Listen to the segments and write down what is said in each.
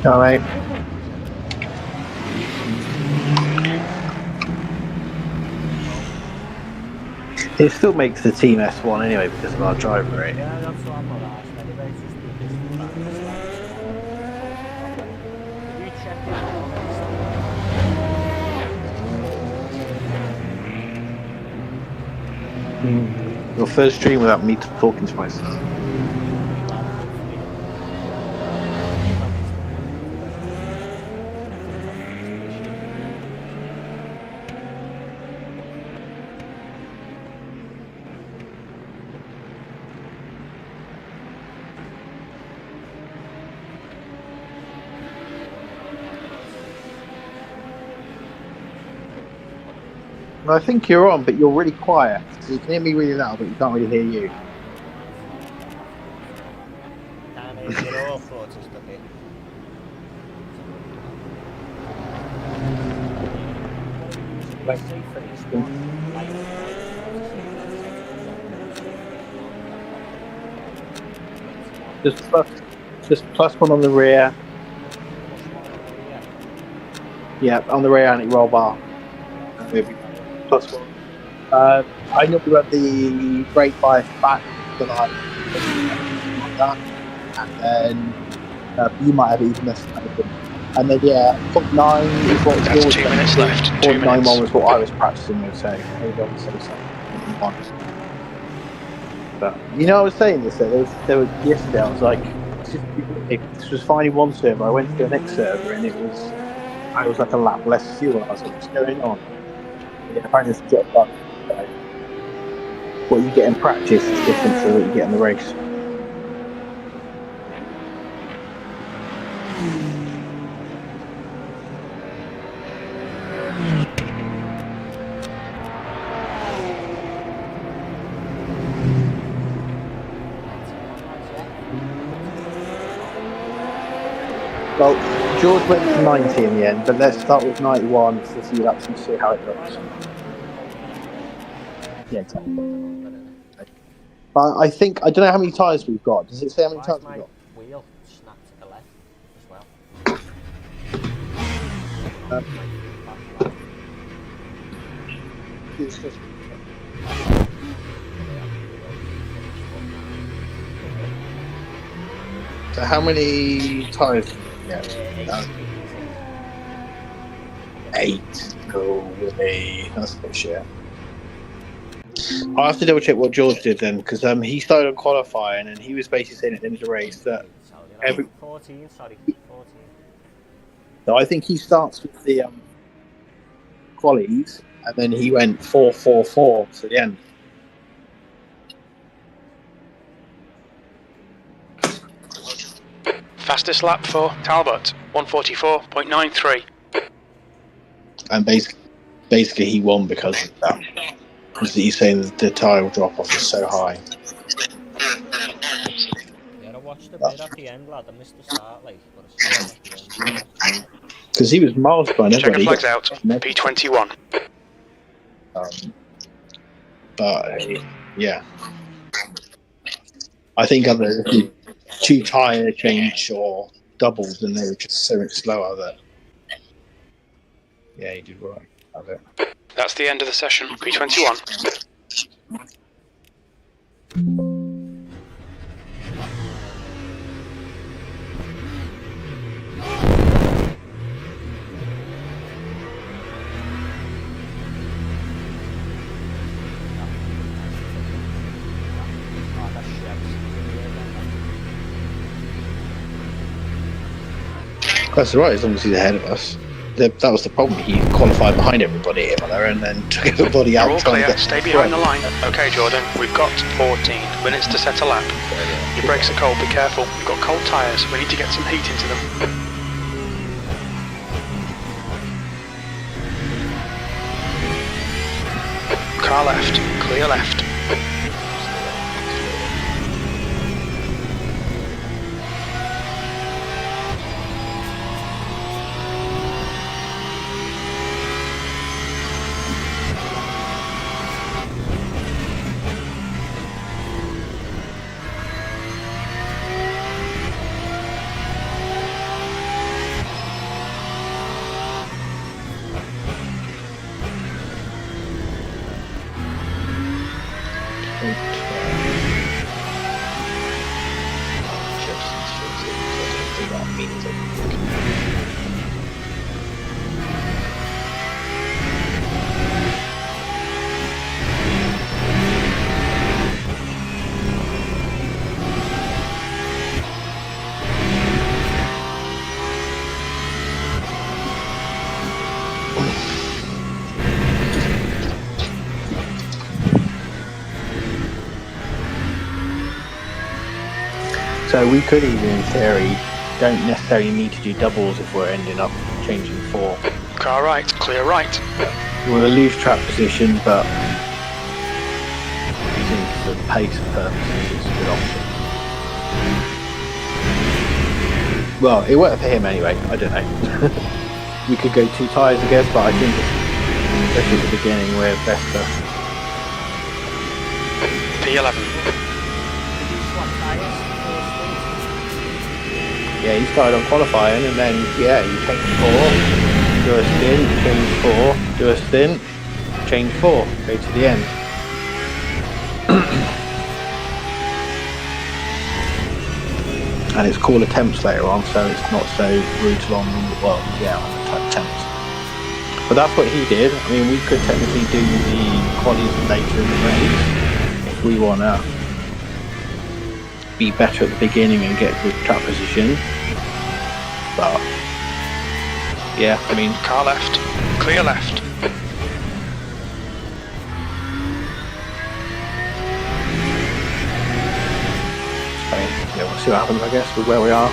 All right. It still makes the Team S1 anyway because of our driver rate. Yeah, that's what I'm not asking anyway. It's just because the fact that you check it on Your first stream without me talking to myself. I think you're on, but you're really quiet. So you can hear me really loud, but you can't really hear you. Just plus one on the rear. Yeah, on the rear anti-roll bar. Plus one. I normally run the brake bias back to like that, and then you might have even this. And then 0.9 is what it's That's 2 minutes left. 0.91 was what I was practicing with, so maybe I would say something. But I was saying this. There was yesterday. I was like, this was fine in one server. I went to the next server, and I was like a lap less fuel. I was like, what's going on? Yeah, apparently it's jet bug. What you get in practice is different to what you get in the race. Well, George went to 90 in the end, but let's start with 91 for a few laps and see how it looks. Yeah, exactly. But I don't know how many tyres we've got. Does it say how many tyres we've got? Wheel snapped to the left as well. So how many tyres? Yeah. 8. No way. That's a bit shit. I'll have to double check what George did then, because he started on qualifying and he was basically saying at the end of the race that 14. So I think he starts with the qualies and then he went 4-4-4 to the end. Fastest lap for Talbot, 1:44.93. And basically he won because of that. Because he's saying that the tyre drop off is so high. Yeah, I watched a bit at the end, lad. I missed the start, because he was miles behind everybody. Checker flags out, P21. But yeah, I think other 2 tyre change or doubled, and they were just so much slower that. Yeah, he did right. That's it. That's the end of the session, P21. That's right, as long as he's ahead of us. That was the problem. He qualified behind everybody and then took everybody out. You're all clear. Stay behind the line. Okay, Jordan, we've got 14 minutes to set a lap. Your brakes are cold, be careful. We've got cold tyres. We need to get some heat into them. Car left. Clear left. So we could even, in theory, don't necessarily need to do doubles if we're ending up changing 4. Car right, clear right. We want to lose track position, but I think for pace purposes it's a good option. Well, it worked for him anyway, I don't know. We could go 2 tyres I guess, but I think especially at the beginning we're best to... P11. Yeah, he started on qualifying and then, yeah, you change 4, do a stint, change 4, do a stint, change 4, go to the end. And it's cooler temps later on, so it's not so brutal on the, well, yeah, on the temps. But that's what he did. I mean, we could technically do the qualies later in the race if we want to be better at the beginning and get good track position. But yeah, I mean, car left, clear left. I mean, yeah, we'll see what happens, I guess, with where we are.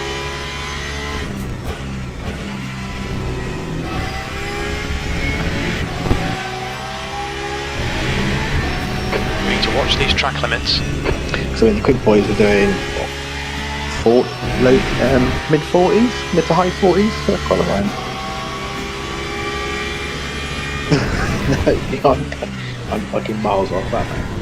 We need to watch these track limits. So the quick boys are doing what, mid 40s, mid to high 40s for qualifying. No, I'm fucking miles off that, man.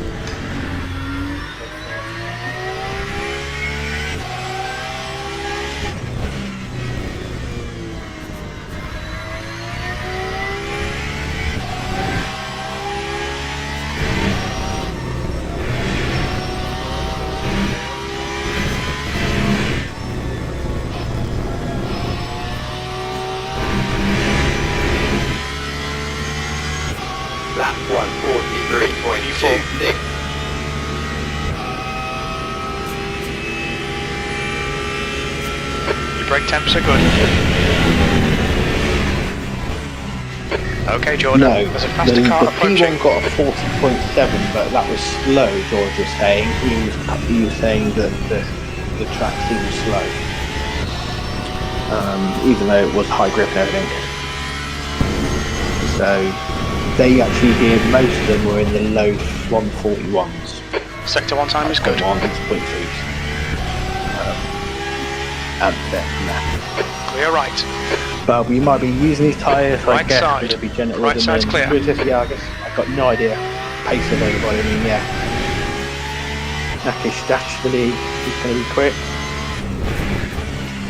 Lap 143.26. Your brake temps are good. Okay, Jordan, No, there's a faster car the approaching. P1 got a 40.7, but that was slow, George was saying. He was saying that the track seemed slow. Even though it was high grip and everything. So they actually did, most of them were in the low 141s. Sector 1 time is good. 0.3s. And then that. Clear right. But we might be using these tyres, I Right guess, side. to be gentle Right with them. side's and clear. with this, yeah, I guess I've got no idea. Pace of everybody, I mean, yeah. Nakish Dashvili, he's going to be quick.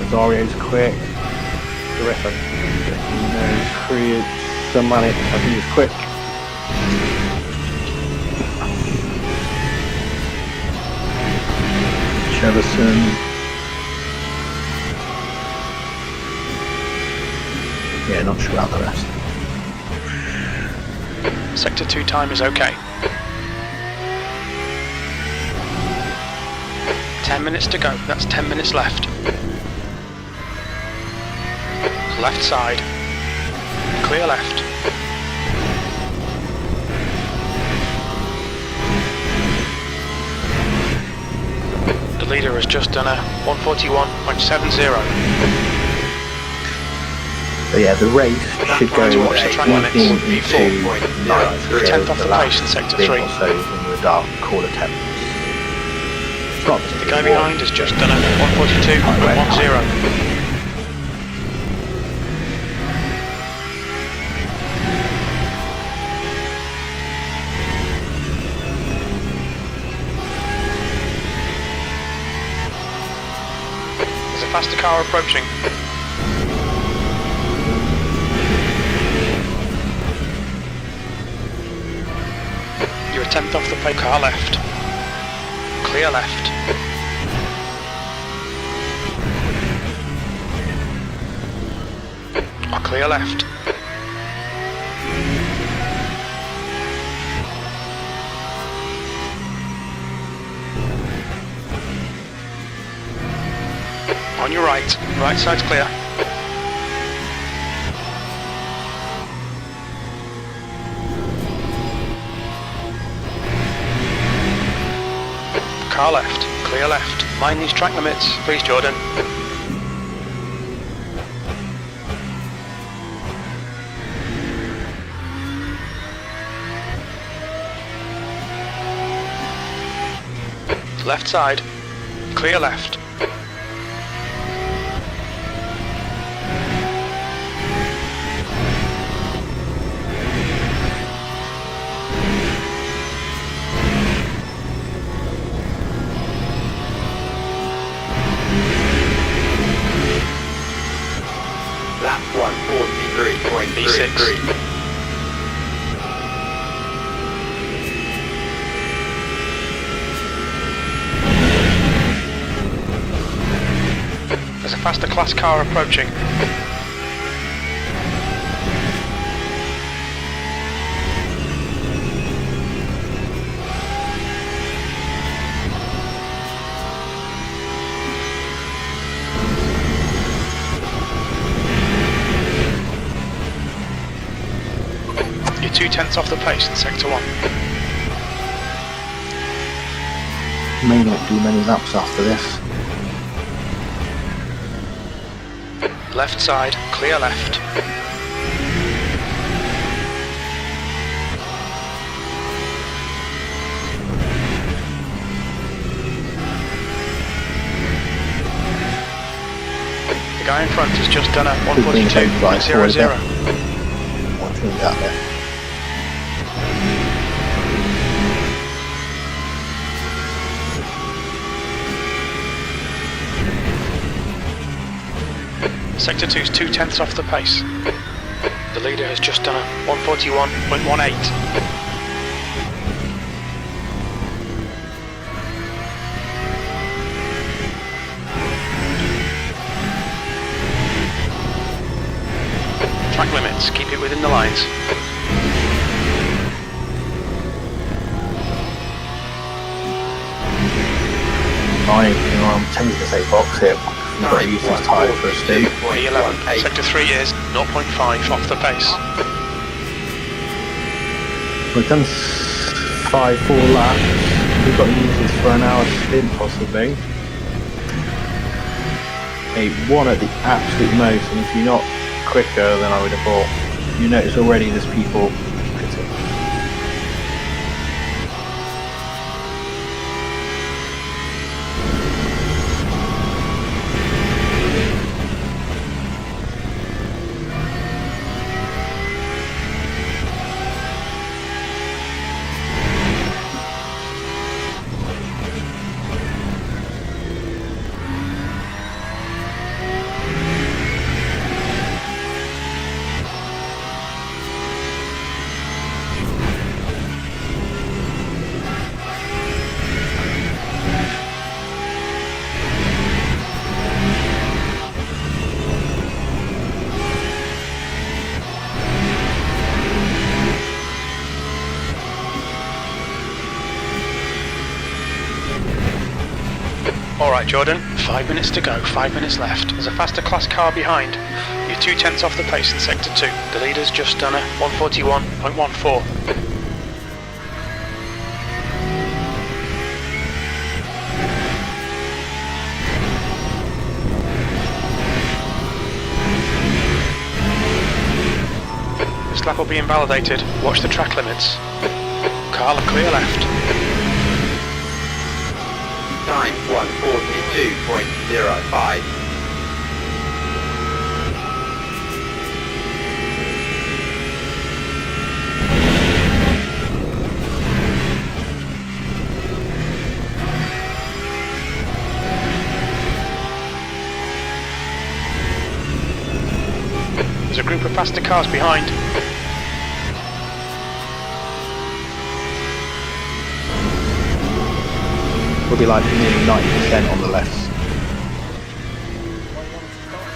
Rosario's quick. The rest of them, Samanik, I think he's quick. Jefferson. Yeah, not sure about the rest. Sector 2 time is okay. 10 minutes to go. That's 10 minutes left. Left side. Clear left. The leader has just done a 141.70. But yeah, the race should go Right, watch the track limits. into You're 10th off the pace in sector 3. or so in the dark cooler temps. It's not The guy behind has just done a 142.10. There's a faster car approaching. You're 10th off the pace, car left. clear left. Clear left. On your right, right side's clear. Car left, clear left. Mind these track limits, please, Jordan. Left side, clear left. Lap 143.33. There's a faster class car approaching. You're 2/10 off the pace in sector 1. May not do many laps after this. Left side, clear left. The guy in front has just done a 142.00. I'll change that there. Sector 2's 2/10 off the pace. The leader has just done a 141.18. Track limits, keep it within the lines. I'm tempted to say box here. I've got to use this tyre for a stint. E11, sector 3 is 0.5 off the pace. We've done 4 laps. We've got to use this for an hour stint possibly. A 1 at the absolute most, and if you're not quicker than I would have thought, you notice already there's people pitting. Alright Jordan, 5 minutes to go, 5 minutes left. There's a faster class car behind. You're 2/10 off the pace in sector 2. The leader's just done a 141.14. This lap will be invalidated. Watch the track limits. Car clear left. Time 142.05. There's a group of faster cars behind. We'll be like nearly 90% on the left. What you want to start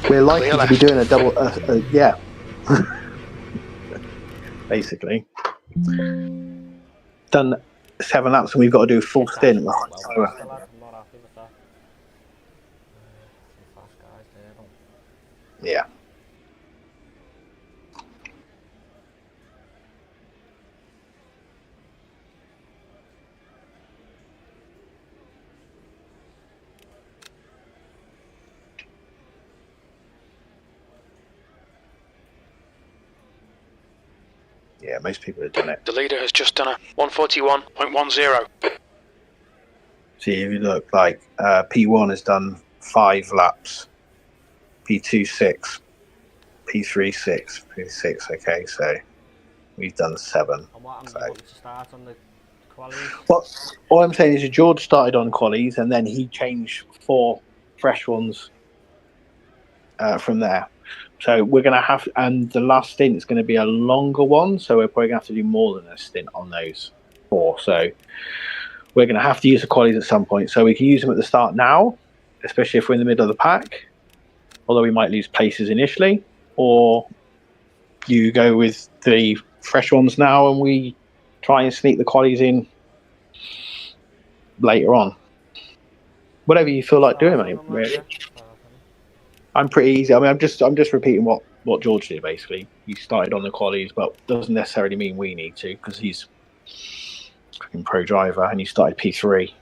now? We're likely Clear to be left. doing a double, yeah. Basically. Done 7 laps and we've got to do a full This stint. guy's well faster, lad. I'm not happy with that. Some fast guys there, though. Yeah. Yeah, most people have done it. The leader has just done a 141.10. See, if you look, like P1 has done 5 laps, P2 6, P3 6, P6. Okay, so we've done 7. And what I'm So. wanting to start on the qualies. Well, all I'm saying is George started on qualies and then he changed 4 fresh ones from there. So we're going to have, and the last stint is going to be a longer one. So we're probably going to have to do more than a stint on those 4. So we're going to have to use the qualies at some point. So we can use them at the start now, especially if we're in the middle of the pack, although we might lose places initially, or you go with the fresh ones now and we try and sneak the qualies in later on. Whatever you feel like doing, mate. Really. I'm pretty easy. I mean, I'm just repeating what George did basically. He started on the qualies, but doesn't necessarily mean we need to because he's a fucking pro driver and he started P3.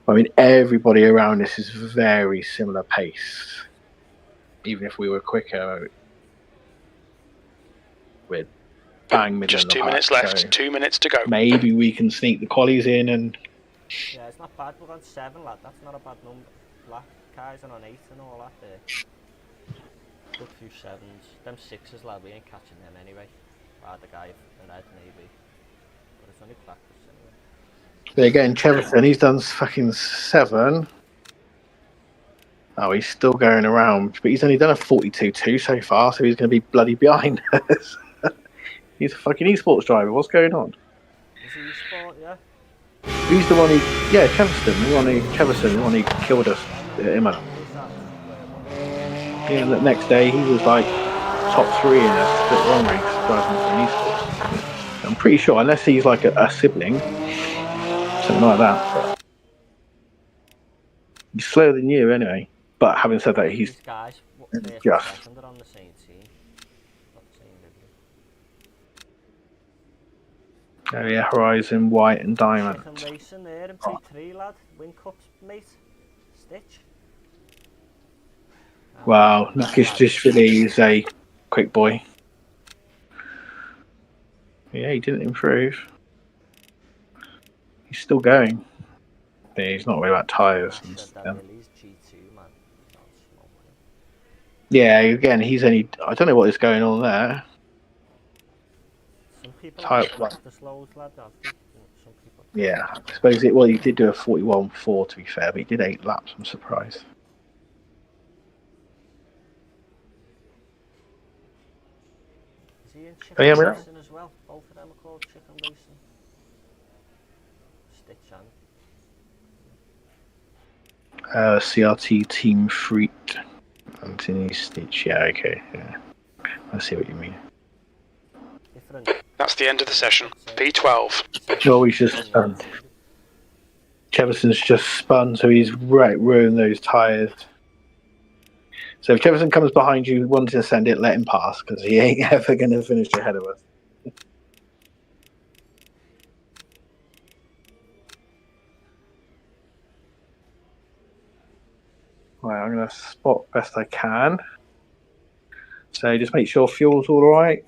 I mean, everybody around us is very similar pace. Even if we were quicker, we're bang middle. Just in the 2 pack, minutes left. so 2 minutes to go. maybe we can sneak the qualies in and. Yeah, it's not bad. We're on 7, lad. That's not a bad number. Black guys are on 8 and all that there. Good few 7s. Them 6s, lad, we ain't catching them anyway. The guy in red, maybe. But it's only practice anyway. But again, Cheverton, he's done fucking 7. Oh, he's still going around, but he's only done a 42.2 so far, so he's going to be bloody behind us. He's a fucking esports driver. What's going on? Is he e-sport, yeah? Who's the one who? Yeah, Cheverton, the one who killed us at Imola. Yeah, the next day he was like top 3 in a split run race driving for an esports. I'm pretty sure, unless he's like a sibling, something like that. But he's slower than you anyway. But having said that, he's these guys, just. second are on the same team. Not the same level. Oh yeah, Horizon, White and Diamond. Chicken racing there in P3, lad. Win cups, mate. Stitch. Wow, Nakishvili is a quick boy. Yeah, he didn't improve. He's still going. Yeah, he's not worried about tyres and stuff. G2, man. Yeah, again, he's only. I don't know what is going on there. Some people practice loads, lad. Some people. Yeah, I suppose it. Well, he did do a 41.4 to be fair, but he did 8 laps. I'm surprised. Is he in chicken racing as well? Both of them are called chicken racing. Stitch and. CRT Team Freak. Anthony Stitch. Yeah, okay. Yeah. I see what you mean. Different. That's the end of the session. P12. Oh, he's just spun. Cheverson's just spun, so he's ruined those tyres. So if Cheverson comes behind you wanting to send it, let him pass, because he ain't ever going to finish ahead of us. Right, I'm going to spot best I can. So just make sure fuel's all right.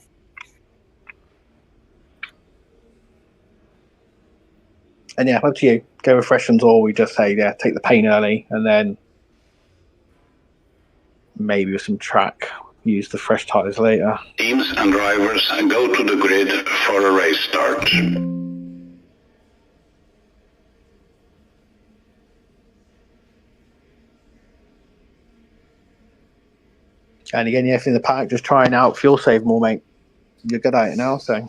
And yeah, up to you. Go with freshens, or we just say, yeah, take the paint early, and then maybe with some track, use the fresh tyres later. Teams and drivers go to the grid for a race start. And again, yeah, if in the pack, just trying out fuel save more, mate. you're good at it now, so.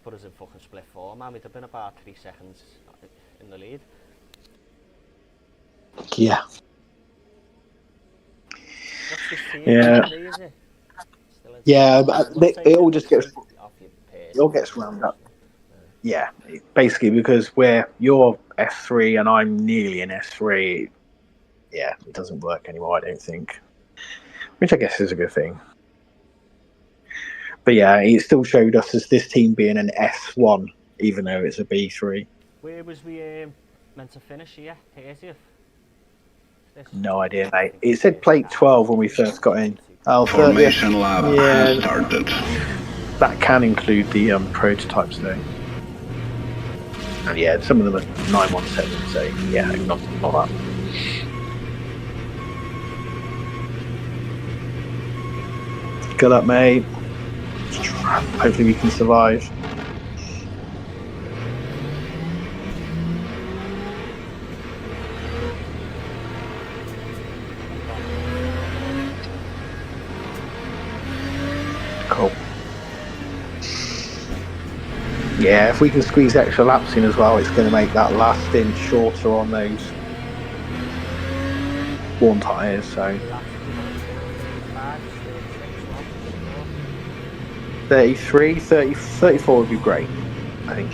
Put us in fucking split 4, man. We'd have been about 3 seconds in the lead. Yeah. What's this team? Yeah. Is it? Yeah, but it all just gets off your pace. it all gets rounded up. Yeah, basically because you're S3 and I'm nearly in S3. Yeah, it doesn't work anymore. I don't think, which I guess is a good thing. But yeah, it still showed us as this team being an S1, even though it's a B3. Where was we meant to finish here? 30th? No idea, mate. It said plate 12 when we first got in. Oh, Formation lap has started. That can include the prototypes, though. And yeah, some of them are 917, so yeah, not that. Good luck, mate. Hopefully we can survive. Cool. Yeah, if we can squeeze extra laps in as well, it's going to make that last stint shorter on those worn tyres, so 33, 30, 34 would be great, I think.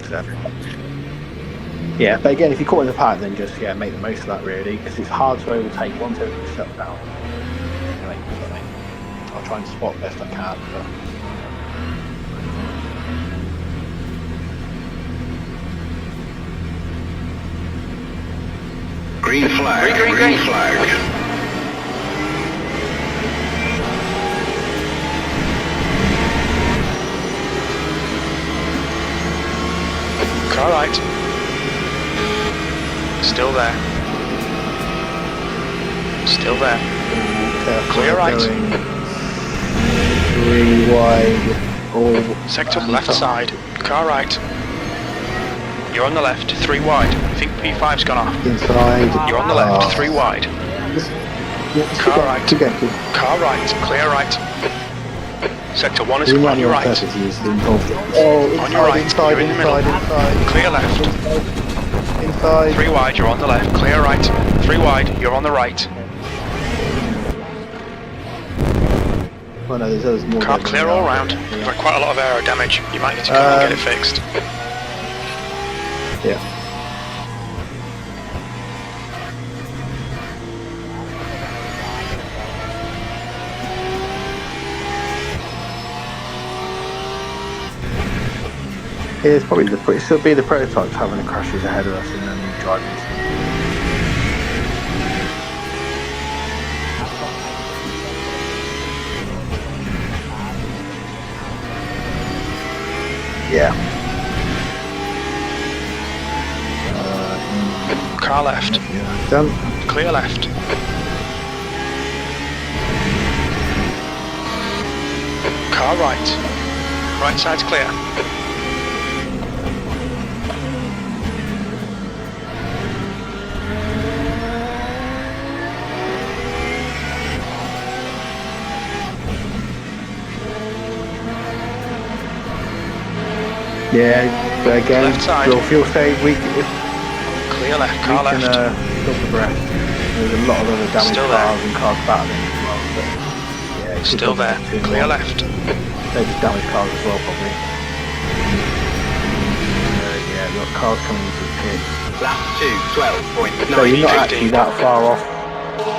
So, yeah, but again, if you're caught in the pack, then just make the most of that, really, because it's hard to overtake once everything's shut down. Anyway, I'll try and spot best I can. Green flag. Green flag. Car right. Still there. Still there. Clear right. 3 wide. Sector left side. Car right. You're on the left. 3 wide. I think P5's gone off. Inside. You're on the left. 3 wide. Car right. Car right. Clear right. Sector 1 is on your right. On your right. You're in the middle. Clear left. Inside. 3 wide. You're on the left. Clear right. 3 wide. You're on the right. Oh no, there's more. Car clear all round. You've got quite a lot of aero damage. You might need to go and get it fixed. Yeah. It's probably it should be the prototypes having the crashes ahead of us and then the drivers. Yeah. Car left. Yeah. Done. Clear left. Car right. Right side's clear. Yeah, but again, Left side. we'll feel safe. Clear left, car we can left. stop the breath. There's a lot of other damaged Still cars there. and cars battling as well. But yeah, it's Still there. Clear left. They're just damaged cars as well, probably. Yeah, we've got cars coming into the pit. Lap 2, 12.9. So you're not 15. actually that far off.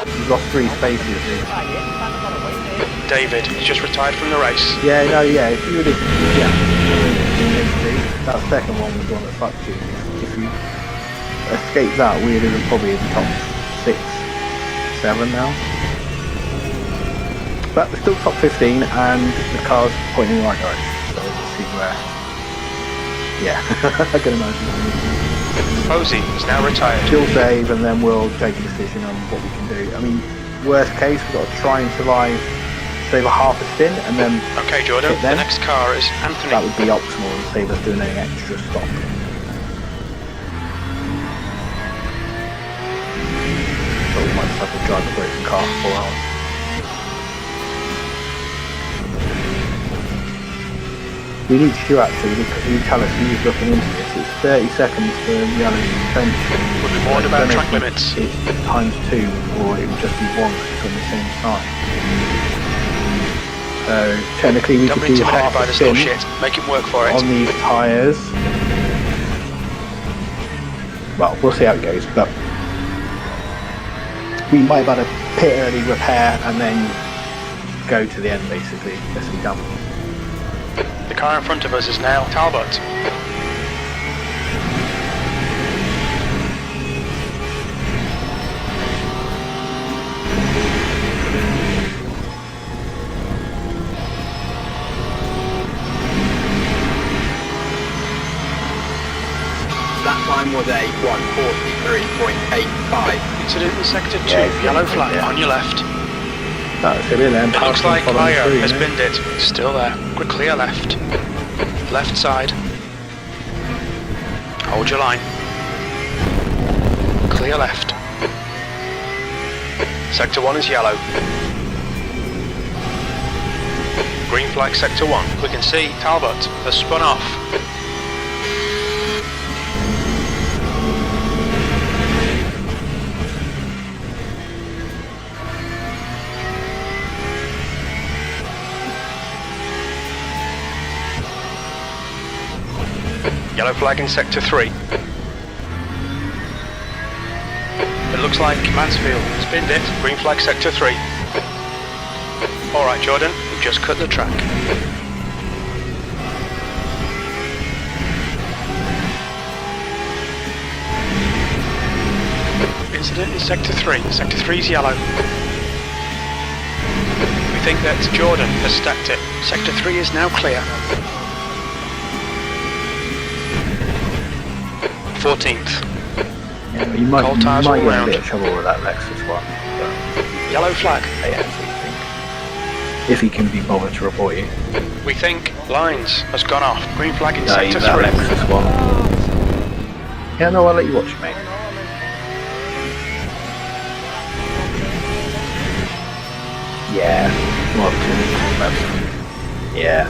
You've lost 3 spaces. David, he's just retired from the race. Yeah, no, yeah. If you would have, yeah. That second one was the one that fucked you. If you escape that, we'd have been probably in the top 6, 7 now. But we're still top 15 and the car's pointing in the right direction. So let's see where. Yeah, I can imagine. Posey is now retired. Still save and then we'll take a decision on what we can do. I mean, worst case, we've got to try and survive, save a half a stint and then. Okay, Jordan, the next car is Anthony. That would be optimal and save us doing any extra stop. But we might just have to drive a broken car for 4 hours. We need to actually, because you tell us who's looking into this. It's 30 seconds for yellow suspension. We'll be warned about track limits. It's times 2, or it would just be 1 because it's on the same side. So technically we could do half a spin Make him work for it. on these tyres. Well, we'll see how it goes, but we might have had a pit early repair and then go to the end basically. Let's be done. The car in front of us is now Talbot. That time was a 1:43.85. Incident in sector 2, yellow flag on your left. That's it then. It looks like Clio has binned it. Still there. Quick clear left. Left side. Hold your line. Clear left. Sector 1 is yellow. Green flag sector 1. We can see Talbot has spun off. Yellow flag in sector 3. It looks like Mansfield has binned it. Green flag sector 3. Alright Jordan, we've just cut the track. Incident in sector 3. Sector 3 is yellow. We think that Jordan has stacked it. Sector 3 is now clear. 14th. Yeah, you might get a bit of trouble with that Lexus one. But yellow flag. yeah, if he can be bothered to report you. We think Lines has gone off. Green flag in No, sector that 3. Lexus one. Yeah, no, I'll let you watch it, mate. Yeah. What? Yeah.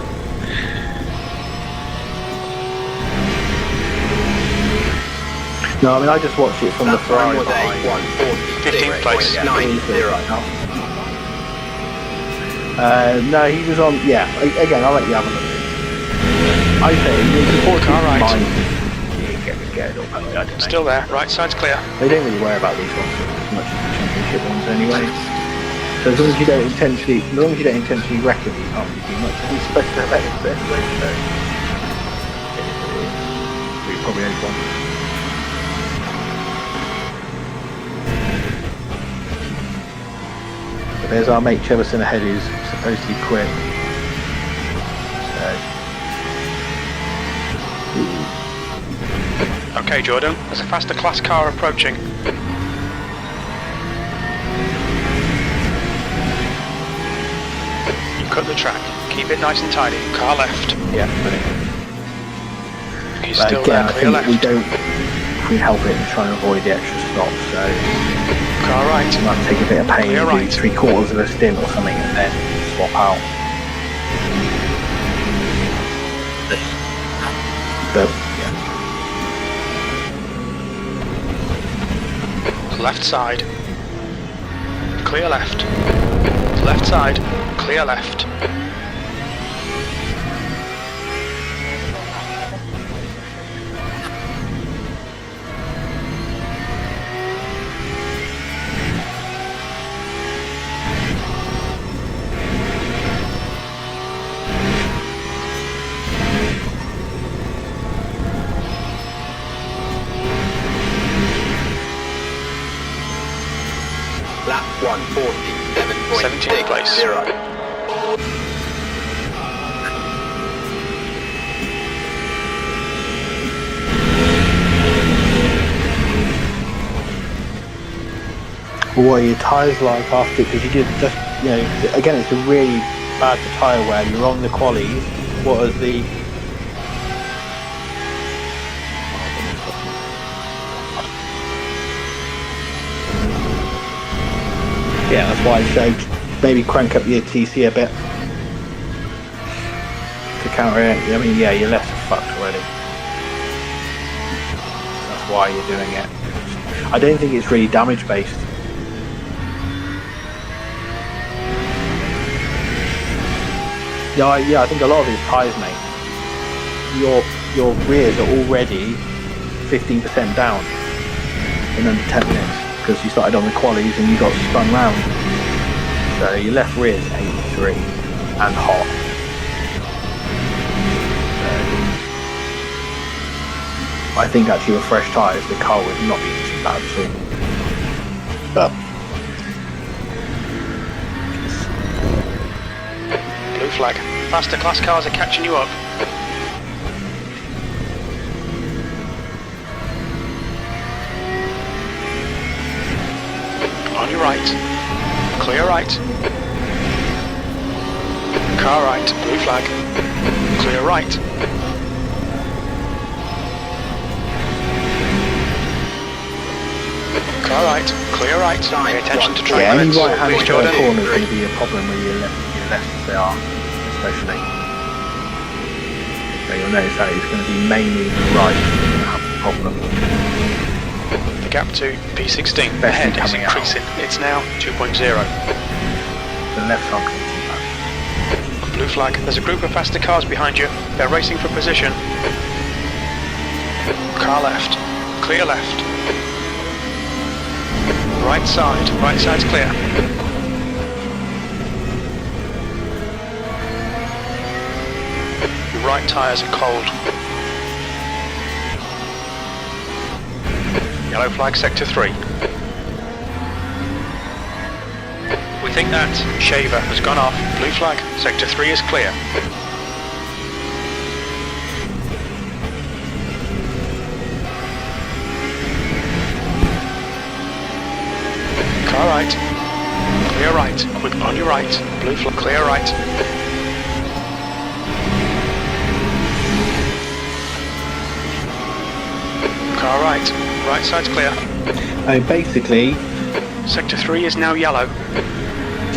No, I mean I just watched it from the Ferrari behind. 15th place. 90. No, he was on. Yeah, again, I'll let you have a look. I say it's important to Alright. mind. Get it all back. I don't know. Still there. Right side's clear. They don't really worry about these ones as much as the championship ones anyway. So as long as you don't intentionally, wreck it, you can't really do much. He's supposed to have it anyway, so we probably only one. But there's our mate Cheverson ahead who's supposed to be quick. So. Okay, Jordan. There's a faster class car approaching. You cut the track. Keep it nice and tidy. Car left. Yeah, brilliant. He's But still again, there. I Clear think left. we don't. We help it and try and avoid the extra stops. So. Car right. You might take a bit of pain, Clear do right. 3/4 of a stint or something, and then swap out. But yeah, Left side. Clear left. Left side. Clear left. 17th place. 147.60. What are your tyres like after? Because you did just, you know, again, it's a really bad for tyre wear. You're on the qualies. What is the? Yeah, that's why I showed. Maybe crank up your TC a bit to counter it. I mean, yeah, your lefts are fucked already. That's why you're doing it. I don't think it's really damage based. Yeah, I think a lot of it's tyres, mate. Your rears are already 15% down in under 10 minutes because you started on the qualies and you got spun round. So your left rear is 83 and hot. I think actually with fresh tyres the car would not be too bad at all. But Blue flag. Faster class cars are catching you up. On your right. Clear right. Car right. Blue flag. Clear right. Car right. Clear right. Pay attention to track yeah, any limits. right-hand Please, corner Jordan. is going to be a problem with your left they are, especially. So you'll notice that it's going to be mainly the right that's going to have the problem. The gap to P16 Especially ahead is coming out. increasing. It's now 2.0. The left's not going to be too bad. Blue flag. There's a group of faster cars behind you. They're racing for position. Car left. Clear left. Right side. Right side's clear. Your right tyres are cold. Yellow flag sector 3. We think that shaver has gone off. Blue flag. Sector 3 is clear. Car right. Clear right. Quick on your right. Blue flag. Clear right. Car right. Right side's clear. I mean, basically, Sector 3 is now yellow.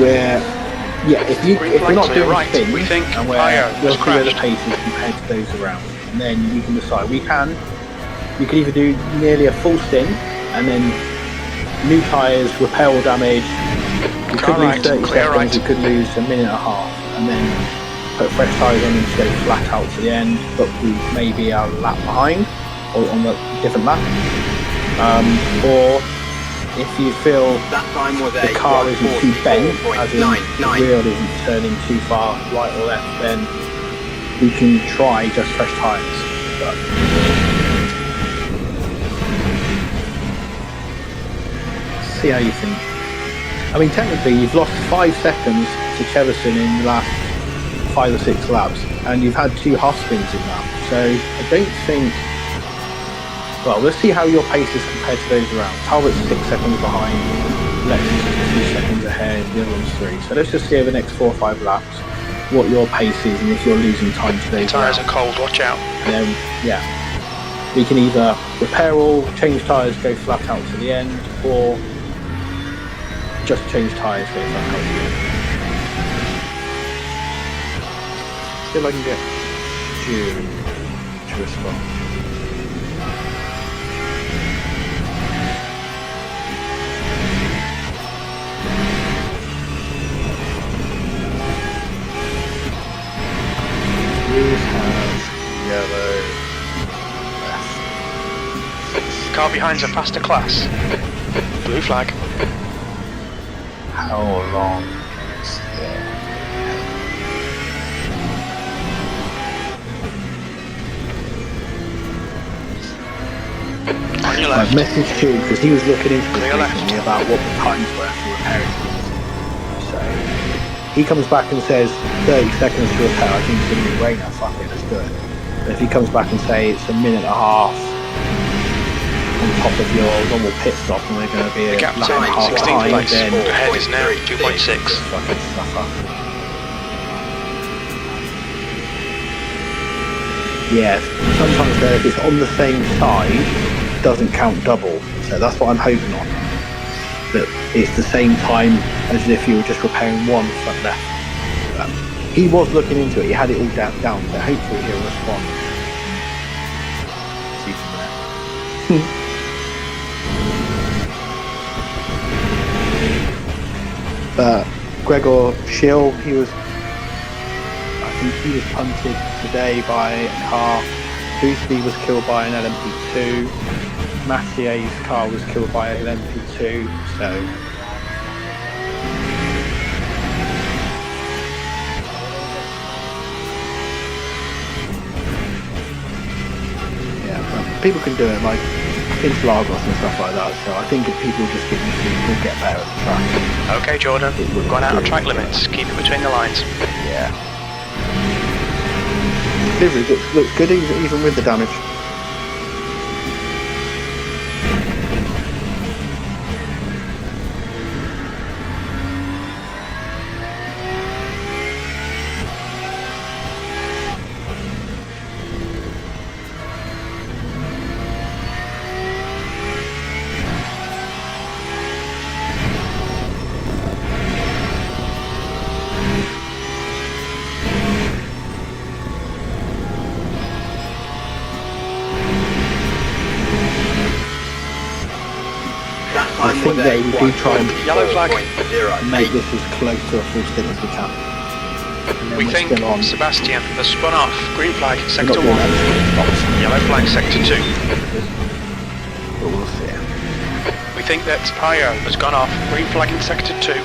where if we're not doing right, spins, we think and where Io we'll has see where the crashed. pace is compared to those around, and then we can decide. We can either do nearly a full stint and then new tyres, repair all damage. We Car could lose right, 30 clear seconds. right. We could lose a minute and a half, and then put fresh tyres on and just go flat out to the end. But we maybe a lap behind, or on the different lap. Or if you feel That time was the car isn't too bent, as in the wheel isn't turning too far right or left, then we can try just fresh tyres. But see how you think. I mean, technically, you've lost 5 seconds to Cheverson in the last 5 or 6 laps, and you've had 2 half spins in that. So I don't think. Well, we'll see how your pace is compared to those around. Talbot's 6 seconds behind, Lex is 2 seconds ahead, the other one's 3. So let's just see over the next 4 or 5 laps what your pace is and if you're losing time to those Tyres around. are cold, watch out. And then, we can either repair all, change tyres, go flat out to the end, or just change tyres, go flat out to the end. See if I can get June to respond. Yellow left. Car behind's a faster class. Blue flag. How long is there? On your I've left. messaged Stu because he was looking into this Clear left. recently about what the times were for repairing he comes back and says 30 seconds to repair, I think it's going to be rain. Fuck it, let's do it. But if he comes back and say it's a minute and a half on top of your normal pit stop and we're going to be The a gap lap to and a half 16th behind, place. then Ahead is now 2.6. fucking suffer. Yeah, sometimes if it's on the same side, it doesn't count double. So that's what I'm hoping on. That it's the same time as if you were just repairing one front left. He was looking into it, he had it all down, so hopefully he'll respond. See from there. But Gregor Schill, I think he was punted today by a car. Boothby was killed by an LMP2. Mattier's car was killed by an LMP2, so people can do it like in Lagos and stuff like that, so I think if people just get used to it, we'll get better at the track. Okay, Jordan, we've gone out of track limits. Keep it between the lines. Yeah. Delivery looks good even with the damage. I think that we do try and Yellow flag. make this as close to a full stint as we can. And then We we're think still on. Sebastian has spun off. Green flag, We're sector not doing 1. that. Yellow flag, sector 2. But we'll see. We think that Pio has gone off. Green flag in sector 2.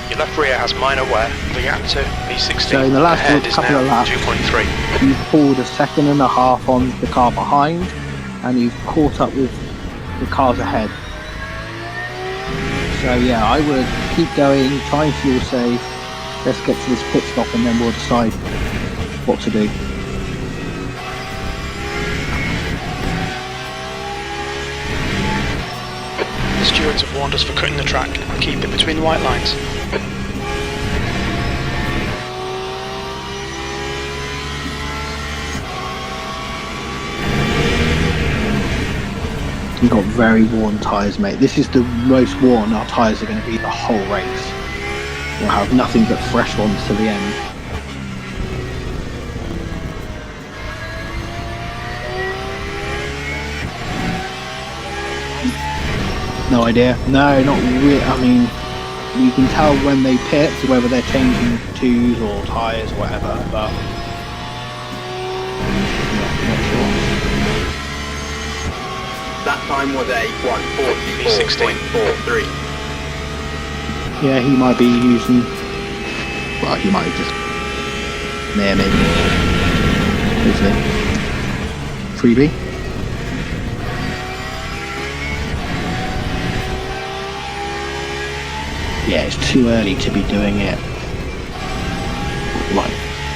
Your left rear has minor wear. The gap to P16 So in the last ahead is couple now of laps, 2.3. You've pulled a second and a half on the car behind, and you've caught up with the cars ahead. So yeah, I would keep going, try and fuel save. Let's get to this pit stop and then we'll decide what to do. The stewards have warned us for cutting the track. Keep it between the white lines. You've got very worn tyres, mate. This is the most worn our tyres are going to be the whole race. We'll have nothing but fresh ones to the end. No idea. No, not really. I mean, you can tell when they pit whether they're changing twos or tyres or whatever, but yeah, not sure. That time was a 1:44.43. Yeah, he might be using. Well, he might just. Yeah, maybe. Hopefully. Freebie. Yeah, it's too early to be doing it. Like,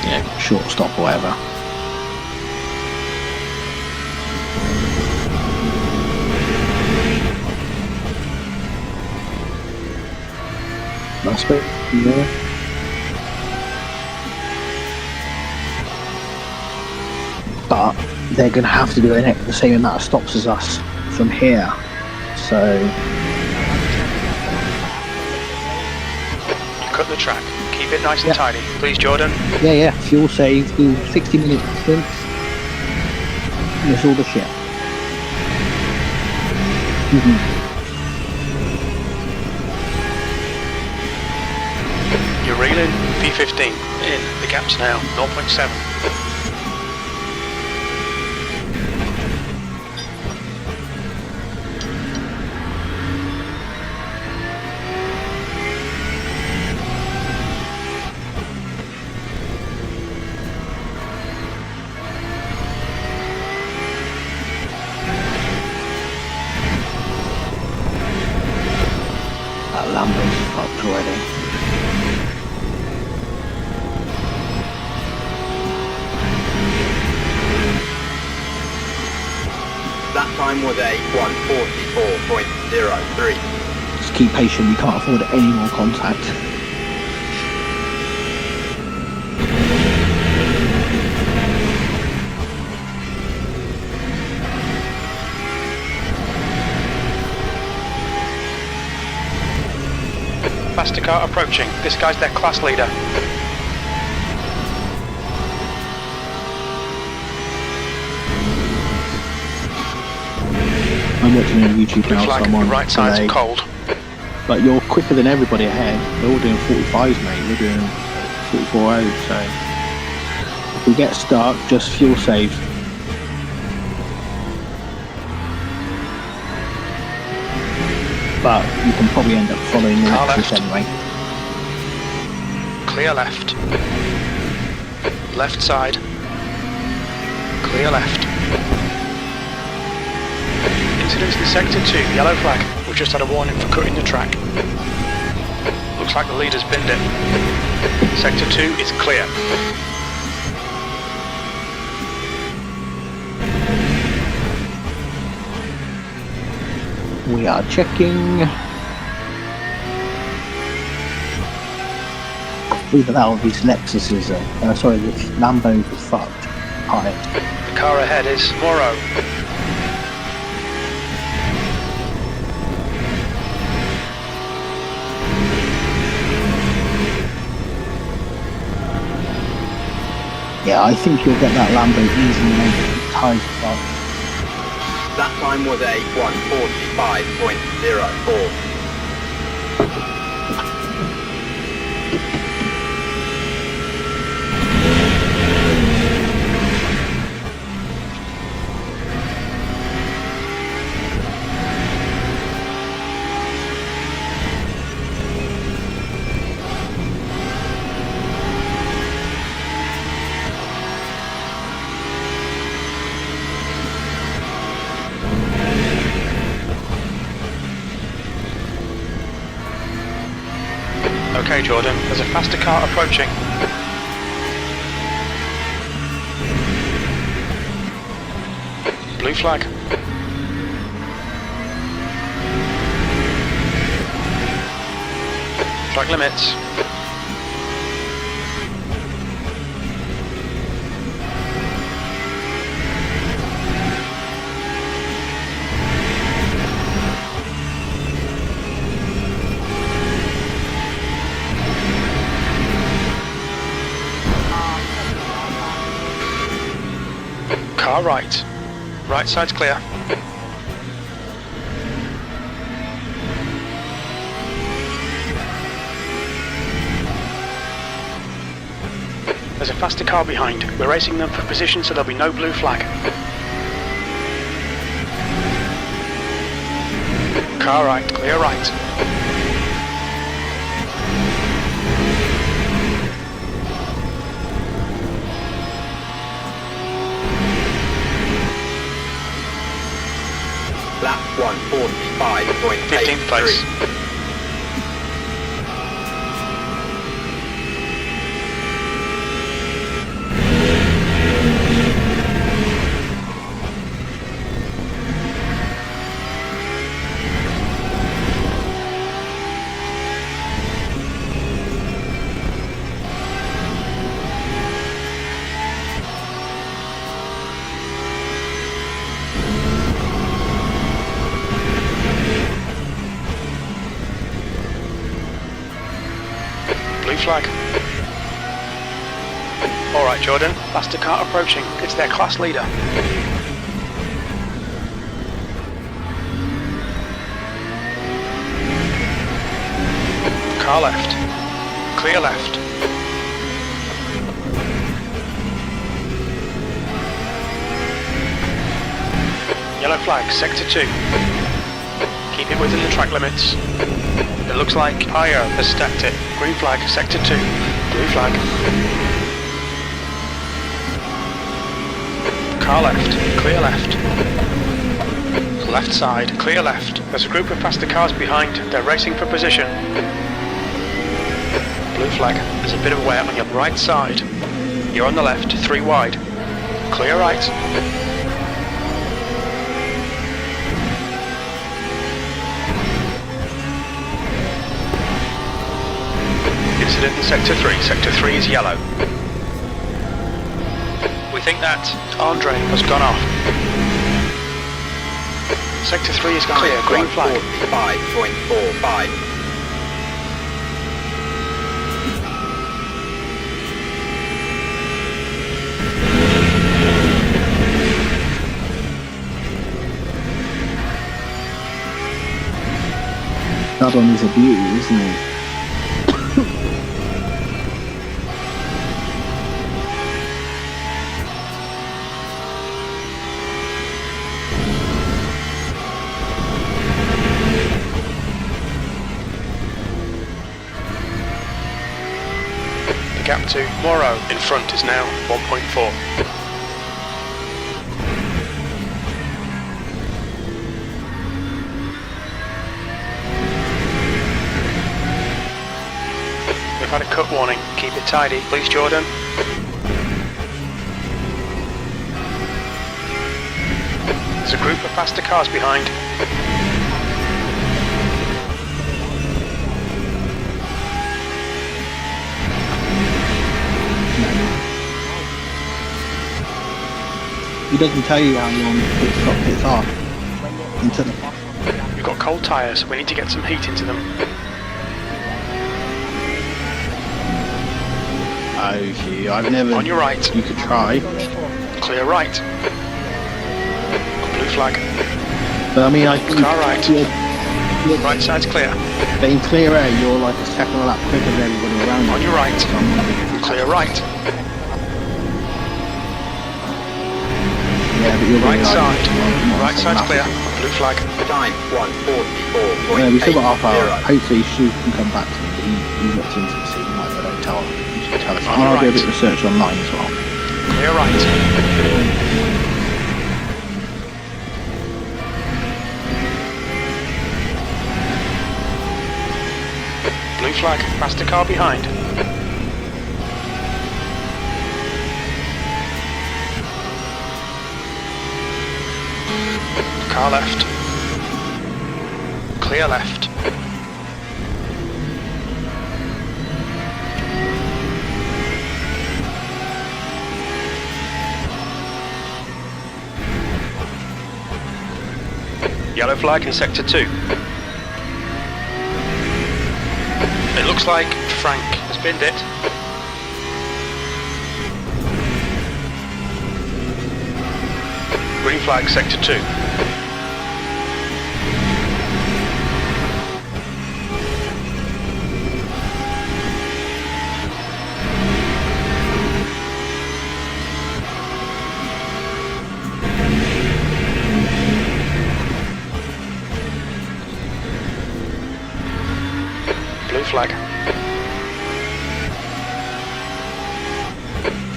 yeah, short stop or whatever. That's it. Yeah. But they're going to have to do the same amount of stops as us from here. So Cut the track. Keep it nice and tidy. Please, Jordan. yeah, fuel save, do 60-minute stints. Miss all the shit. You're reeling. P15. In. The gap's now 0.7. That time was a 1:44.03. Just keep patient, we can't afford any more contact. Faster car approaching. This guy's their class leader. I'm watching on YouTube now, Flag, someone the right side's today, cold. but you're quicker than everybody ahead. They're all doing 45s, mate. We're doing 44 so if we get stuck, just fuel save. But you can probably end up following the Car Lexus left. anyway. Clear left. Left side. Clear left. Incidents in sector 2, yellow flag. We've just had a warning for cutting the track. Looks like the leader's binned it. Sector 2 is clear. We are checking. Either that or these Lexuses are, sorry, the Lambos are fucked. Hi. The car ahead is Morrow. Yeah, I think you'll get that Lambo easily, mate. Tyres are fucked. That time was a 1:45.04. Okay, Jordan, there's a faster car approaching. Blue flag. Track limits. Car right. Right side's clear. There's a faster car behind. We're racing them for position so there'll be no blue flag. Car right, clear right. Lap 1:45.83. 15th place. Blue flag. Alright Jordan, faster car approaching. It's their class leader. Car left. Clear left. Yellow flag, sector 2. Keep it within the track limits. It looks like Pyre has stacked it. Green flag, sector 2. Blue flag. Car left, clear left. Left side, clear left. There's a group of faster cars behind. They're racing for position. Blue flag. There's a bit of wear on your right side. You're on the left, 3 wide. Clear right. incident in Sector 3. Sector 3 is yellow. We think that Andre has gone off. Sector 3 is clear, green flag. 5.45. That one is a beauty, isn't it? The gap to Morrow in front is now 1.4. We've had a cut warning. Keep it tidy, please, Jordan. There's a group of faster cars behind. He doesn't tell you how long pits are into the. We've got cold tyres. We need to get some heat into them. Okay, I've never. On your right. You could try. Clear right. Blue flag. But I mean, I think Car right. Right side's clear. in clear air, you're like a second lap quicker than everybody around you. On your right. Clear right. Yeah, but you're Right really side. not Right side's clear. Blue flag. Time 1:44.80. Yeah, we still got half hour. Hopefully, Stu can come back to me. He looked into the scene, like I don't tell him. He should tell us. On And I'll do a right. bit of research online as well. Clear right. Blue flag. Faster car behind. Car left. Clear left. Yellow flag in Sector 2. It looks like Frank has binned it. Green flag, Sector 2. Blue flag.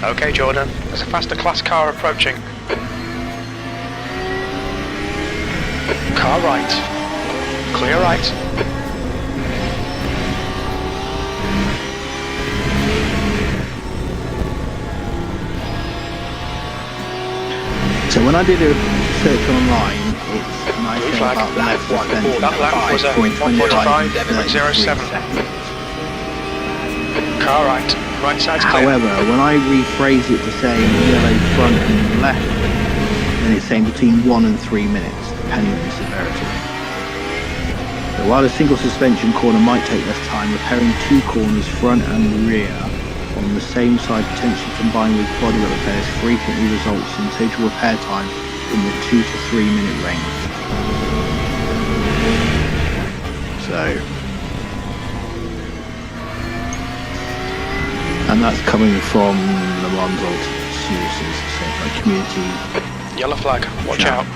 Okay, Jordan, there's a faster class car approaching. Car right. Clear right. So when I did a search online, it's nice Blue thing flag. about the left suspension. That lap was a 1:45.07. Car right. Right side's clear. However, when I rephrase it to say yellow front and left, then it's saying between 1 and 3 minutes, depending on the severity. So while a single suspension corner might take less time, repairing two corners, front and rear, on the same side, potentially combined with bodywork repairs, frequently results in total repair time in the 2 to 3 minute range. So, and that's coming from Le Mans Ultimate Series, so a community. Yellow flag. Watch Yeah. out.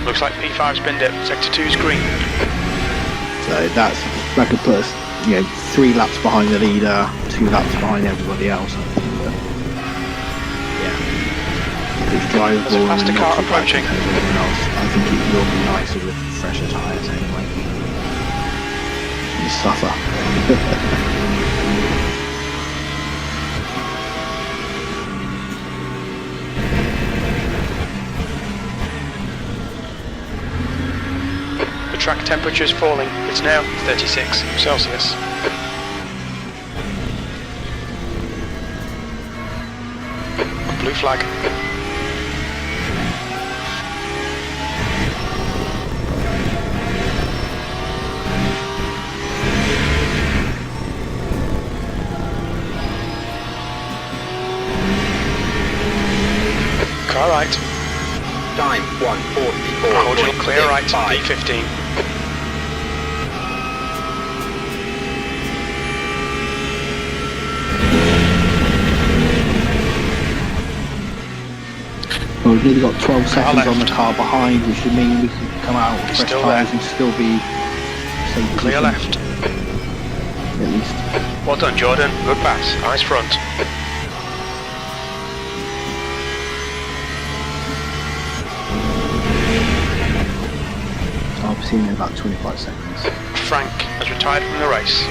Looks like P5's binned it. Sector 2's green. So that's, that could put us, 3 laps behind the leader, 2 laps behind everybody else. I think, but yeah, it's drivable. There's a faster and not car too bad approaching. compared to everyone else. I think it will be nicer with fresher tyres anyway. You suffer. The track temperature is falling. It's now 36 Celsius. Blue flag. Car right. Time 1:44. Cordial clear right, D15. Well, we've nearly got 12 seconds on the car behind, which should mean we can come out with fresh tyres and still be safe. Clear left. At least. Well done, Jordan. Good pass. Eyes front. I'll be seeing in about 25 seconds. Frank has retired from the race.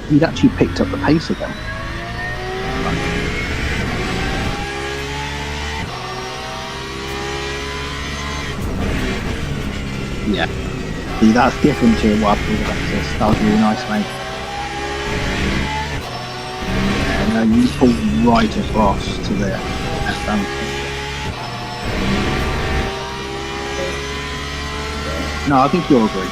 He'd actually picked up the pace again. Yeah. See, that's different to what happened with Alexis. That was really nice, mate. And you pulled right across to the left hand. No, I think you'll agree.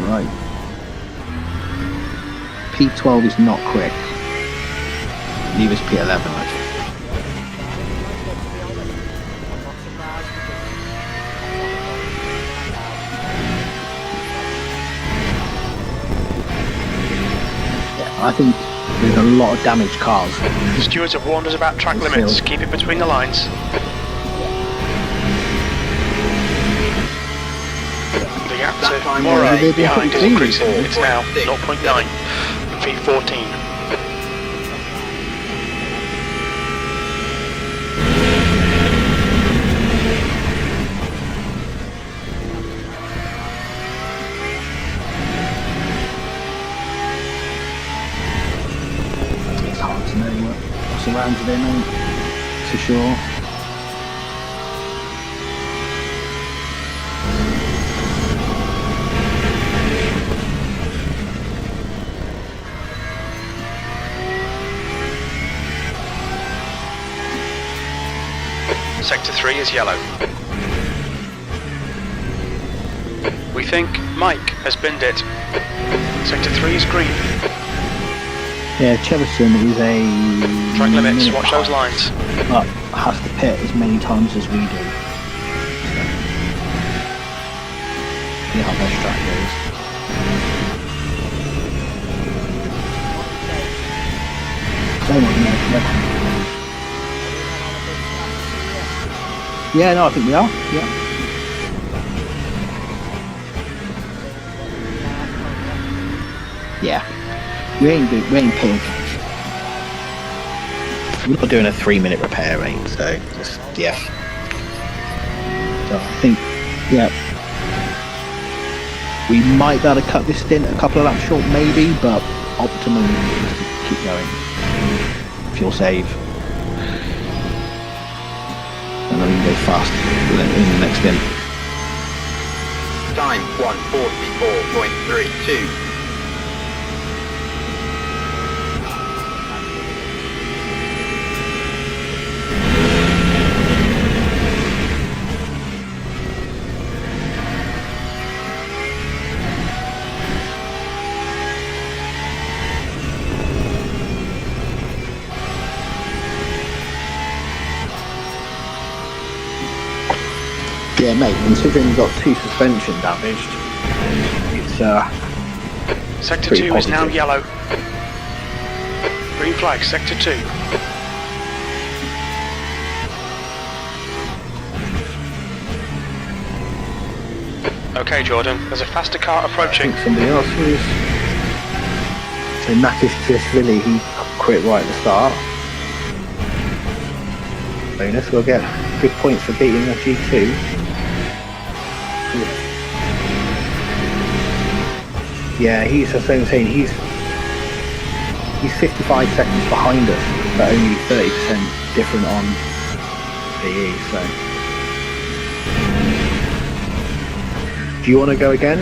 Right. P12 is not quick. Neither is P11 actually. Yeah, I think there's a lot of damaged cars. The stewards have warned us about track limits. Keep it between the lines. The gap to Moray behind is increasing. It's now 0.9 V14. It's hard to know what's around today, mate, for sure. Sector 3 is yellow. We think Mike has binned it. Sector 3 is green. Yeah, Cheverton is a... Track limits, watch those lines. But has to pit as many times as we do. You know how best track goes. Same one, yeah. Yeah, no, I think we are. Yeah. Yeah. We ain't paying. We're not doing a 3-minute repair, mate. So just yeah. So I think yeah. We might be able to cut this stint a couple of laps short, maybe, but optimum is to keep going. Fuel save. And then we can go fast in the next stint. Time 1:44.32. Yeah, mate, considering we've got 2 suspension damaged, it's Sector 2 is now yellow. Green flag, Sector 2. Okay, Jordan, there's a faster car approaching. I think somebody else is. So Makish Really, he quit right at the start. Bonus, we'll get good points for beating the G2. Yeah, that's what I'm saying, he's He's 55 seconds behind us, but only 30% different on PE. So, do you want to go again?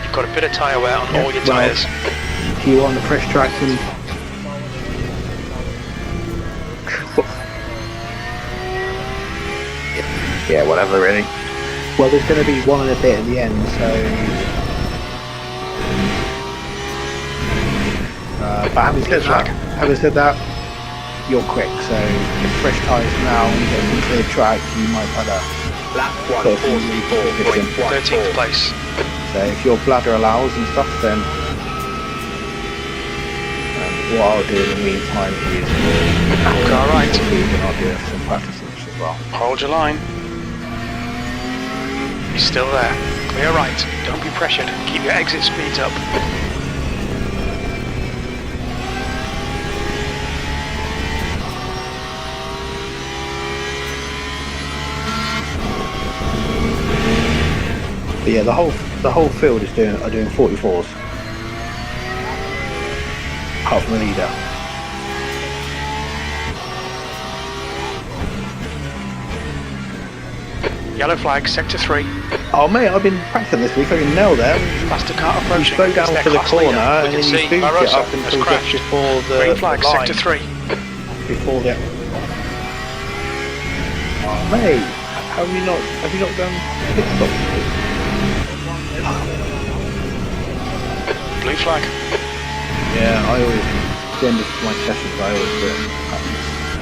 You've got a bit of tyre wear on all your tyres. Do you want the fresh tracks and? Yeah, whatever, really. Well, there's going to be one and a bit at the end, so. But having said that, you're quick. So if fresh tyres now and you get some clear track, you might have a Lap 144.1. 13th place. So if your bladder allows and stuff, then what I'll do in the meantime is Car right. and I'll do some practice as well. Hold your line. He's still there. Clear right. Don't be pressured. Keep your exit speeds up. But yeah, the whole field is doing 44s, apart from the leader. Yellow flag, sector 3. Oh mate, I've been practicing this week. I can nail them. Faster car You approaching. slow down It's for their the class corner leader. We and can then you see boost it Barroso up has until just crashed. before the Green flag, line. sector 3. Before the. Oh mate, have you not done pit stop? Blue flag. Yeah, I always, at the end of my sessions, I always do it.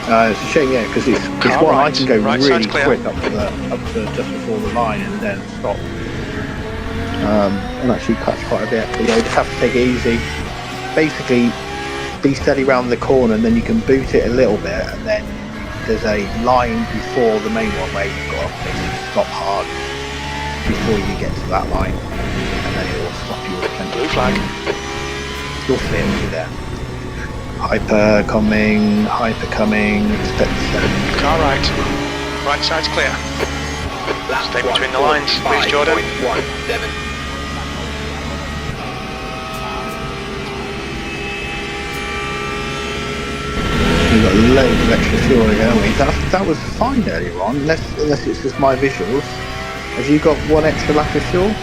It's a shame, yeah, because it's one right. I can go Right really side's clear. quick up to just before the line and then stop. And actually catch quite a bit. But yeah, you just have to take it easy. Basically, be steady around the corner, and then you can boot it a little bit, and then there's a line before the main one where you've got to basically stop hard before you get to that line, and then it will stop you with plenty. Blue flag. You'll see it when you're there. Hyper coming, expect to step. Car right. Right side's clear. Lap Stay between the lines, please, Jordan. 5.17. We've got loads of extra fuel again, haven't we? That was fine earlier on, unless it's just my visuals. Have you got one extra lap of fuel?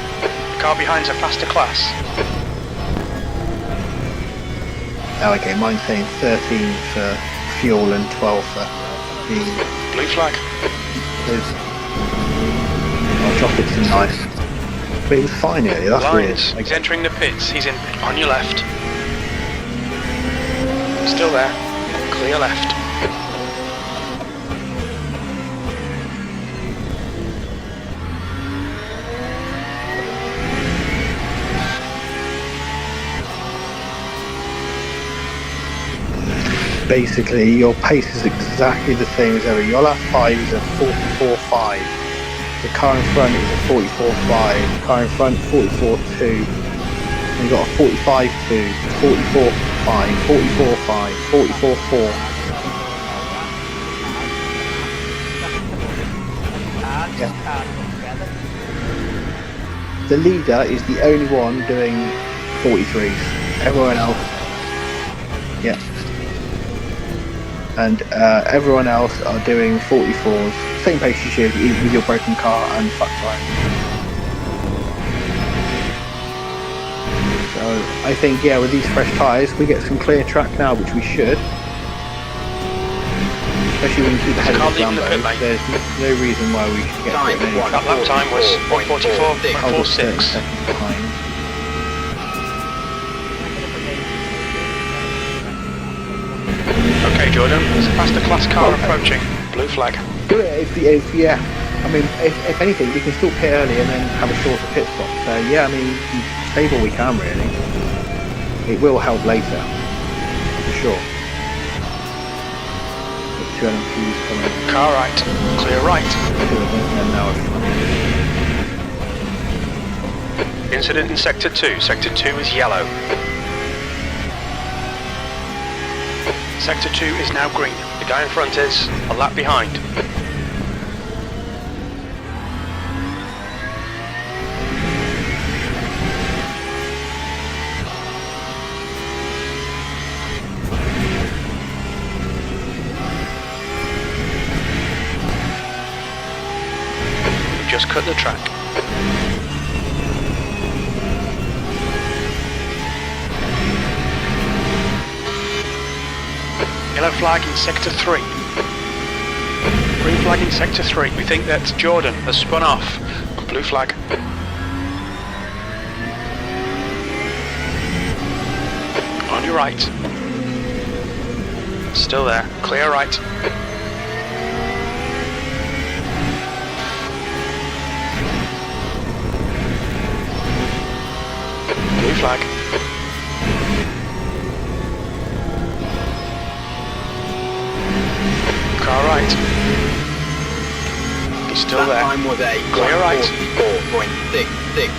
Car behind's a faster class. Oh, okay, mine's saying 13 for fuel and 12 for the... Blue flag. I'll drop it some nice. But it was fine earlier, that's Lines. weird. He's entering the pits. He's in on your left. Still there. Clear left. Basically, your pace is exactly the same as ever. Your lap 5 is a 44.5. The car in front is a 44.5. The car in front 44.2. And you've got a 45.2, 44.5, 44.5, 44.4. Yeah. The leader is the only one doing 43s. Everyone else, yeah. And everyone else are doing 44s, same pace as you, even with your broken car and flat tyre. So I think, yeah, with these fresh tyres, we get some clear track now, which we should. Especially when you keep ahead of the Lambo, there's no reason why we should get Time, to it. That lap time was 1:44.46. Behind. Okay, Jordan. There's a faster class car approaching. Blue flag. Do it if yeah. I mean, if anything, we can still pit early and then have a shorter pit stop. So yeah, I mean, save all we can really. It will help later, for sure. The 2 LMPs coming. Car right. Clear right. And now Incident in sector 2. Sector 2 is yellow. Sector 2 is now green. The guy in front is a lap behind. just cut the track. Yellow flag in sector 3. Green flag in sector 3. We think that Jordan has spun off. And blue flag. On your right. Still there. Clear right. Blue flag. Car right. He's still That there. time was a Clear right. 144.66.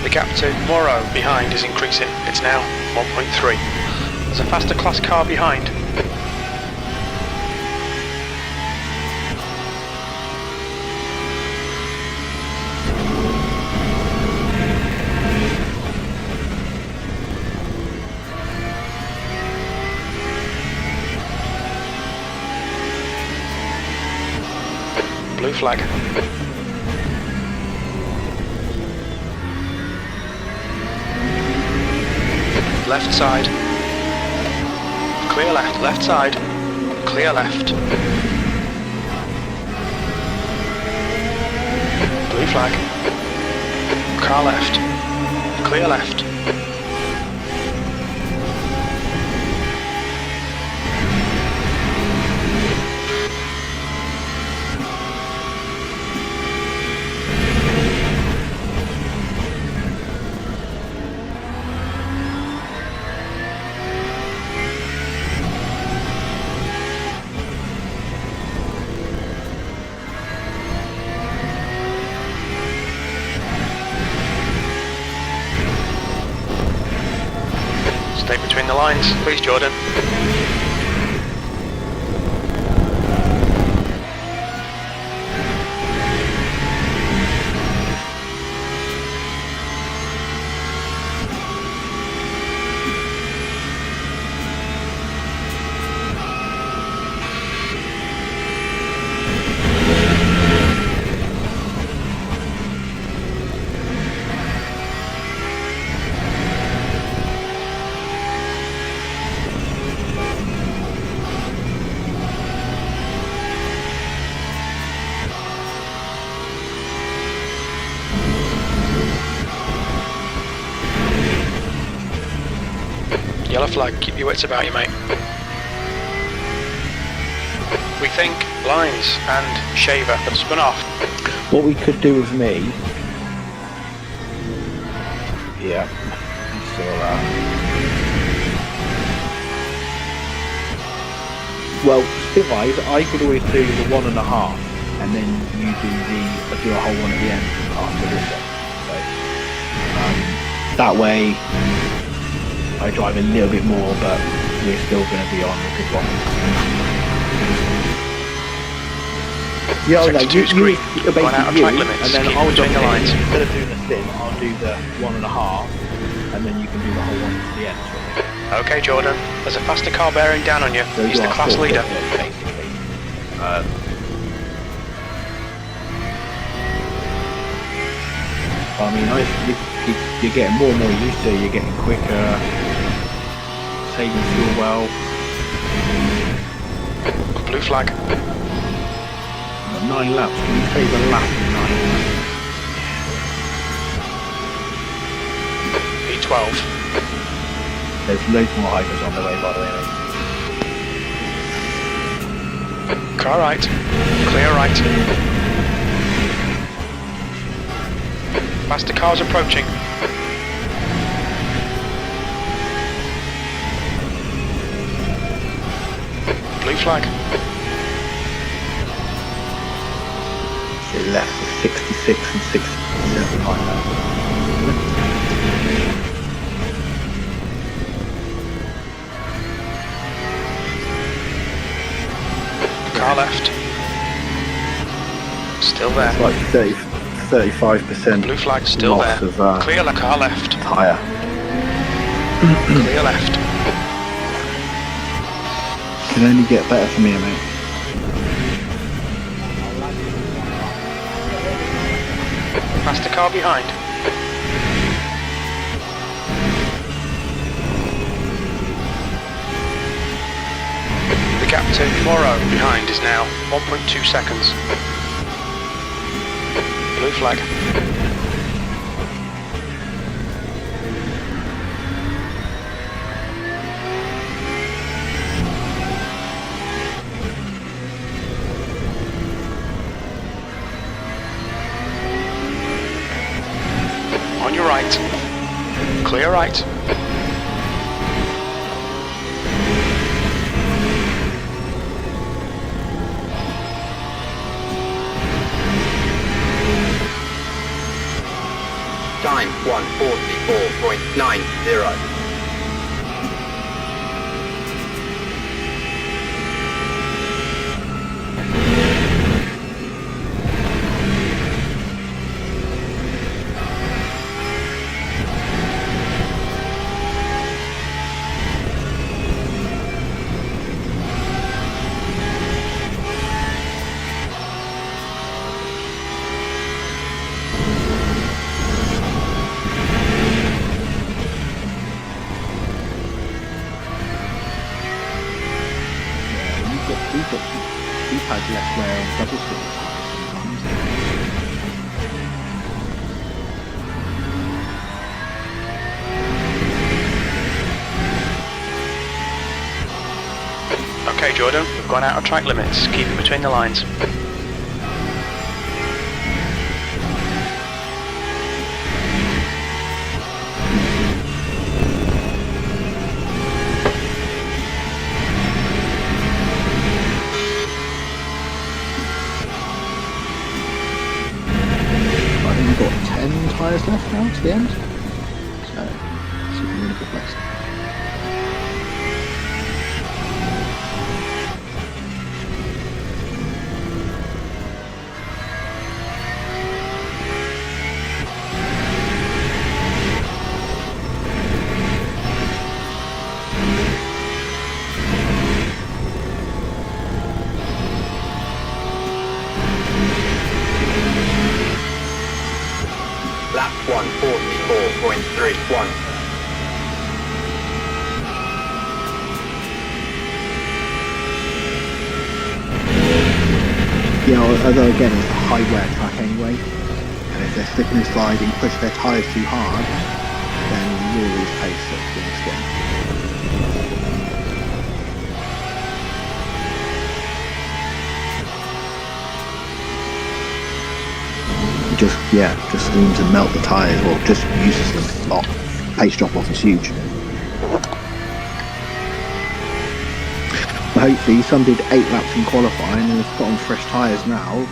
The gap to Morrow behind is increasing. It's now 1.3. There's a faster class car behind. Blue flag. Left side. Clear left, left side. Clear left. Blue flag. Car left. Clear left. Stay between the lines, please, Jordan. Yellow flag, keep your wits about you, mate. We think Lines and Shaver have spun off. What we could do with me. Yeah, you saw that. Well, spin-wise, I could always do the 1.5, and then you do a whole one at the end after this one. So, that way, I drive a little bit more, but we're still going to be on a good one. Yeah, no, you basically out of track limits, and then keep I'll between the lines. Instead of doing the spin, I'll do the 1.5, and then you can do the whole one to the end. Okay, Jordan, there's a faster car bearing down on you. So He's the class leader. Basically. I mean, you're getting more and more used to it, you're getting quicker, saving fuel well. Blue flag. 9 laps, can you save a lap in 9 laps? P12. There's loads more hypers on the way, by the way, mate. Car right. Clear right. Faster cars approaching. Blue flag. It left for 66 and 67 like that. Car left. Still there. It's like 35% Blue flag still loss there. of Clear the car left. tyre. Clear left. Can only get better from here, mate. Past the car behind. The gap to Moro behind is now 1.2 seconds. Blue flag. On your right. Clear right. Time 1:44.90. We've had less wear on double sticks sometimes. Okay, Jordan, we've gone out of track limits. Keep it between the lines. Got 10 tyres left now to the end, so it's a really good place. Lap 1:44.31. Yeah, although again it's a high wear track anyway, and if they're slipping and sliding, push their tyres too hard, then you will lose pace at the next game. Just seems to melt the tyres, or just uses them a lot. Pace drop off is huge. But hopefully some did 8 laps in qualifying and have put on fresh tyres now,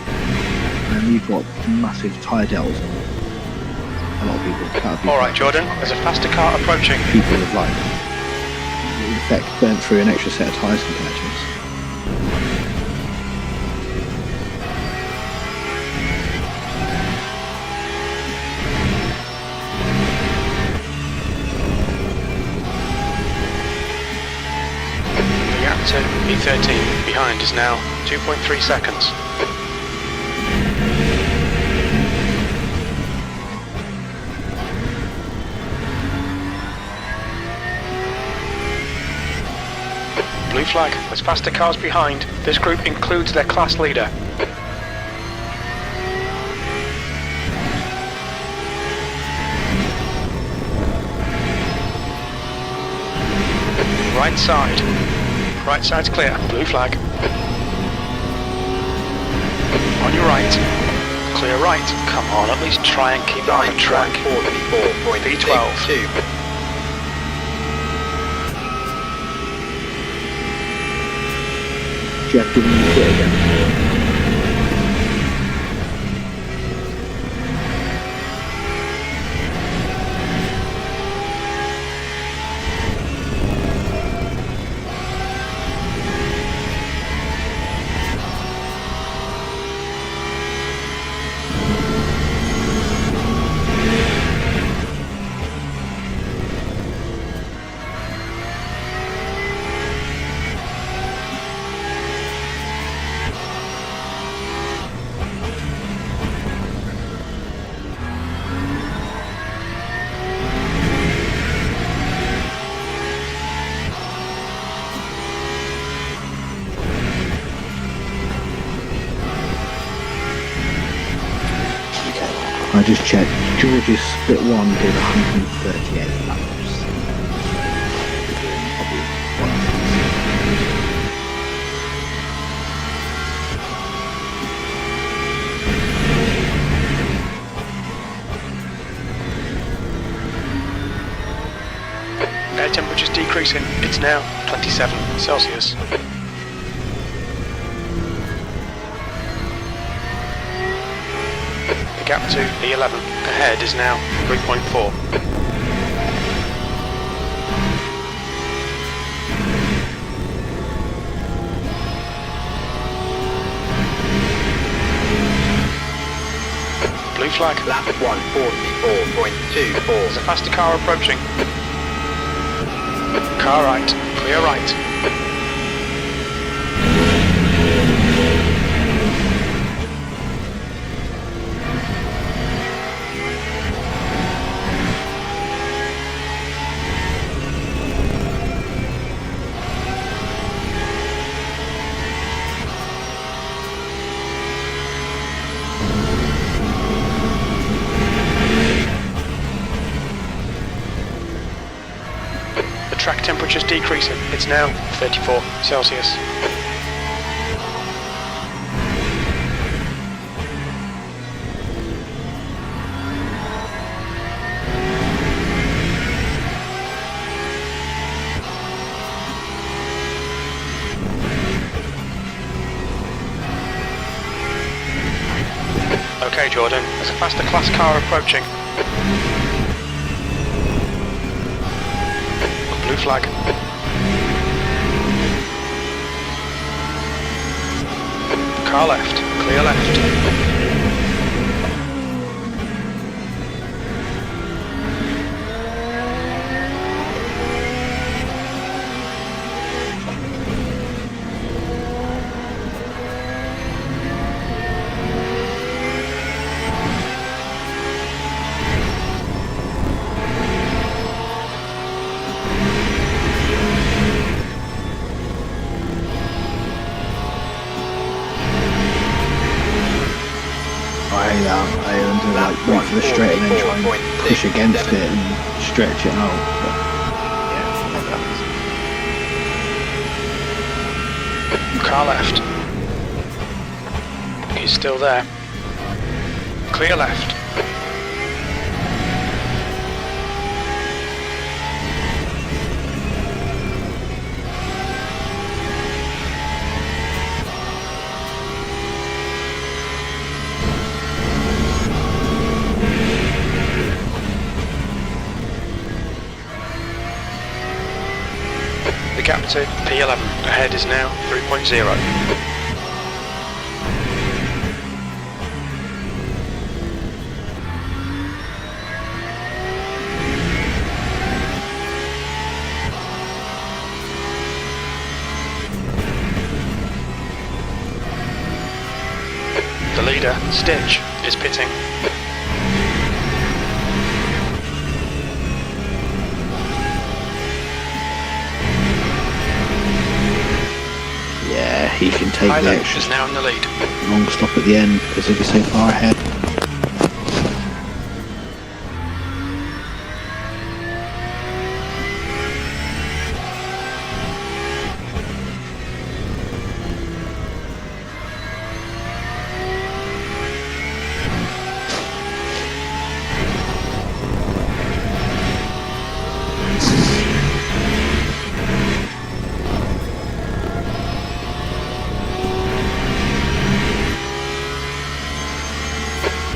and you've got massive tyre delts. A lot of people. Alright, Jordan, there's a faster car approaching. People have in effect burnt through an extra set of tyres compared to us. To E13 behind is now 2.3 seconds. Blue flag, there's faster cars behind. This group includes their class leader. Right side. Right side's clear. Blue flag. On your right. Clear right. Come on, at least try and keep it on the track. B12. Jeff, giving you shit again. I just checked. George's split 1 did 138 laps. Air temperature's decreasing. It's now 27 Celsius. The gap to E11 ahead is now 3.4. Blue flag. Lap 144.24. There's a faster car approaching. Car right, clear right. Track temperature's decreasing. It's now 34 Celsius. Okay, Jordan, there's a faster class car approaching. Blue flag. Car left, clear left. I under like wait for the straight and then try and push against it and stretch it out. But yeah, Car left. He's still there. Clear left. The gap to P11 ahead is now 3.0. The leader, Stitch, is pitting. yeah, he can take the Hilo extra is now in the lead. long stop at the end because he'll be so far ahead.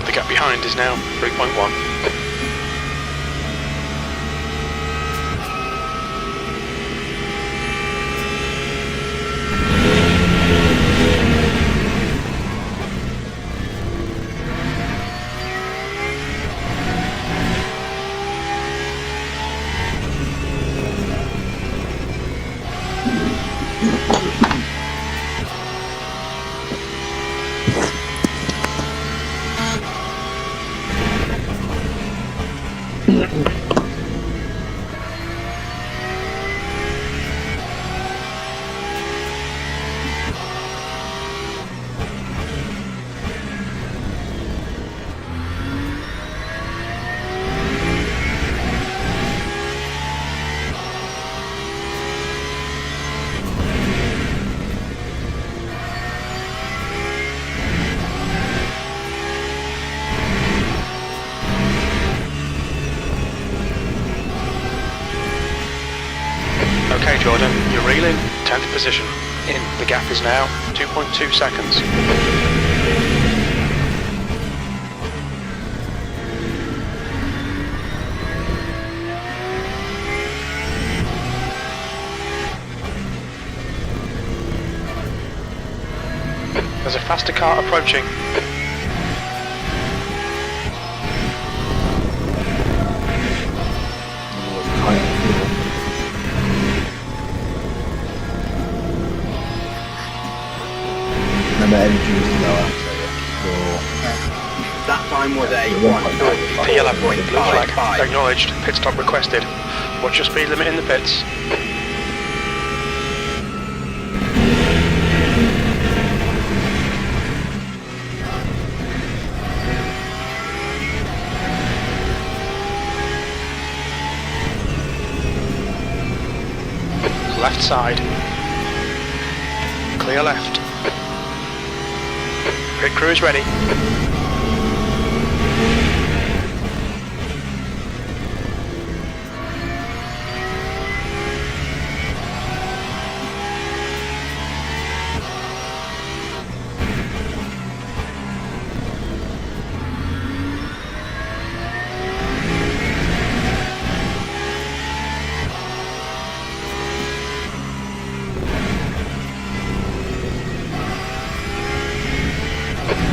The gap behind is now 3.1. 10th position. In. The gap is now 2.2 seconds. There's a faster car approaching. Remember, energy is lower. That time was a P11, blue flag, 1:40.55. acknowledged, pit stop requested. What's your speed limit in the pits? Left side. Clear left. Pit crew is ready.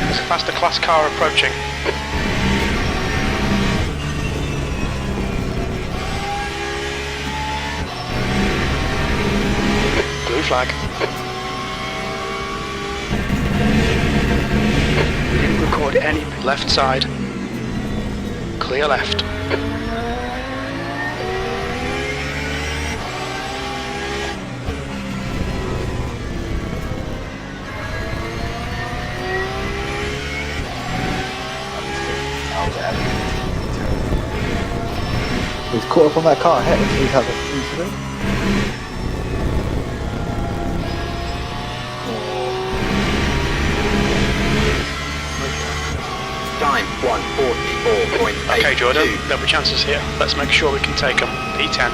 There's a faster class car approaching. Blue flag. Didn't record any. Left side. Clear left. He's caught up on that car ahead. He's had a incident. Time 1:44.82. Okay, Jordan, there'll be chances here. Let's make sure we can take them. P10.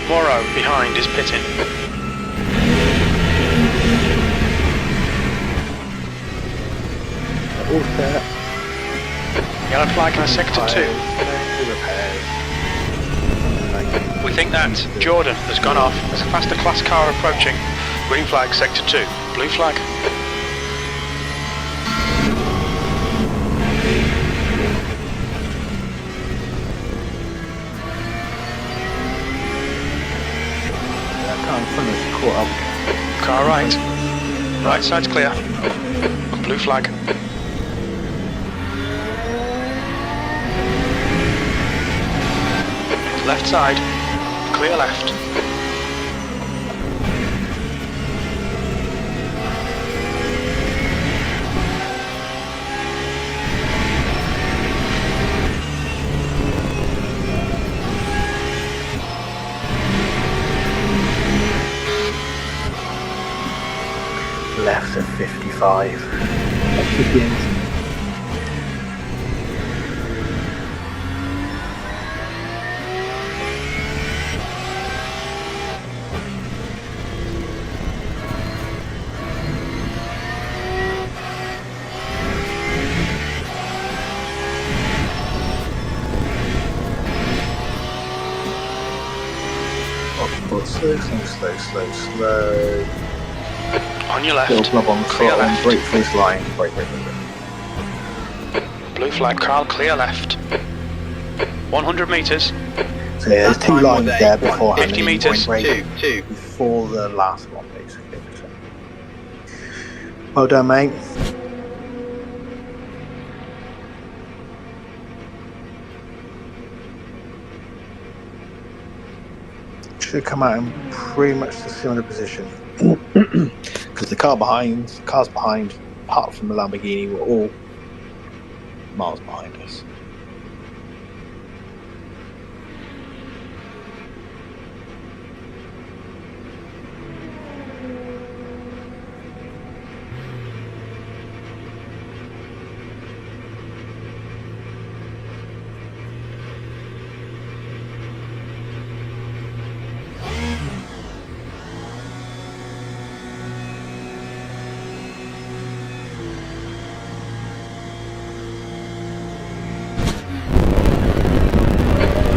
Morrow, behind, is pitting. All set. Yellow flag in a sector 2. We think that Jordan has gone off. There's a faster class car approaching. Green flag, sector 2. Blue flag. That car in front of us caught up. Car right. Right side's clear. Blue flag. Left side. Clear left. Left at 55. 58. Slow. On your left. Little club on the Clear throttle, left. brake first line. Brake. Blue flag, Carl, clear left. 100 metres. So yeah, there's That two time lines was a there beforehand. 50 and metres. brake 1:42. before the last one, basically. So. Well done, mate. Should come out in pretty much the similar position because the cars behind, apart from the Lamborghini, were all miles behind us.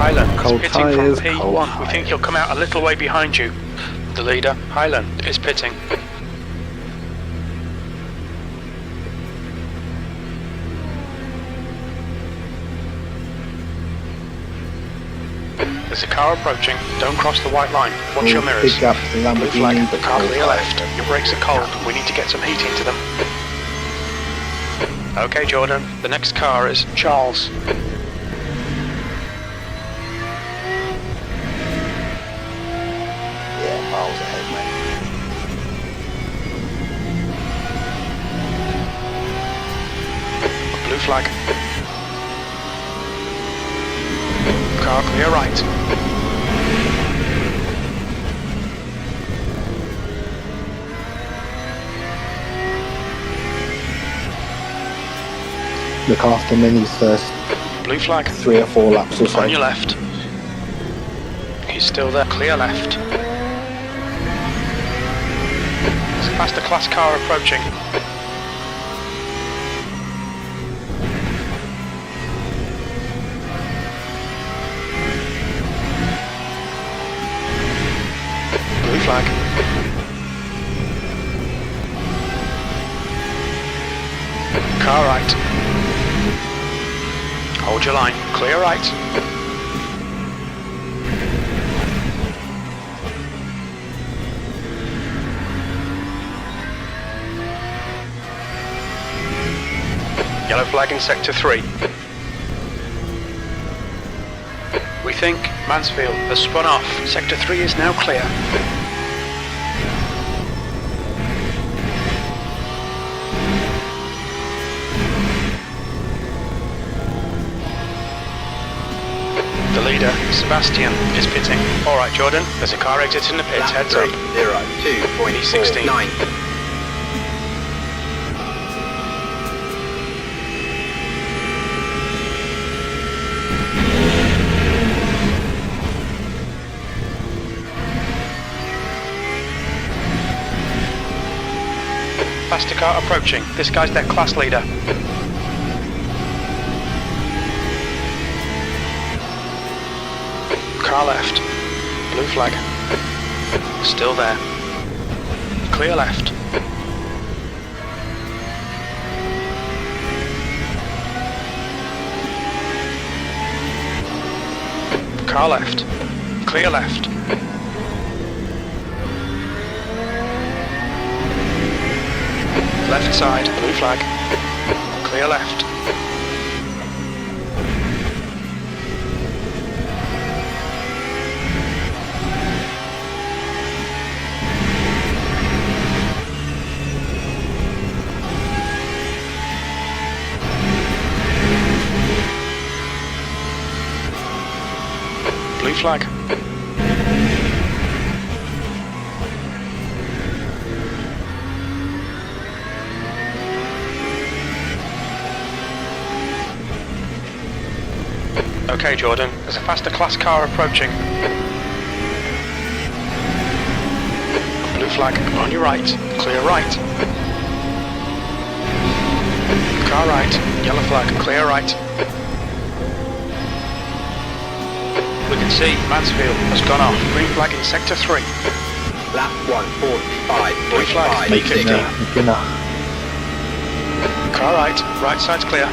Highland is Cold pitting tyres, from cold P1. We think he'll come out a little way behind you. The leader, Highland, is pitting. There's a car approaching. Don't cross the white line. Watch your mirrors. Big gap to the Blue flag. Lamborghini, but Car cold clear tyres. left. Your brakes are cold. We need to get some heat into them. Okay, Jordan. The next car is Charles. Yeah, miles ahead, mate. Blue flag. Car clear right. Look after Minnie's first Blue flag. 3 or 4 laps or so. On your left. He's still there. Clear left. There's a faster class car approaching. Blue flag. Car right. Hold your line. Clear right. Yellow flag in sector 3. We think Mansfield has spun off. Sector 3 is now clear. The leader, Sebastian, is pitting. Alright, Jordan, there's a car exiting the pits. Heads up. 2.49. Faster car approaching. This guy's their class leader. Car left. Blue flag. Still there. Clear left. Car left. Clear left. Left side, blue flag. Clear left. Blue flag. Okay, Jordan, there's a faster class car approaching. Blue flag, on your right, clear right. Car right, yellow flag, clear right. We can see Mansfield has gone off. Green flag in sector 3. Lap 145. Blue flag, Making P15. Car right, right side's clear.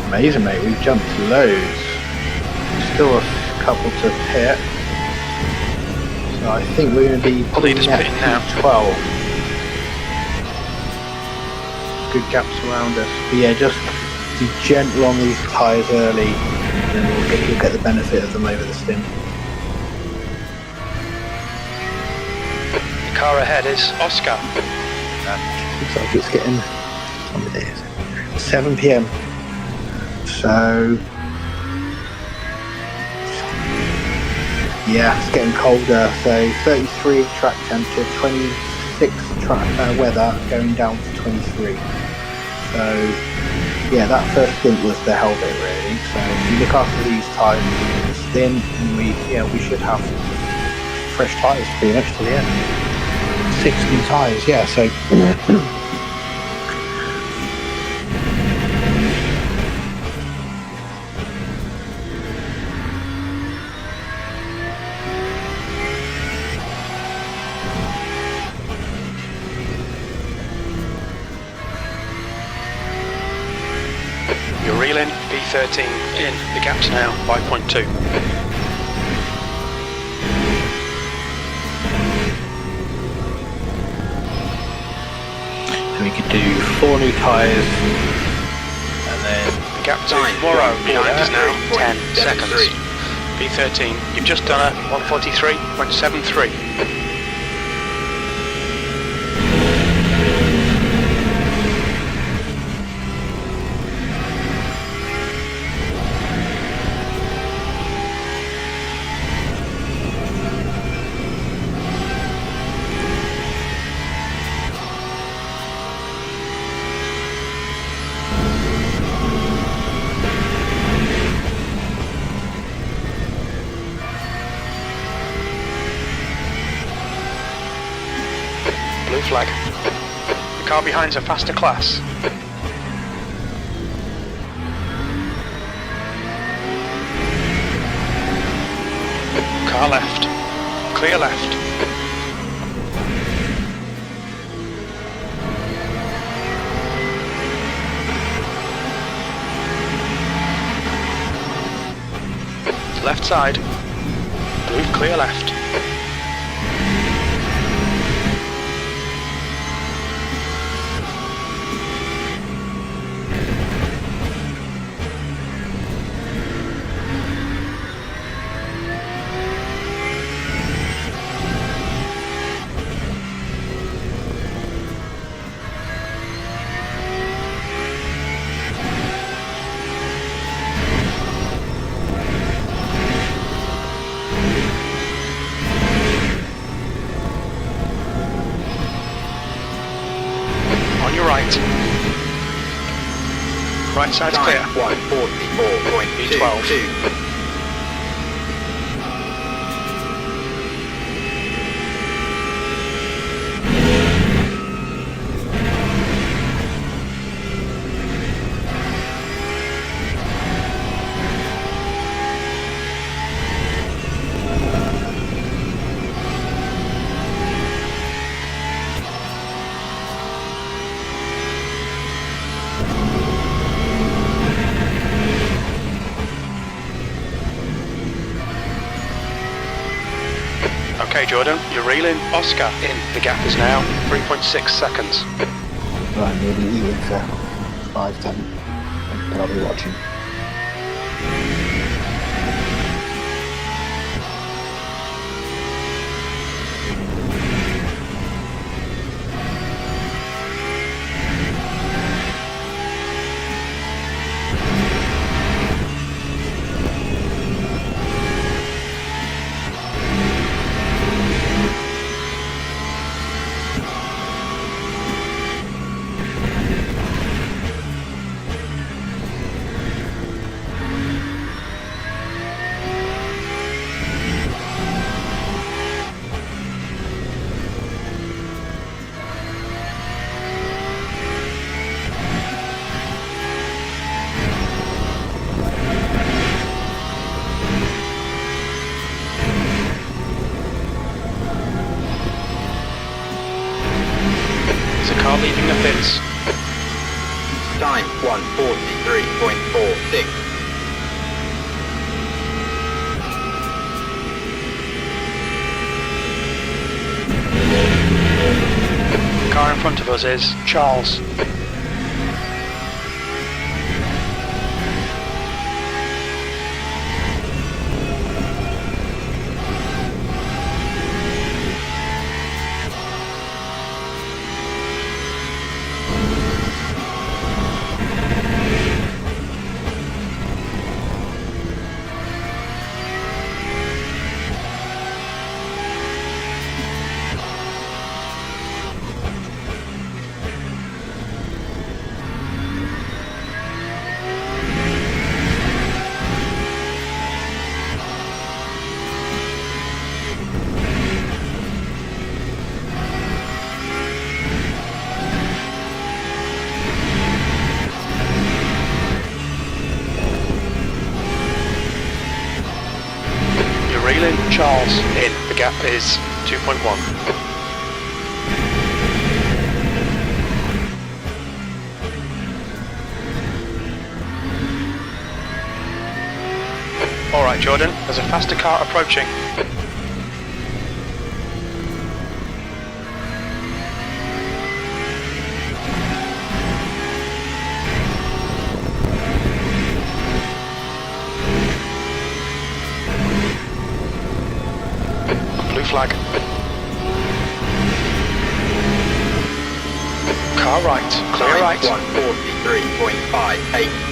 Amazing, mate. We've jumped loads. Still a couple to hit. So I think we're going to be pulling Leader's at pitting now. 12. Good gaps around us. But yeah, just be gentle on these tyres early, and then we'll get the benefit of them over the stint. The car ahead is Oscar. Looks like it's getting, what it is, 7 PM. So yeah, it's getting colder. So 33 track temperature, 26 track weather, going down to 23. So yeah, that first stint was the hell of it really. So if you look after these tyres in the stint, we should have fresh tyres pretty much to the end. 6 new tyres, yeah. So reel in, B13 in, the gap's now 5.2. So we could do 4 new tyres, and then The gap to Morrow behind is now 10 seconds. B13, you've just done a 143.73. Blue flag. The car behind's a faster class. Car left. Clear left. Left side. Blue clear left. On your right. Right side's clear. 144.22. Okay, Jordan, you're reeling. Oscar in. The gap is now 3.6 seconds. right, maybe even for 5-10, but I'll be watching. Car leaving the pits. Time 143.46. Car in front of us is Charles. Charles in. The gap is 2.1. Jordan, there's a faster car approaching. Blue flag. Car right, clear right. 143.58.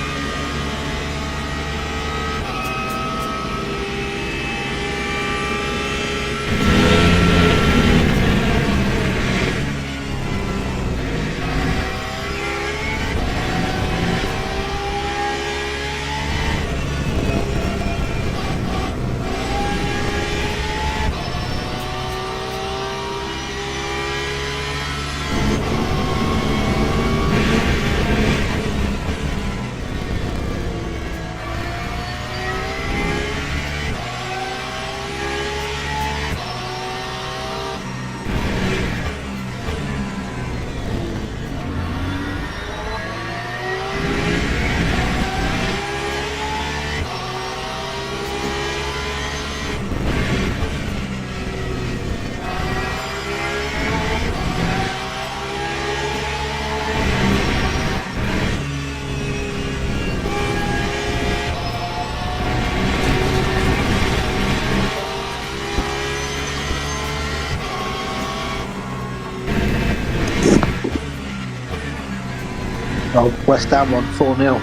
Oh, West Ham won 4-0.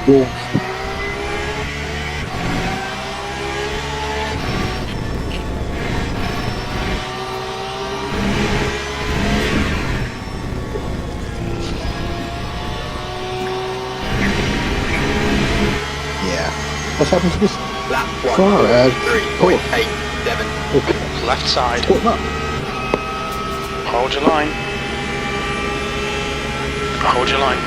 Wolves. Yeah. What's happened to this? Lap Car, 143.87. Left side. Put that. Hold your line. Hold your line.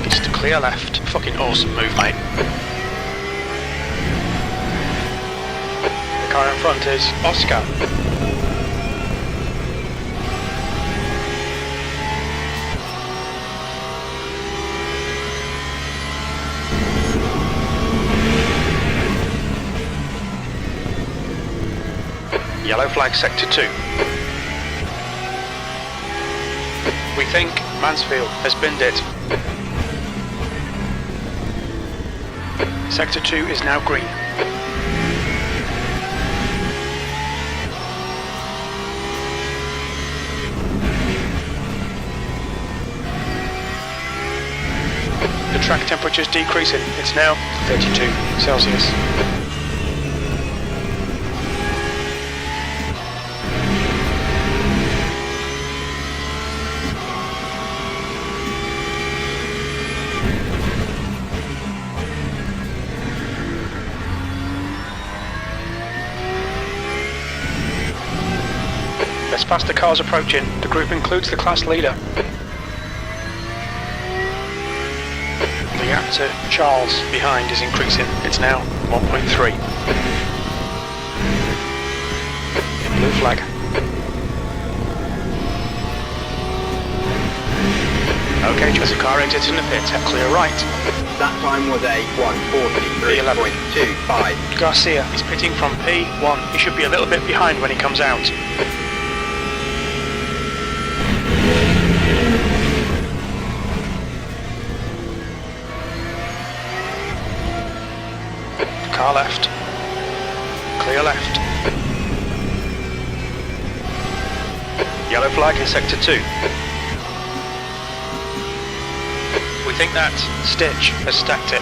It's to clear left. Fucking awesome move, mate. The car in front is Oscar. Yellow flag sector 2. We think Mansfield has binned it. Sector 2 is now green. The track temperature is decreasing. It's now 32 Celsius. There's faster cars approaching. The group includes the class leader. The gap to Charles behind is increasing. It's now 1.3. Blue flag. Okay, there's a car exiting the pit. Clear right. That time was a 143.25. Garcia is pitting from P1. He should be a little bit behind when he comes out. Car left. Clear left. Yellow flag in sector 2. We think that Stitch has stacked it.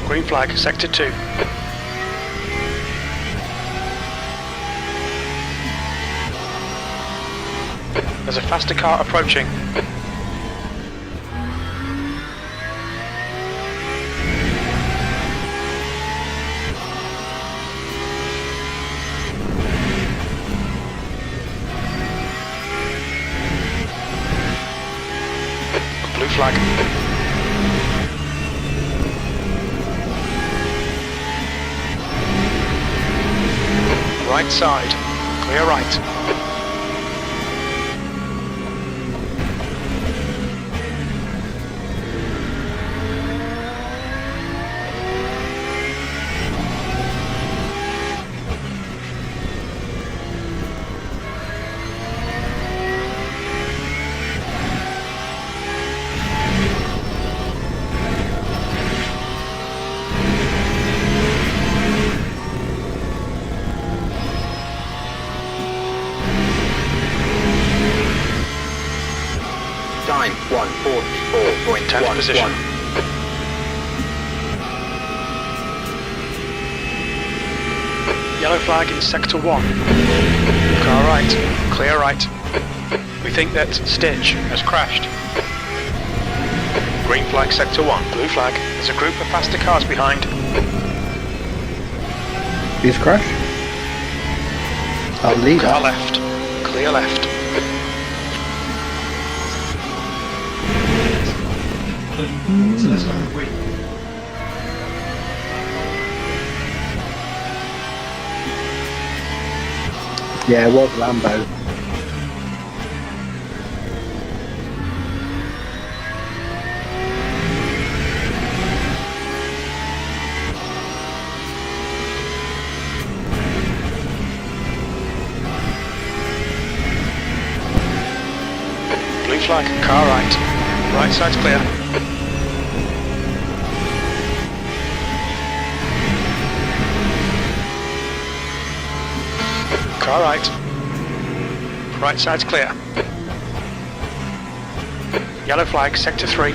Green flag, sector 2. There's a faster car approaching. Blue flag. Right side. Clear right. Time 1:44.11. Position. Yellow flag in sector 1. Car right, clear right. We think that Stitch has crashed. Green flag sector 1, blue flag. There's a group of faster cars behind. Who's crashed? Our leader. Car left, clear left. Yeah, it was Lambo. Blue flag, car right. Right side's clear. Car right. Right side's clear. Yellow flag, sector 3.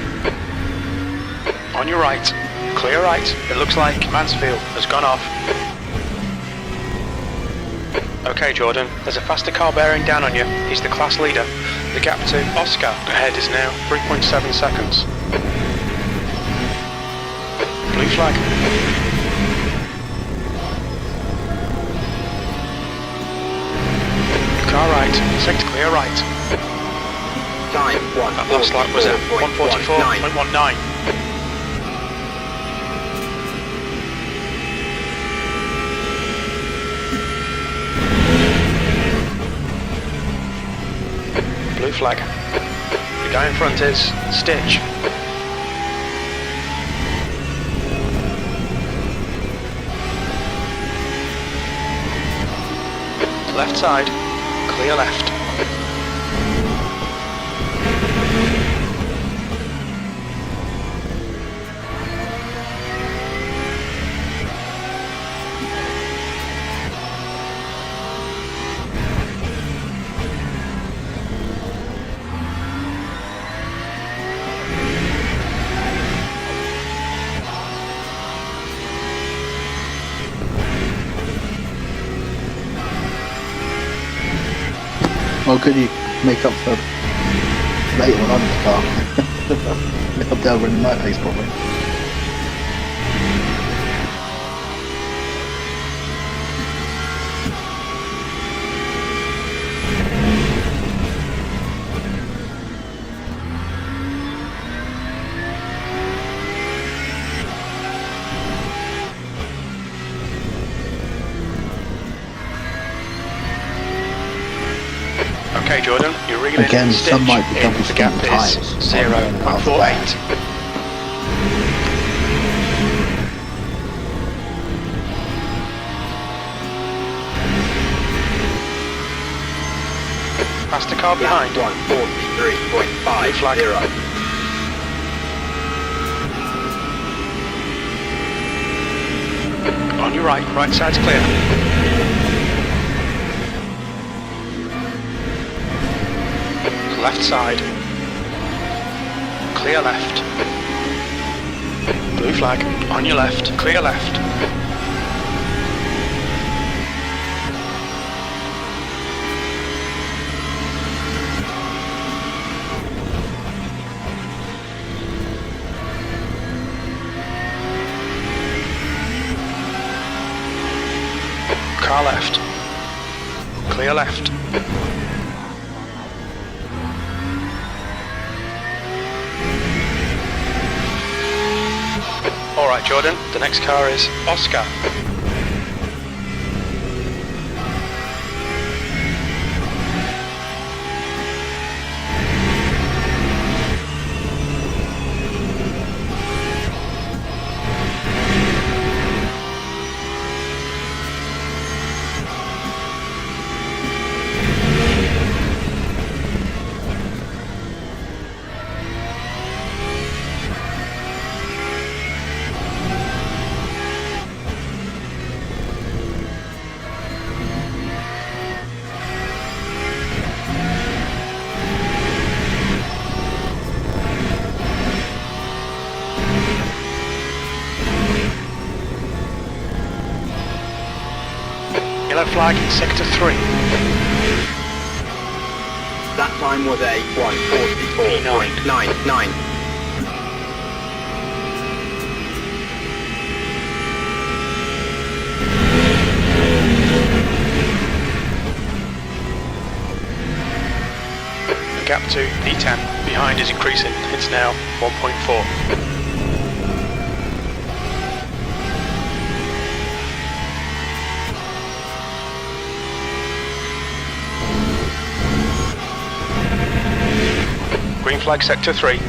On your right. Clear right. It looks like Mansfield has gone off. Okay, Jordan, there's a faster car bearing down on you. He's the class leader. The gap to Oscar ahead is now 3.7 seconds. Blue flag. Car right, sector clear right. Time That last lap was at 144.19. Blue flag. The guy in front is Stitch. Left side, clear left. Well, could you make up for later when I'm in the car? I'll be able to run my pace probably. Okay, Jordan, you're reeling Again, Stitch some might be in. double The gap speed is tyres. 0.48. Faster car behind. 1:43.50. Flag. On your right, right side's clear. Left side. Clear left. Blue flag. On your left. Clear left. Car left. Clear left. Alright, Jordan, the next car is Oscar. Yellow flag in sector 3. That time was a 1:44.99. The gap to P10 behind is increasing. It's now 1.4. Green flag sector 3.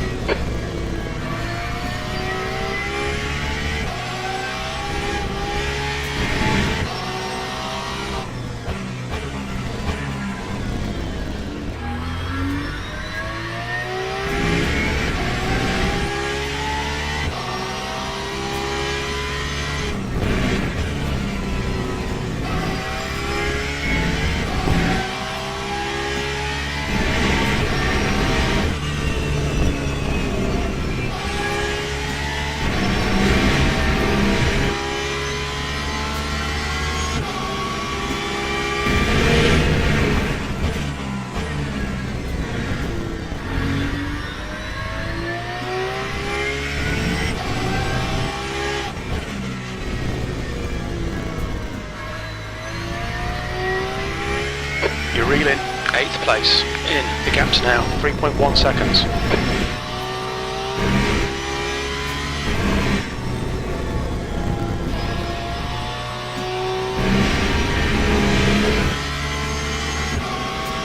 You're reeling 8th place in. The gap's now 3.1 seconds.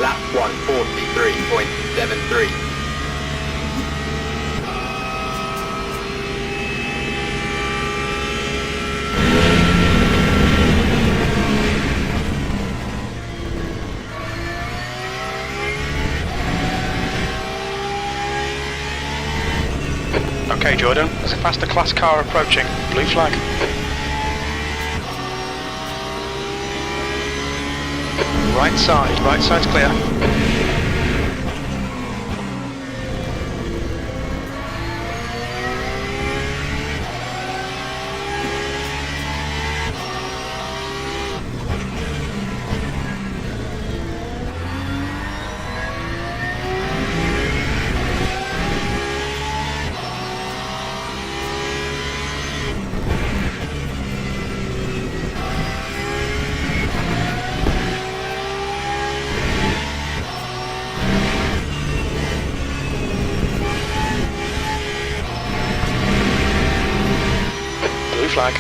Lap 1:43.73. Okay, Jordan, there's a faster class car approaching. Blue flag. Right side's clear. Blue flag.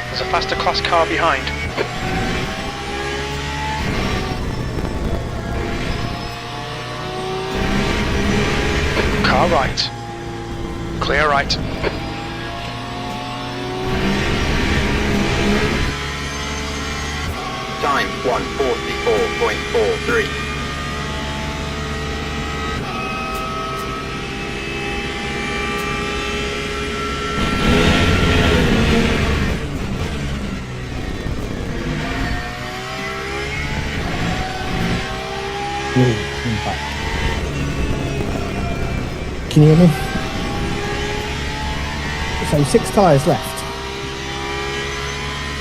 There's a faster class car behind. Car right. Clear right. Time 1:44.43. Can you hear me? So 6 tyres left.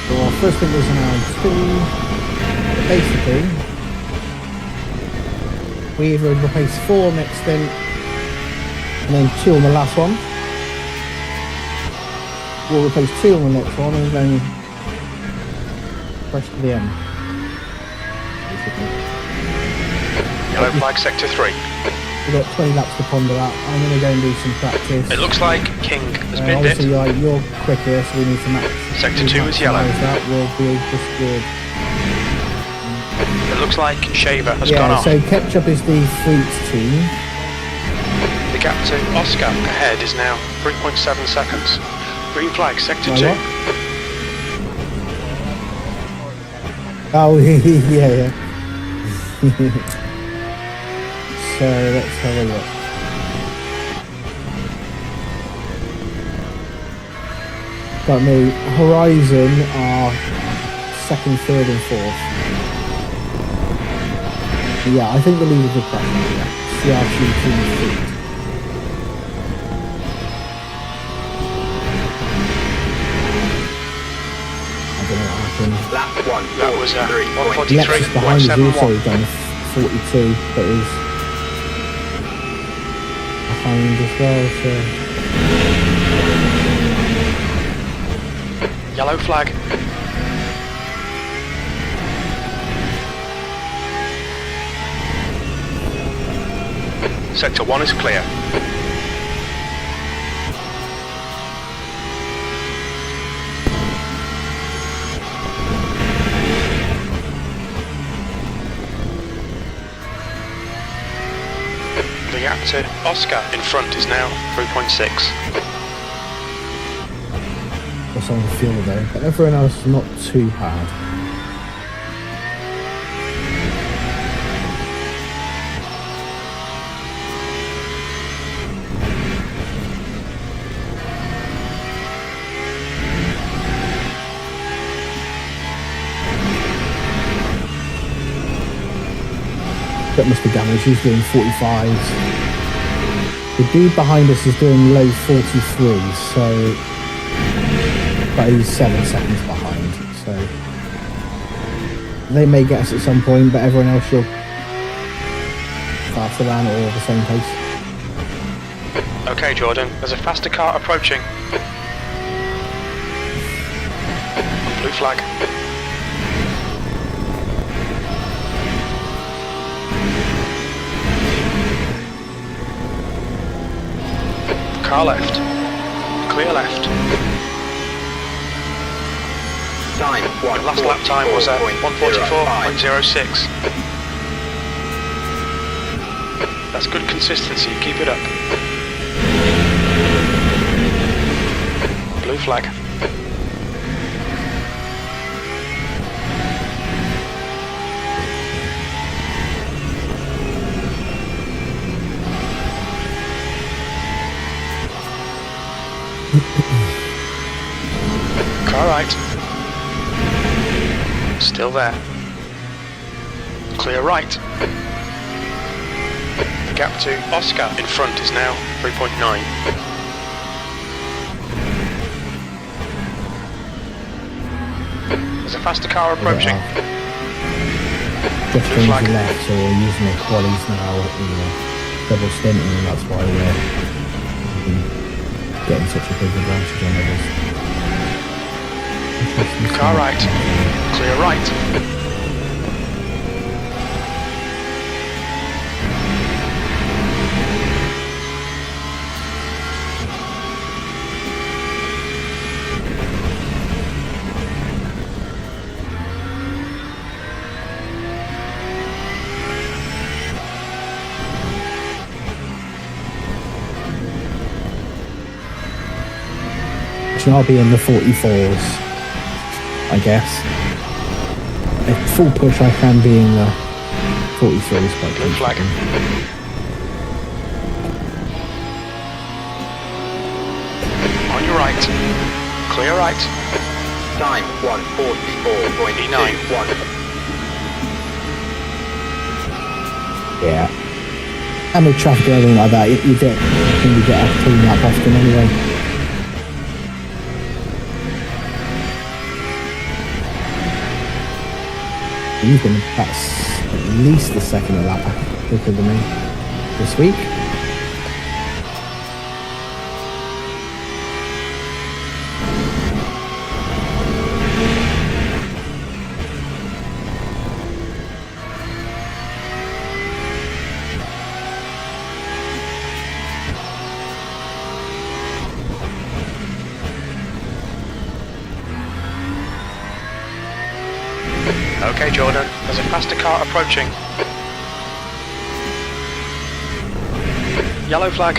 So our first thing was around 2. But basically, we either replace 4 next stint and then 2 on the last one. We'll replace 2 on the next one and then press to the end. Basically. Yellow flag sector 3. We've got 20 laps to ponder that. I'm going to go and do some practice. It looks like King has binned it. Obviously, you're quicker, so we need to max. Sector 2 is yellow. That will be just good. It looks like Shaver has gone off. So Ketchup is the Fleet team. The gap to Oscar ahead is now 3.7 seconds. Green flag, sector 2. Oh, yeah. So let's have a look. But me, Horizon are second, third, and fourth. Yeah, I think the lead is a question. CRT team feet. I don't know what happened. Lap 1. That was 143.71. Lexus behind has also done 42, but is behind as well, so... Yellow flag. Sector 1 is clear. The gap to Oscar in front is now 3.6. What's on the field though, but everyone else is not too bad. That must be damage, he's doing 45s. The dude behind us is doing low 43s, so... But he's 7 seconds behind, so... They may get us at some point, but everyone else should faster than or the same pace. Okay, Jordan, there's a faster car approaching. Blue flag. Car left. Clear left. Time 1. Last lap time was at 144.06. That's good consistency, keep it up. Blue flag. Car right. Still there. Clear right. The gap to Oscar in front is now 3.9. There's a faster car approaching. Just Blue flag. left, so we're using the qualies now, double stinting, and that's why we're getting such a big advantage on others. Car right. Clear right. I'll be in the 44s, I guess. At full push I can be in the 43s, but Blue flag. On your right. Clear right. Time 144.91. yeah. And with traffic and everything like that, you get out to clean up often anyway. You've been that's at least the second a lap quicker than me this week. Okay, Jordan, there's a faster car approaching. Yellow flag.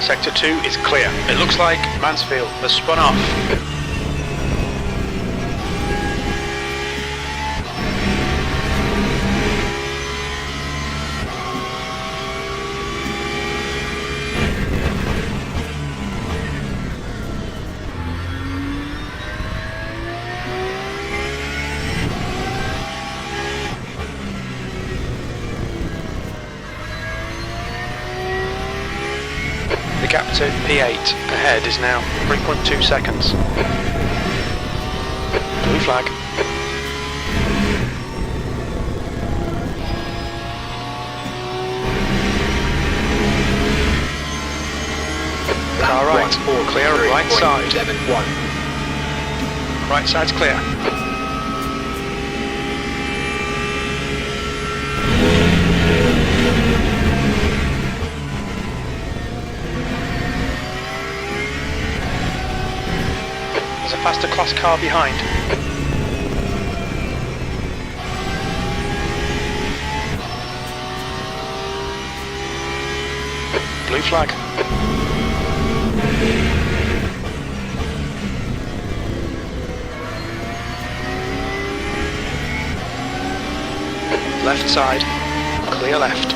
Sector 2 is clear. It looks like Mansfield has spun off. The gap to P8 ahead is now 3.2 seconds. Blue flag. Car right, clear right side. 71. Right side's clear. There's a faster class car behind. Blue flag. Left side, clear left.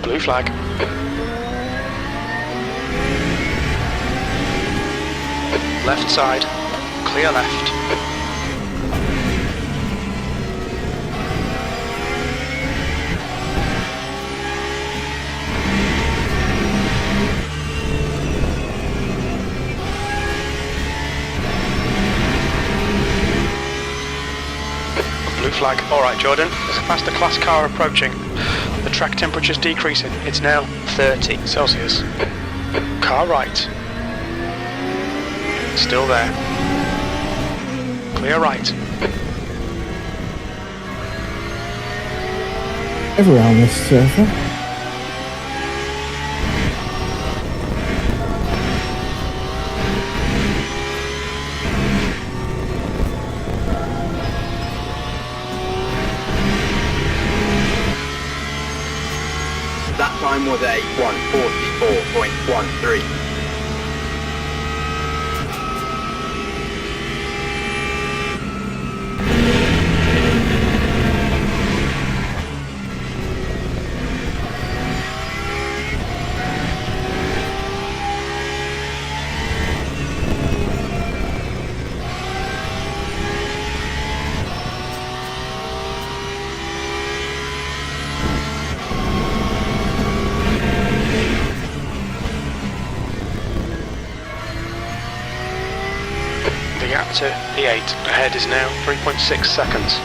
Blue flag. Left side, clear left. Blue flag. Alright Jordan, there's a faster class car approaching. The track temperature's decreasing. It's now 30 Celsius. Car right. Still there. Clear right. Everywhere on this server. That time was a 1:44.13. The gap to P8 ahead is now 3.6 seconds.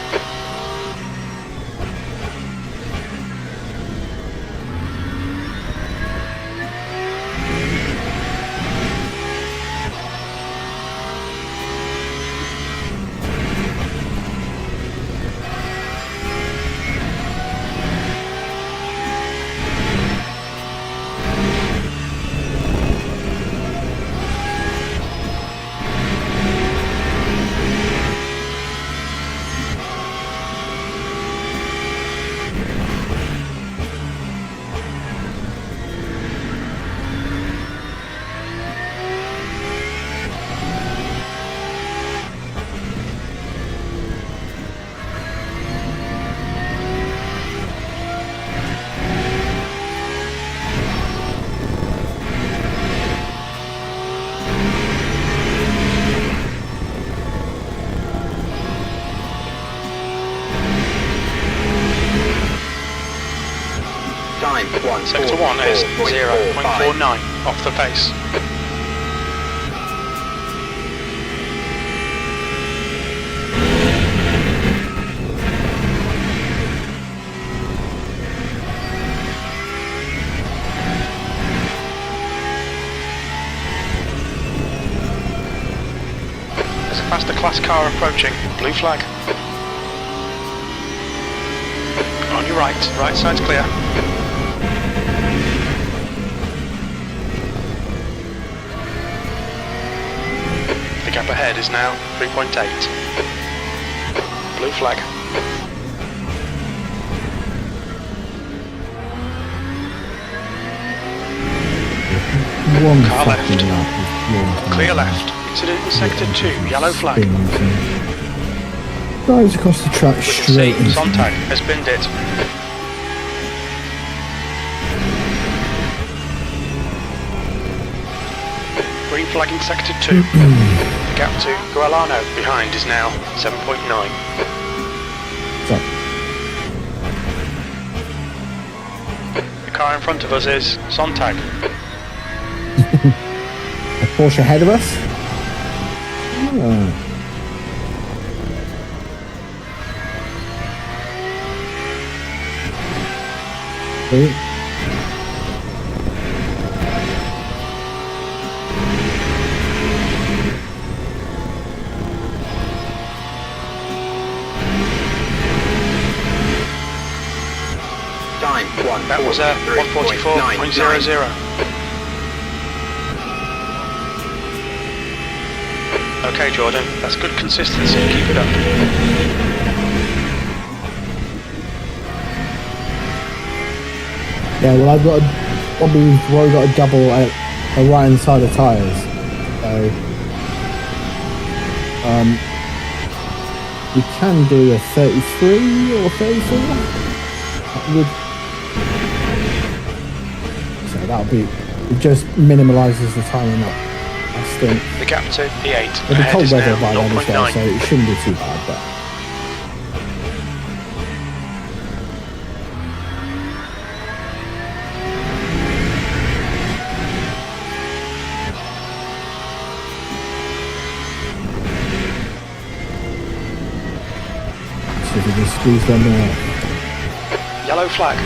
Time Sector 1 is 0.49 off the pace. There's a faster class car approaching. Blue flag. On your right, right side's clear. The gap ahead is now 3.8. Blue flag. One Car left. fucking lap is Clear left. Incident in sector 2, yellow flag. Drives across the track We can see straight into Sontag has binned it. Green flagging sector 2. The gap to Gualano behind is now 7.9. So, The car car in front of us is Sontag. A Porsche ahead of us. Sweet. Time That was 144.00. Okay, Jordan, that's good consistency. Keep it up. Yeah, well, I've got probably got a double at the right hand side of tyres. So, we can do a 33 or 34. That would. So that'll be. It just minimalises the timing up. I think. The gap to P8 It'll be ahead cold is weather now by then as well, 0.9. so it shouldn't be too bad. But see if we can squeeze one more. Yellow flag.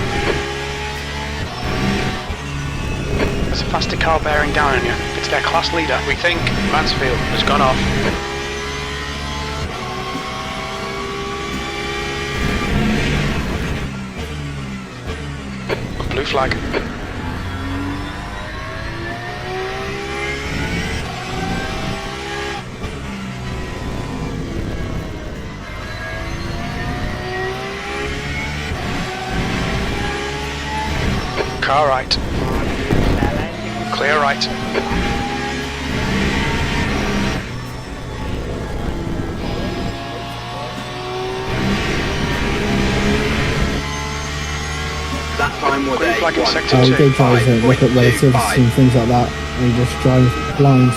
There's a faster car bearing down on you. It's their class leader. We think Mansfield has gone off. Blue flag. Car right. Clear right. That time was Green a flag in sector We 2. did try to look at relatives and things like that, and just drive blind.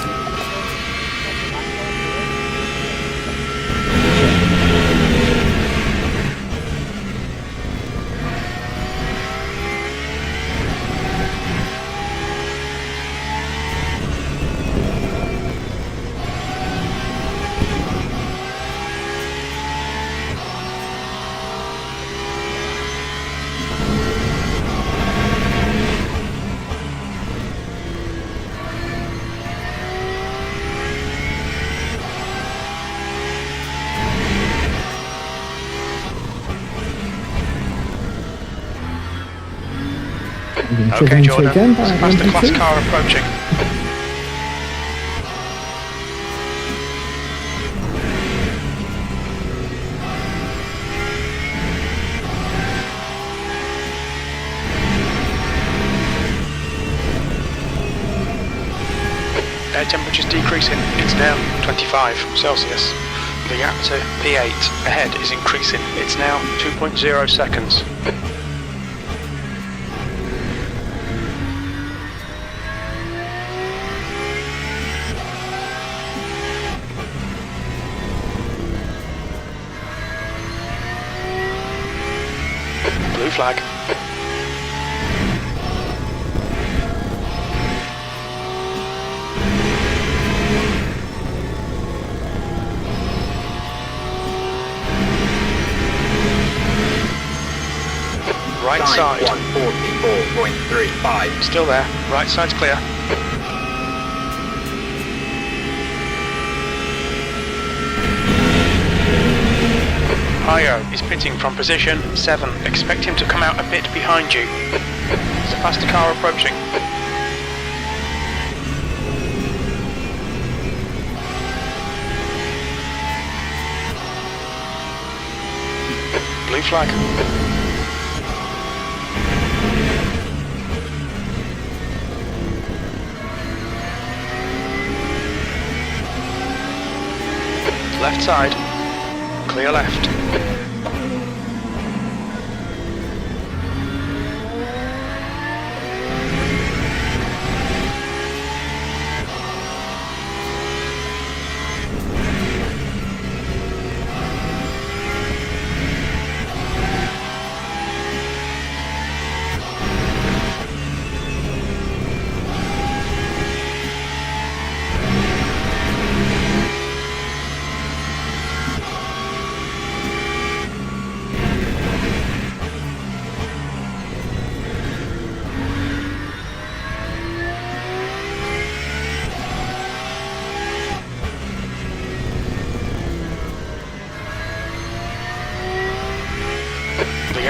Okay, Jordan. Again, There's a faster class car approaching. Air temperature's decreasing. It's now 25 Celsius. The gap to P8 ahead is increasing. It's now 2.0 seconds. Blue flag. Right side. 144.35. Still there. Right side's clear. Io is pitting from position 7. Expect him to come out a bit behind you. There's a faster car approaching. Blue flag. Left side. Clear left.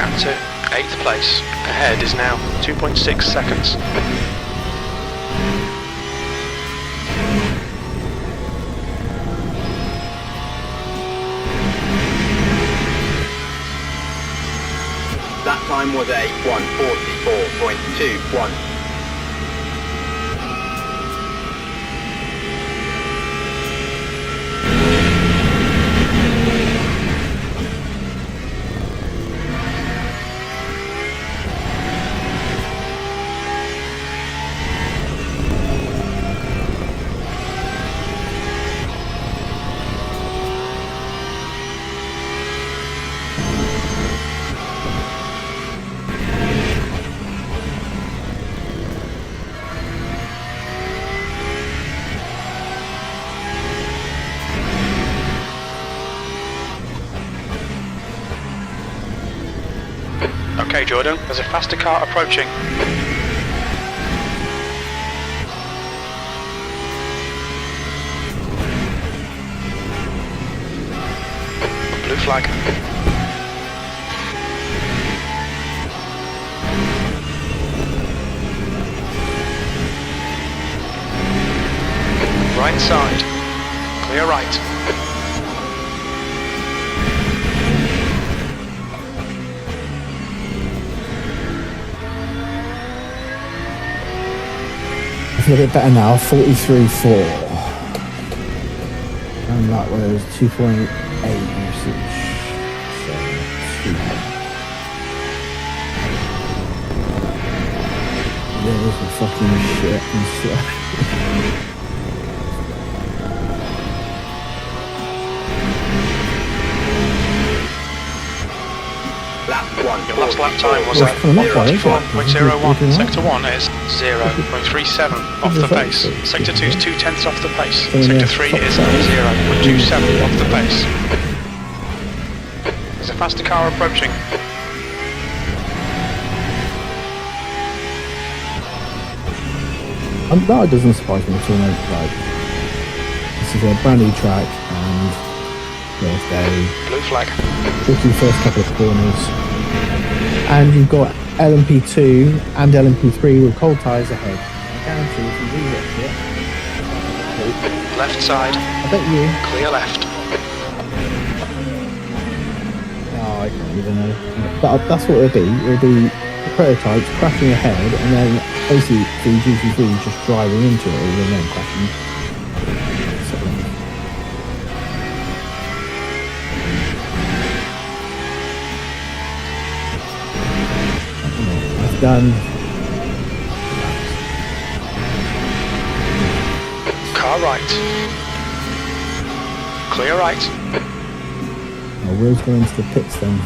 gap to 8th place. Ahead is now 2.6 seconds. That time was a 1:44.21. Okay, Jordan, there's a faster car approaching. Blue flag. Right side. Clear right. A bit better now, 43.4. And that was 2.8 usage. So, 2. There's the fucking shit and stuff. Your last lap time was at 44.01. Sector 1 is 0.37 off the pace. Sector 2 is 0.2 off the pace. Sector 3 is 0.27 off the pace. There's a faster car approaching. That doesn't surprise me at all, mate. Like, this is a brand new track and there's a Blue flag. tricky first couple of corners. And you've got LMP2 and LMP3 with cold tyres ahead. I guarantee if you rewatch it. Left side. I bet you. Clear left. Oh, I can't even know. But that's what it'll be. It'll be the prototypes crashing ahead and then basically the GT3 just driving into it and then crashing. Done. Car right. Clear right. Oh, Will's going into the pits then.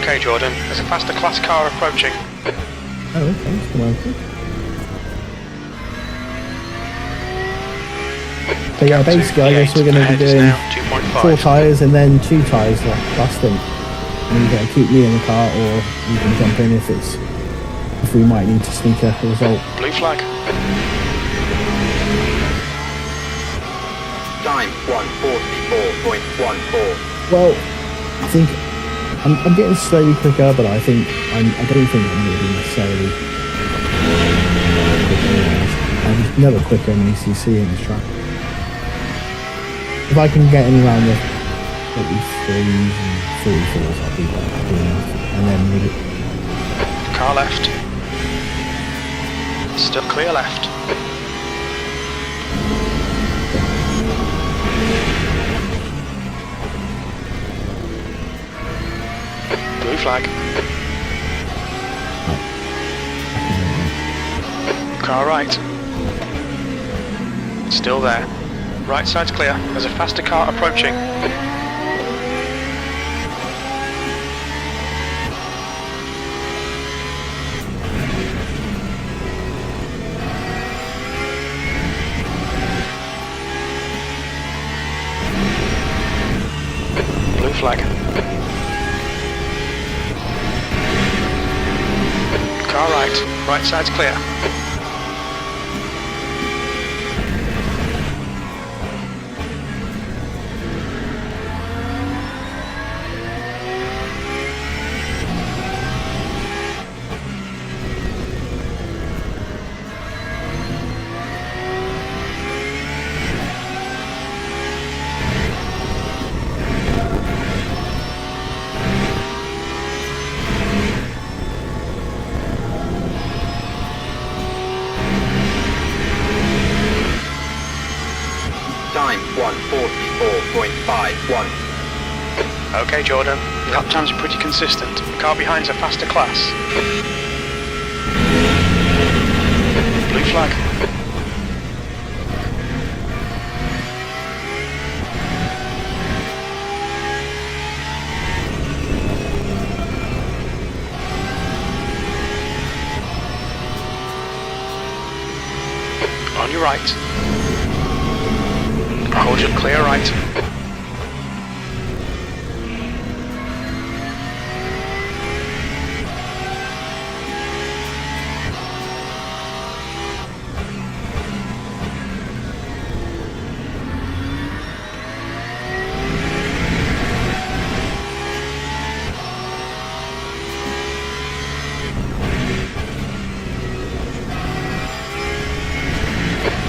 Okay, Jordan, there's a faster class car approaching. Oh, okay, that's come on. So yeah, basically I guess we're going to be doing 4 tyres and then 2 tyres last stint. And you're going to keep me in the car or you can jump in if we might need to sneak a result. Blue flag. Time 1:44.14. Well, I think I'm getting slowly quicker, but I don't think I'm going to be necessarily I'm never quicker in ECC in this track. If I can get in around the 43s and 44s, I'll be happy enough. And then maybe Car left. Still clear left. Blue flag. Car right. Still there. Right side's clear. There's a faster car approaching. Blue flag. Car right. Right side's clear. 144.51. Okay, Jordan. Lap times are pretty consistent. Car behind's a faster class. Blue flag. On your right. Hold your clear right.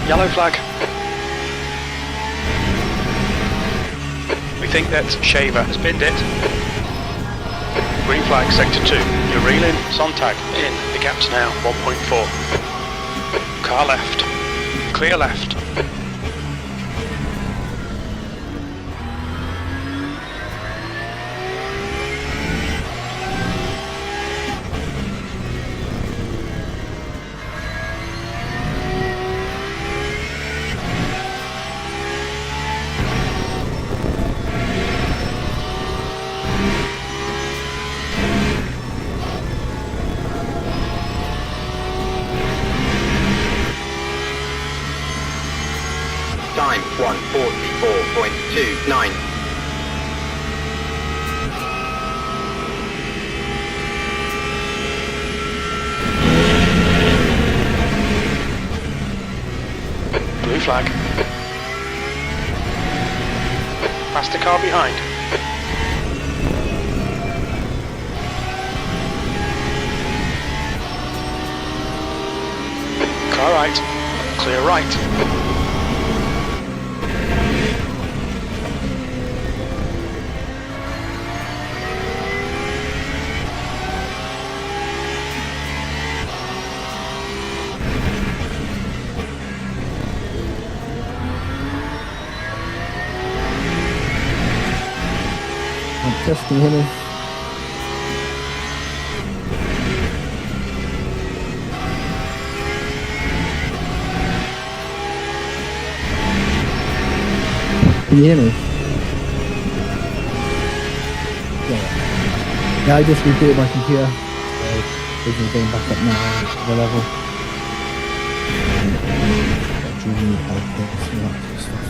Yellow flag. We think that Shaver has binned it. Green flag, sector 2. You're reeling. Sontag in. The gap's now 1.4. Car left. Clear left. Time 144.29. Blue flag. Faster car behind. Car right. Clear right. Just can you hear me? Can you hear me? Yeah, I just rebooted my computer. So we're getting back up now to the level. Dreaming help, all that good stuff.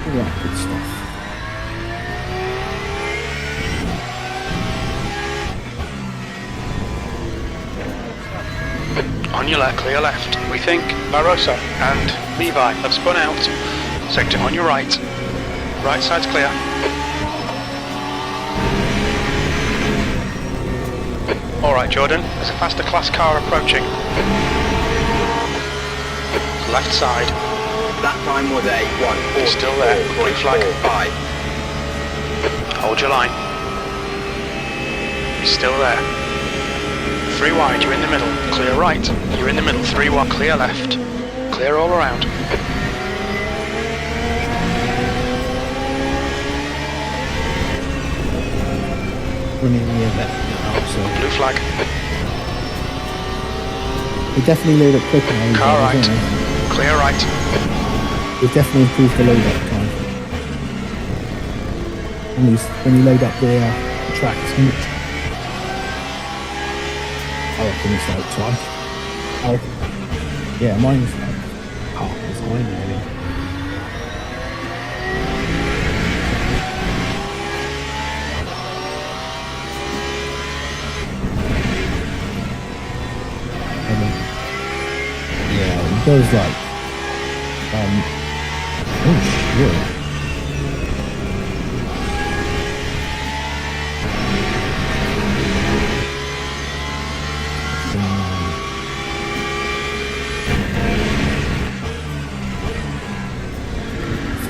All that good stuff. On your left, clear left. We think Barroso and Levi have spun out. Sector on your right. Right side's clear. Alright, Jordan, there's a faster class car approaching. Left side. That time was a It's still there. Blue flag. 144.45. Hold your line. He's still there. 3 wide, you're in the middle. Clear right. You're in the middle. 3 wide. Clear left. Clear all around. Running near that now, so Blue flag. we definitely load up quicker now. these Car days, right. don't Clear right. we? We've definitely improved the load up time. When you load up the track, it's much. I reckon it's like twice. Yeah, mine's like half the time really. Yeah, it goes like oh shit.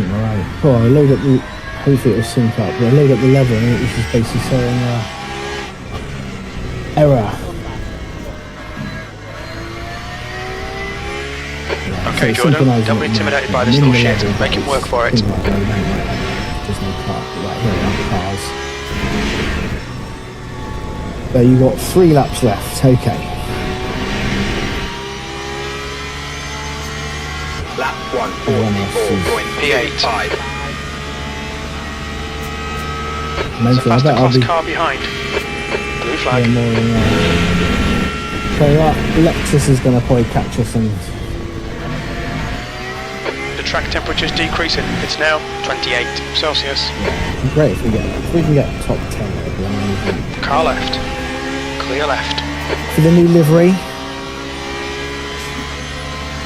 Alright. Oh, I load up the. Hopefully it'll sync up. But I load up the level and it was just basically saying error. Okay, Jordan, don't be intimidated by this little shit. Make him work for it. There's no car. Right, here we are, cars. So you got 3 laps left. Okay. Lap 1, P8. 44.5. It's a faster class car behind. Blue flag. Yeah, more than that. So Lexus is going to probably catch us, and The track temperature's decreasing. It's now 28 Celsius. great if we can get top 10. It'd be amazing. Car left. Clear left. For the new livery,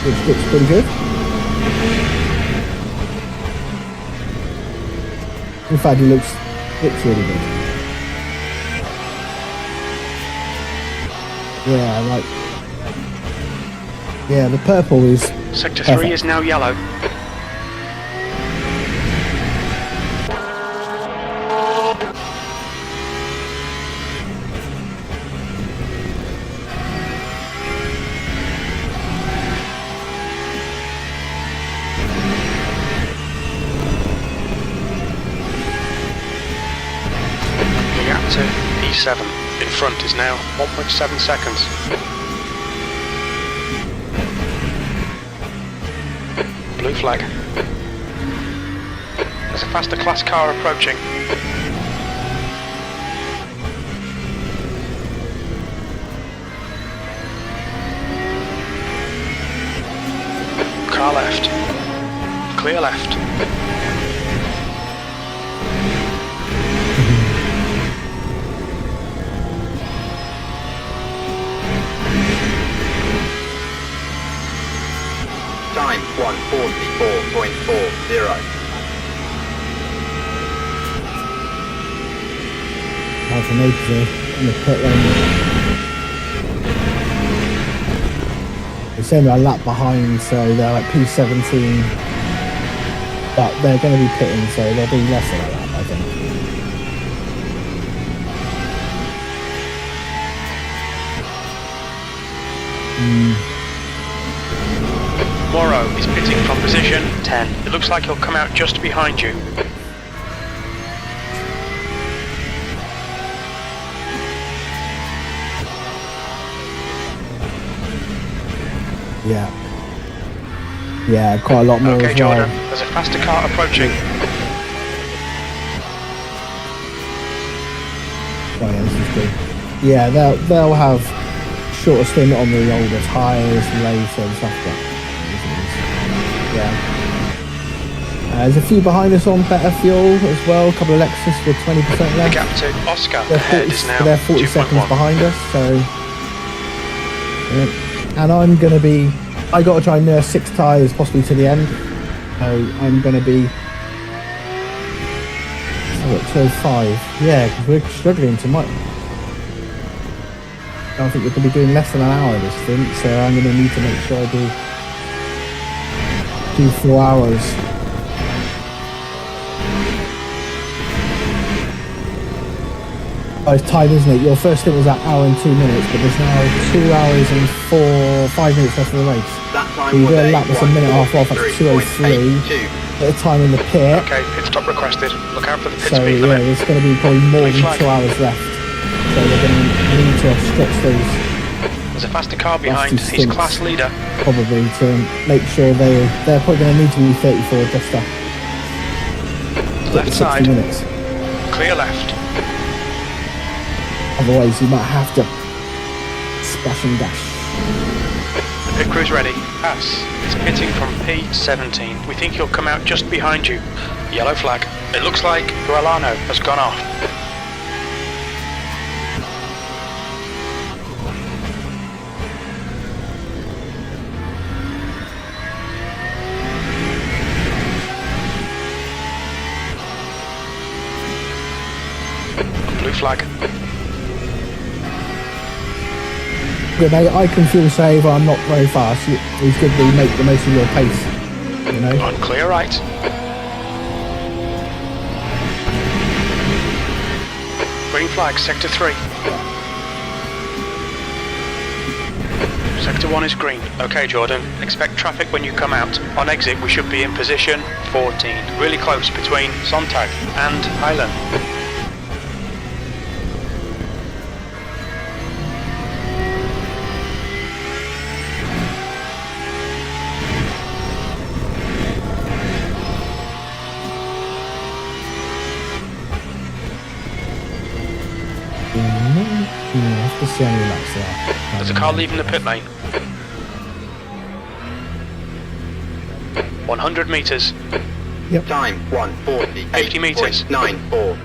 which looks pretty good. In fact, it looks really good. Yeah, the purple is Sector 3 perfect. is now yellow. The gap to E7 in front is now 1.7 seconds. Blue flag. There's a faster class car approaching. Car left. Clear left. Time 1:44.40. Alpha Natives in the pit lane. They're saying they're a lap behind, so they're like P17, but they're going to be pitting, so they'll be less than a lap, I think. Morrow is pitting from position 10. It looks like he'll come out just behind you. Yeah, quite a lot more Okay, as well. Jordan, there's a faster car approaching. Oh yeah, this is good. Yeah, they'll have shorter stint on the older tyres later and stuff like that. Yeah. There's a few behind us on better fuel as well. A couple of Lexus with 20% The left. gap to Oscar They're ahead 40, is now they're 40 seconds 2.1. behind us, so yeah. And I'm gonna be. I got to try and nurse 6 tyres possibly to the end. So I'm gonna be. So what, 12.5? Yeah, because we're struggling to much. I think we're going to be doing less than an hour this stint, so I'm going to need to make sure I do 4 hours. Oh, it's time, isn't it? Your first stint was an hour and 2 minutes, but there's now 2 hours and 5 minutes left of the race. That So time you was do a lap that's a minute and a half off, that's 2:03. 2:03.82. At a time in the pit, Okay, pit stop requested. Look out for the pit so speed yeah, limit. there's going to be probably more Blue than flag. 2 hours left. So they're going to need to stretch those There's a faster car behind. Nasty He's stinks. class leader. probably to make sure they're probably going to need to be 34 just to get the Left 60 side. minutes. Clear left. Otherwise, you might have to splash and dash. The pit crew's ready. Pass. It's pitting from P17. We think he'll come out just behind you. Yellow flag. It looks like Gualano has gone off. Blue flag. Yeah, mate, I can fuel save. I'm not very fast. It's good that you make the most of your pace. You know. On clear right. Green flag, sector 3. Sector T1 is green. Okay, Jordan. Expect traffic when you come out. On exit, we should be in position 14. Really close between Sontag and Highland. Let's see how many laps there are. There's a car leaving the pit lane. 100 metres. Time 140. 50 metres. 94.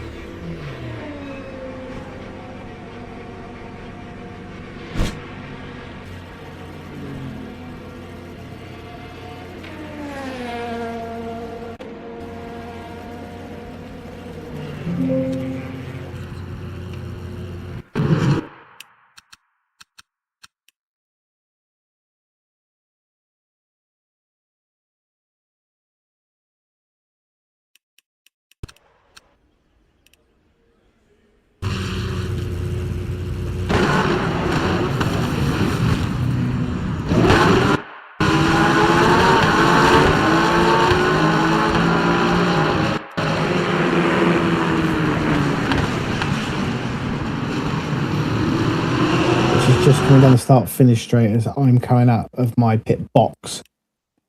Just coming down the start finish straight as I'm coming out of my pit box,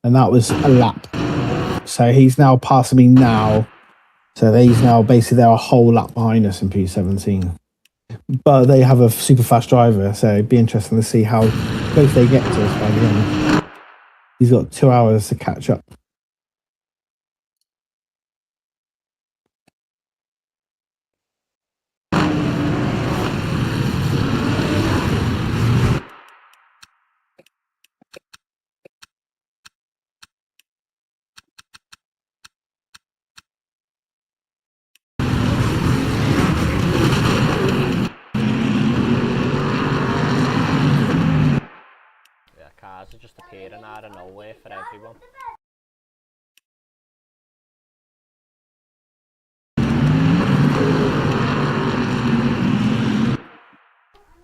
and that was a lap. So he's now passing me now. So he's now basically they're a whole lap behind us in P17. But they have a super fast driver, so it'd be interesting to see how close they get to us by the end. He's got 2 hours to catch up. Cars are just appearing out of nowhere for everyone.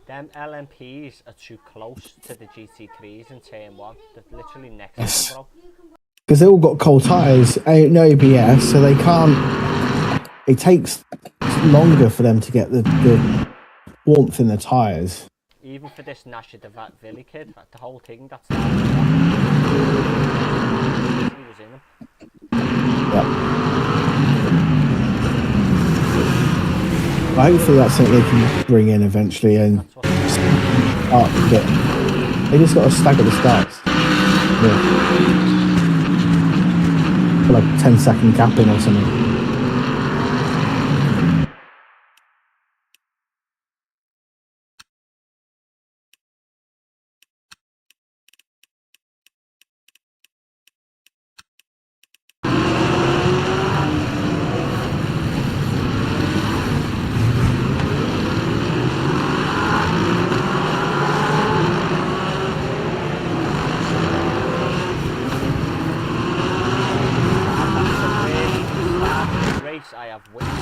Them LMPs are too close to the GT3s in turn 1. They're literally next to them, bro. Because they all got cold tyres, no ABS, so they can't. It takes longer for them to get the warmth in the tyres. Even for this Nasha Devat Vili kid, the whole thing that's he was in them. Yep. Well, hopefully that's something they can bring in eventually and start to get. They just got to stagger the starts. Yeah. For like 10-second gapping or something. I have witnessed.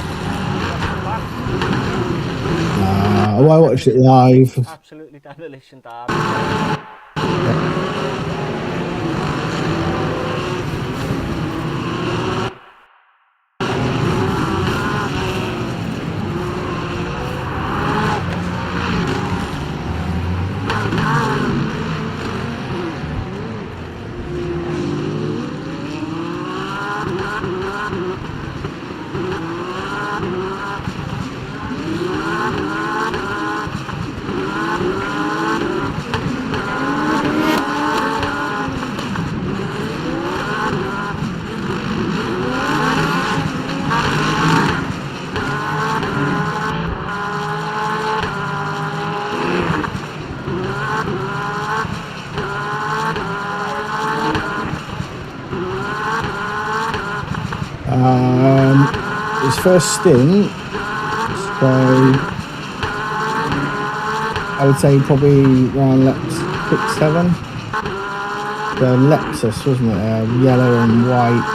Oh, I watched it live. Absolutely demolition derby. His first stint, so I would say probably around lap 6-7. The Lexus, wasn't it? Yellow and white.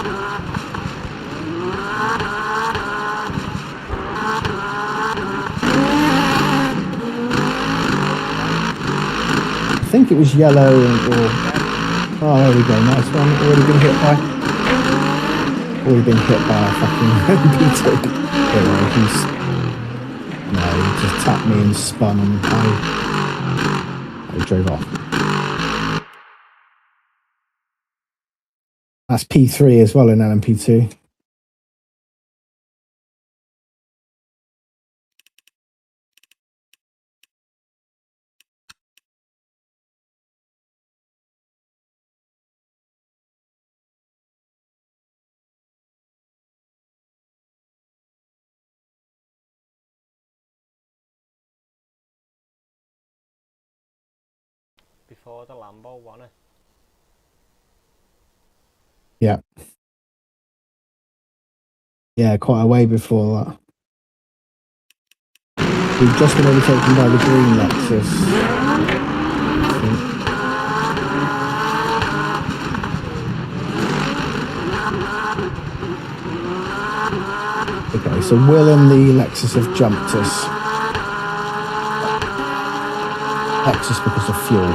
I think it was yellow or... Oh, there we go. Nice one. Already been hit by a fucking P2. Anyway, no, he just tapped me and spun and I drove off. That's P3 as well in LMP2. Before the Lambo won it. Yeah. Yeah, quite a way before that. We've just been overtaken by the green Lexus. Okay, so Will and the Lexus have jumped us. Lexus because of fuel.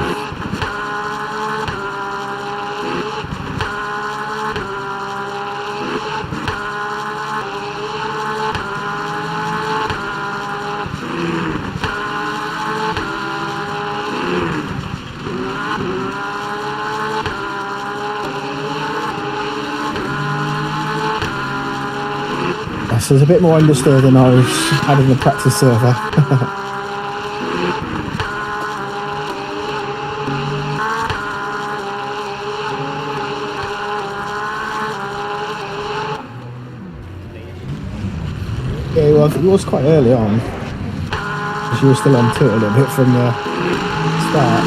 So it's a bit more understeer than I had in the practice server. Yeah, well, it was quite early on. Because you were still on to it a little bit from the start.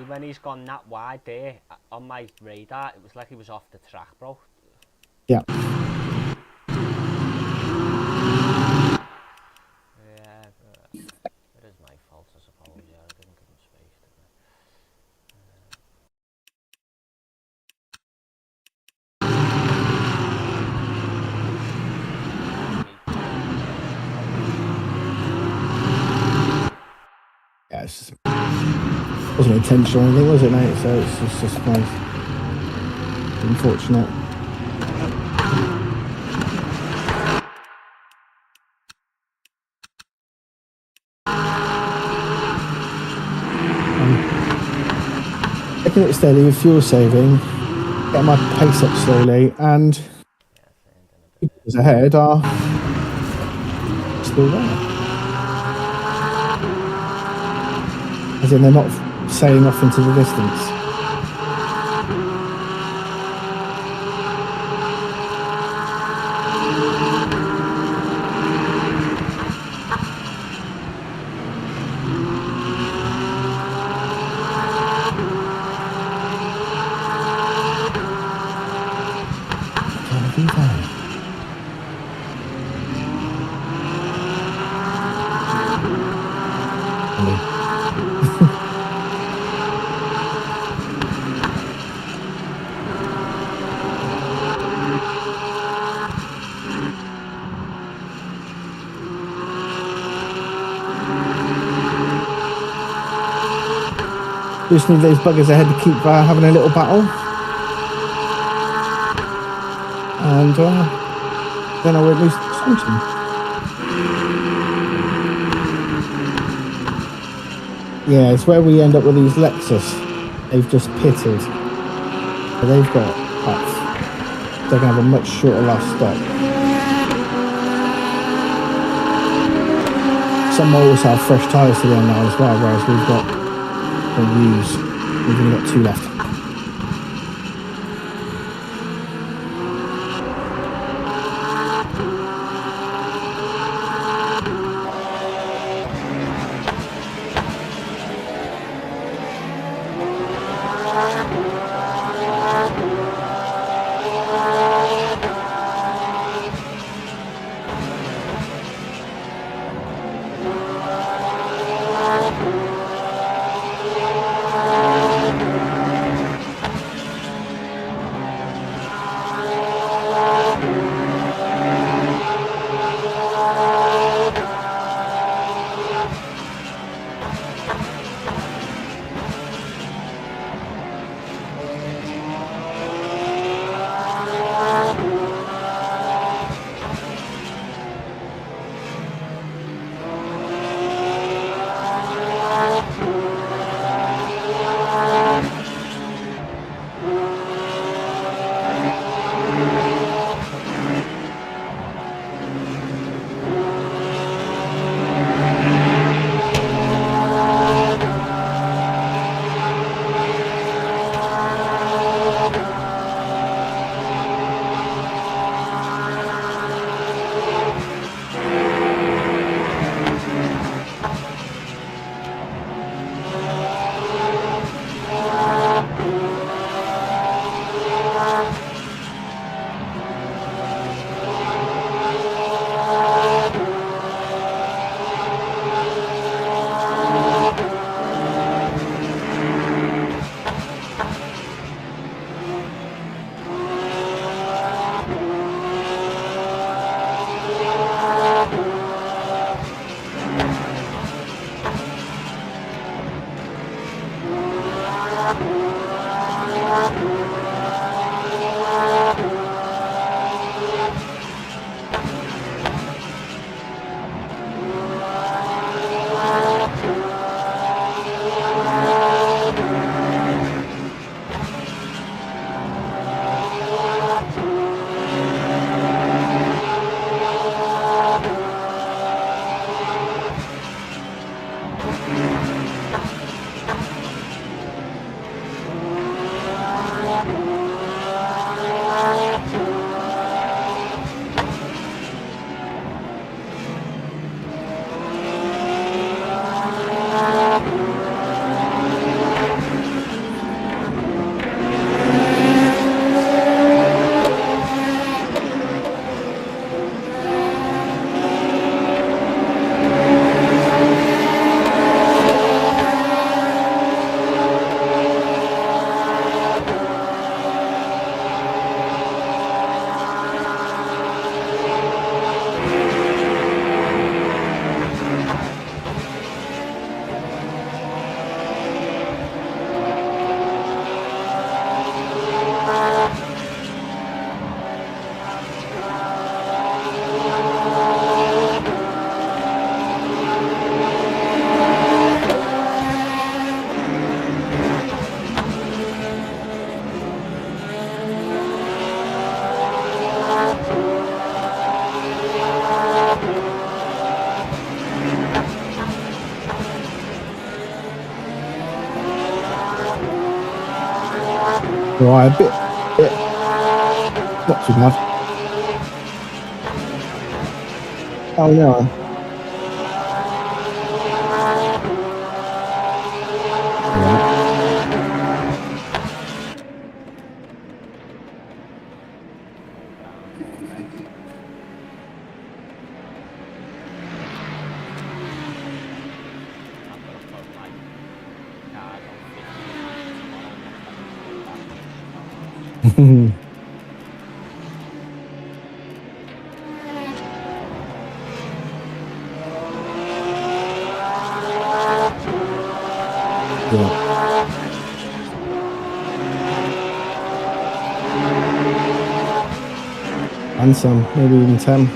When he's gone that wide there, on my radar, it was like he was off the track, bro. Yeah. Yeah, it is my fault, I suppose. Yeah, I didn't give him space, didn't I? Yeah, it's just, wasn't intentional or anything, was it, mate? So it's just nice. Unfortunate. Taking it steady with fuel saving, getting my pace up slowly, and people ahead are still there. As in, they're not sailing off into the distance. Just need those buggers ahead to keep having a little battle. And then I won't lose the suspension. Yeah, it's where we end up with these Lexus. They've just pitted. So they've got cuts. They're going to have a much shorter last stop. Some models have fresh tyres to the end now as well, whereas we've got use. We've only got 2 left. Right, a bit. Not too much. Oh no. I'm gonna put my card on 50 tomorrow. Yeah. And some, maybe even 10.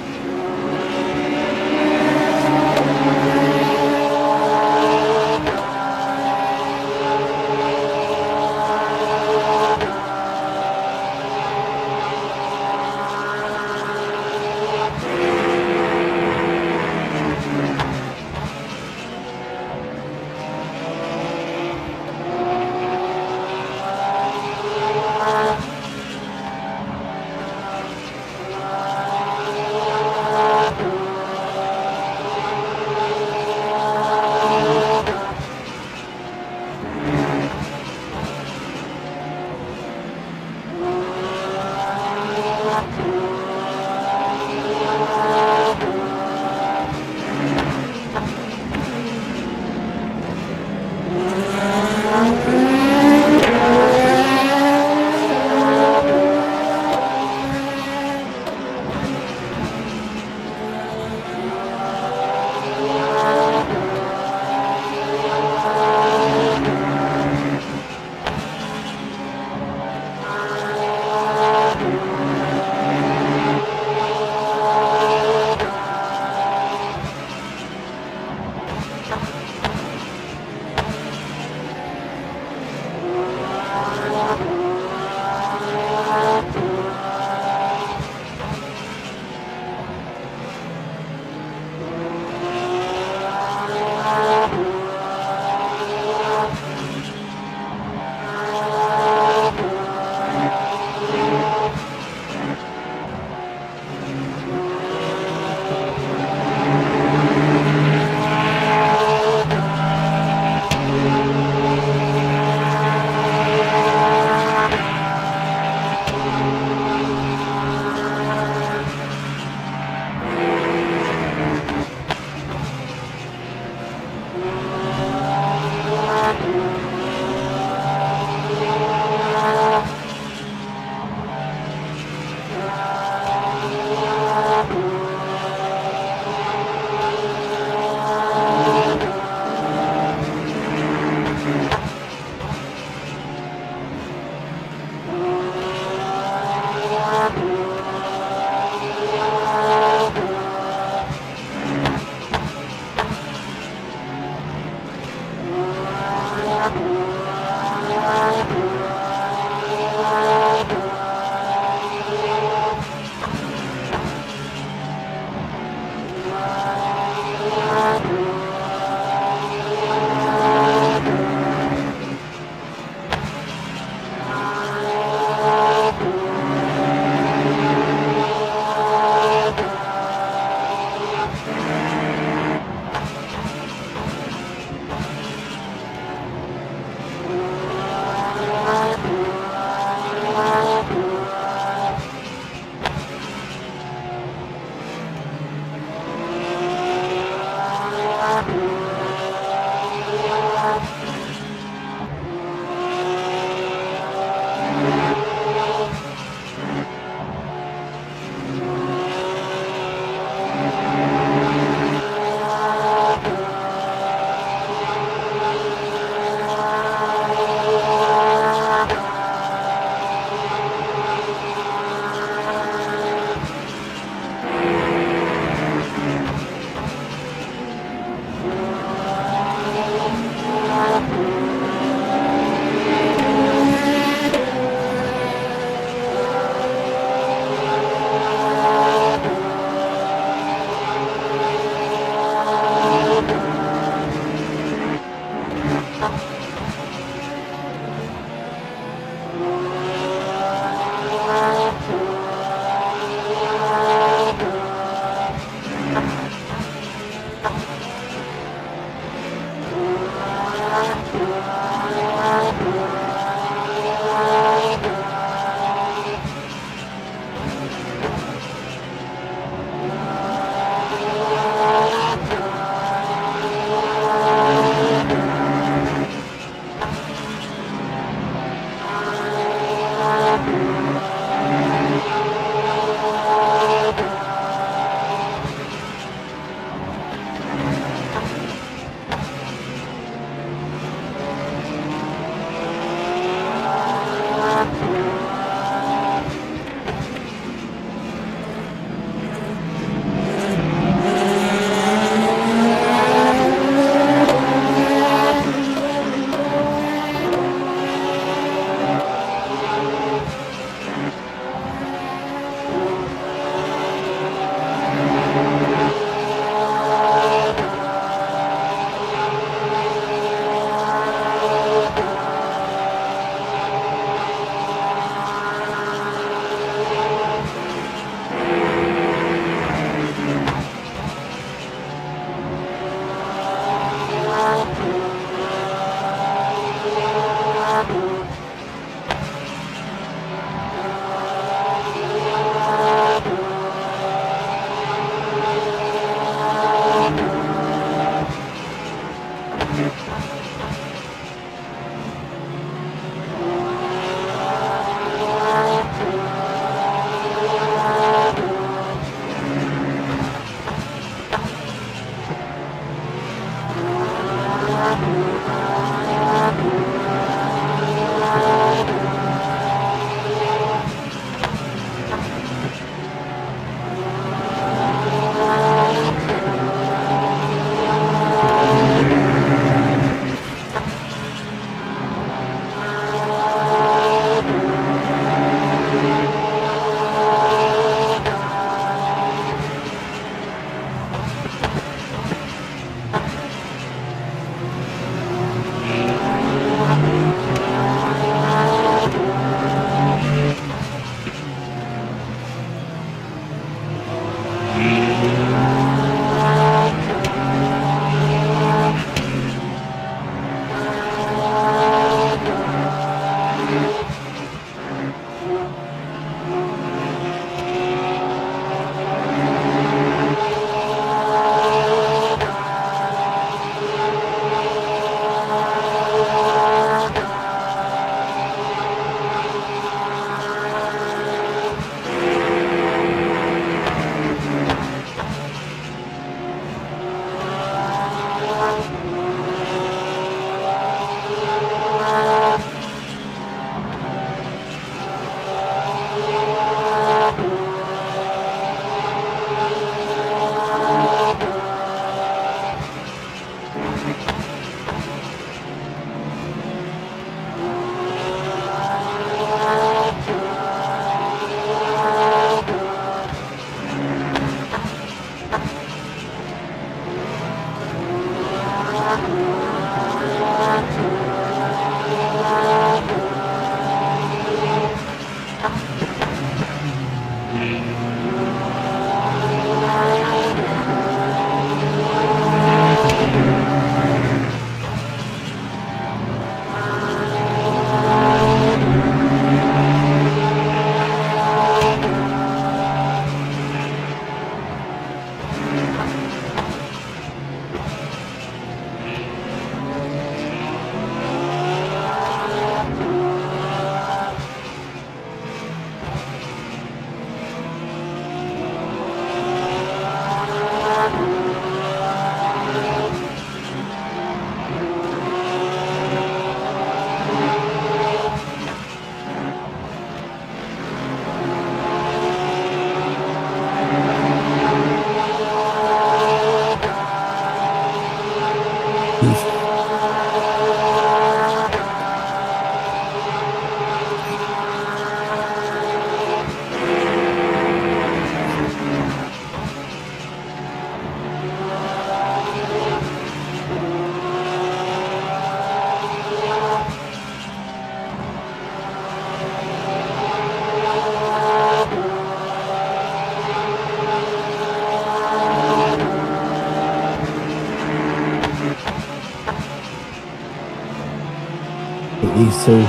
these two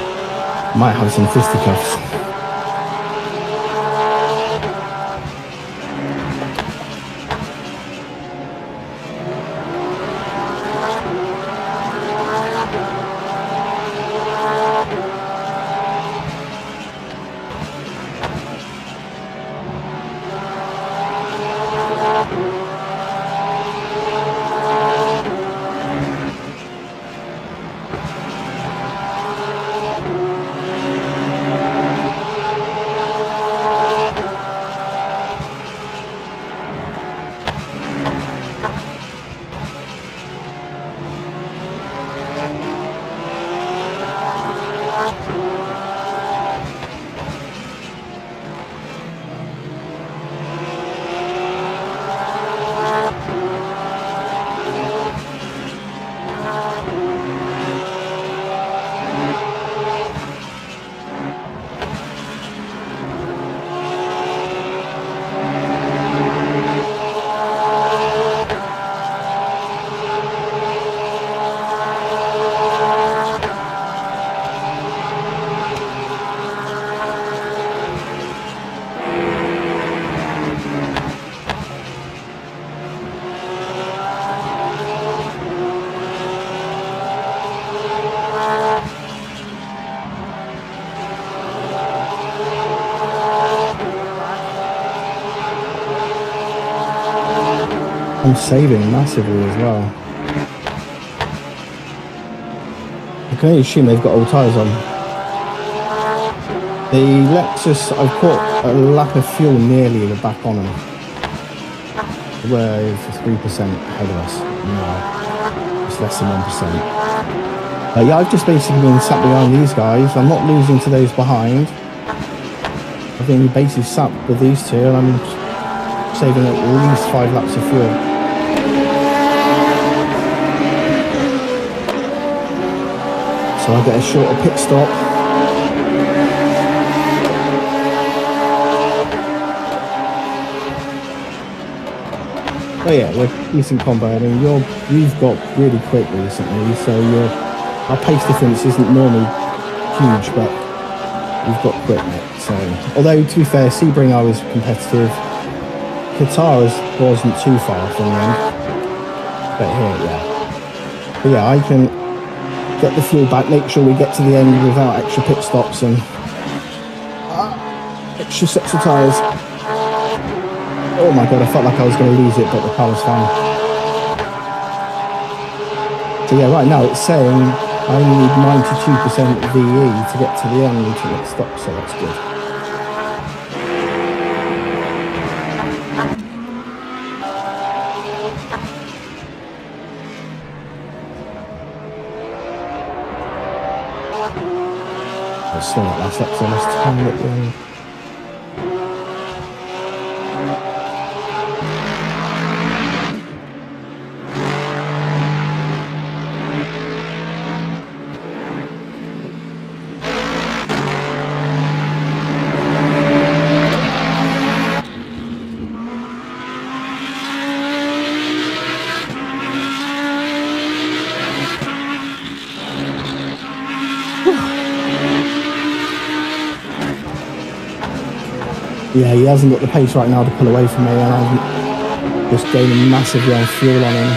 might have some fisticuffs. I'm saving massively as well. I can only assume they've got old tyres on. The Lexus, I've put a lap of fuel nearly the back on them. We're 3% ahead of us. No, it's less than 1%. Yeah, I've just basically been sat behind these guys. I'm not losing to those behind. I've been basically sat with these two and I'm saving at least 5 laps of fuel. So I get a shorter pit stop. Oh yeah, we're decent combo. I mean, you've got really quick recently, so our pace difference isn't normally huge, but you've got quick, mate. So, although to be fair, Sebring I was competitive. Qatar wasn't too far from the end, but here, yeah. But yeah, I can get the fuel back, make sure we get to the end without extra pit stops and extra sets of tyres. Oh my god, I felt like I was going to lose it, but the car was fine. So yeah, right now it's saying I need 92% VE to get to the end to get stopped, so that's good. Slow that last lap, so let's time it in. Yeah, he hasn't got the pace right now to pull away from me, and I'm just gaining massively on fuel on him.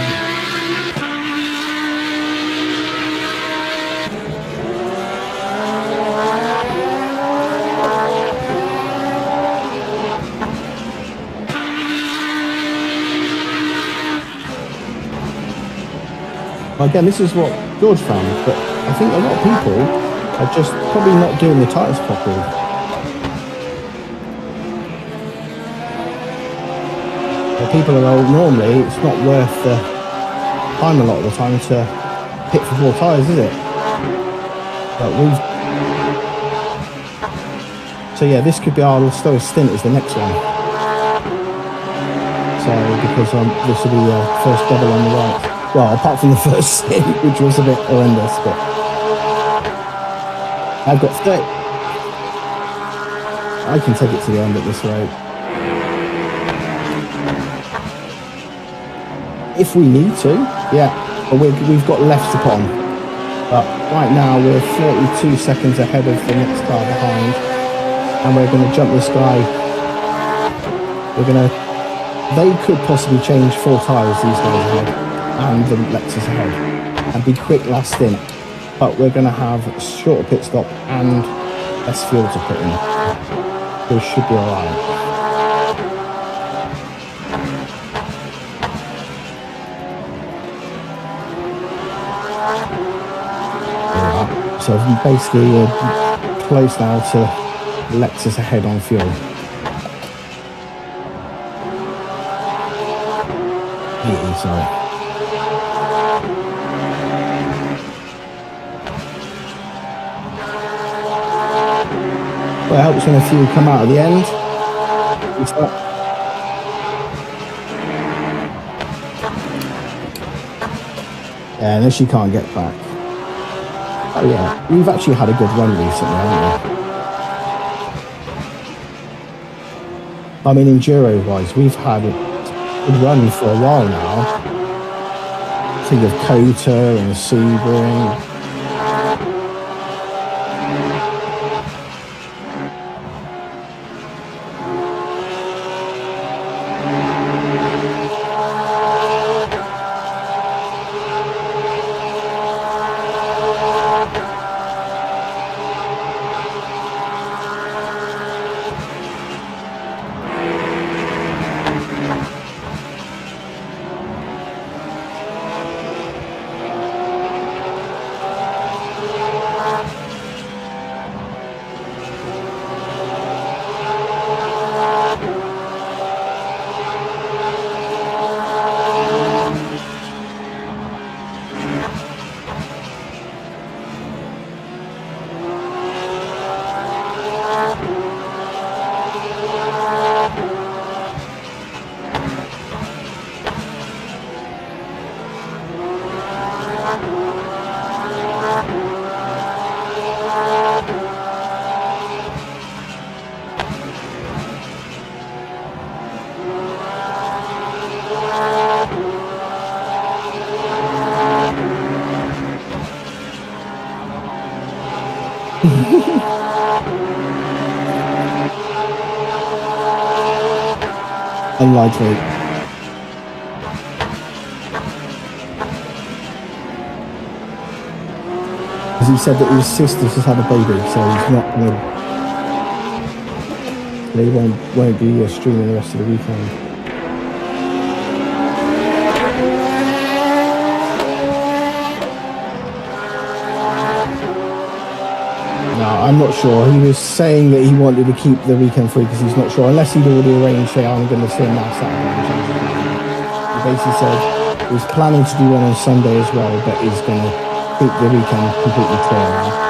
Again, this is what George found, but I think a lot of people are just probably not doing the tyres properly. People are normally, it's not worth the time a lot of the time to pit for 4 tyres, is it? But so yeah, this could be our slowest stint is the next one. So because this will be first double on the right. Well, apart from the first stint, which was a bit horrendous, but I've got 30. I can take it to the end at this rate. If we need to, yeah, but we've got left to put on. But right now we're 42 seconds ahead of the next car behind, and we're going to jump this guy. They could possibly change 4 tyres, these guys ahead, and the Lexus ahead, and be quick last stint. But we're going to have a shorter pit stop and less fuel to put in. So it should be alright. So basically we're close now to Lexus ahead on fuel. Sorry. Well, it helps when a few come out at the end. Yeah, unless you can't get back. Oh yeah, we've actually had a good run recently, haven't we? I mean, enduro-wise, we've had a good run for a while now. Think of Kota and Sebring. Unlikely. As he said that his sister just had a baby, so he's not going to. They won't be streaming the rest of the weekend. No, I'm not sure. He was saying that he wanted to keep the weekend free because he's not sure, unless he'd already arranged, say, I'm going to swim now Saturday. He basically said he was planning to do one on Sunday as well, but he's going to keep the weekend completely clear now.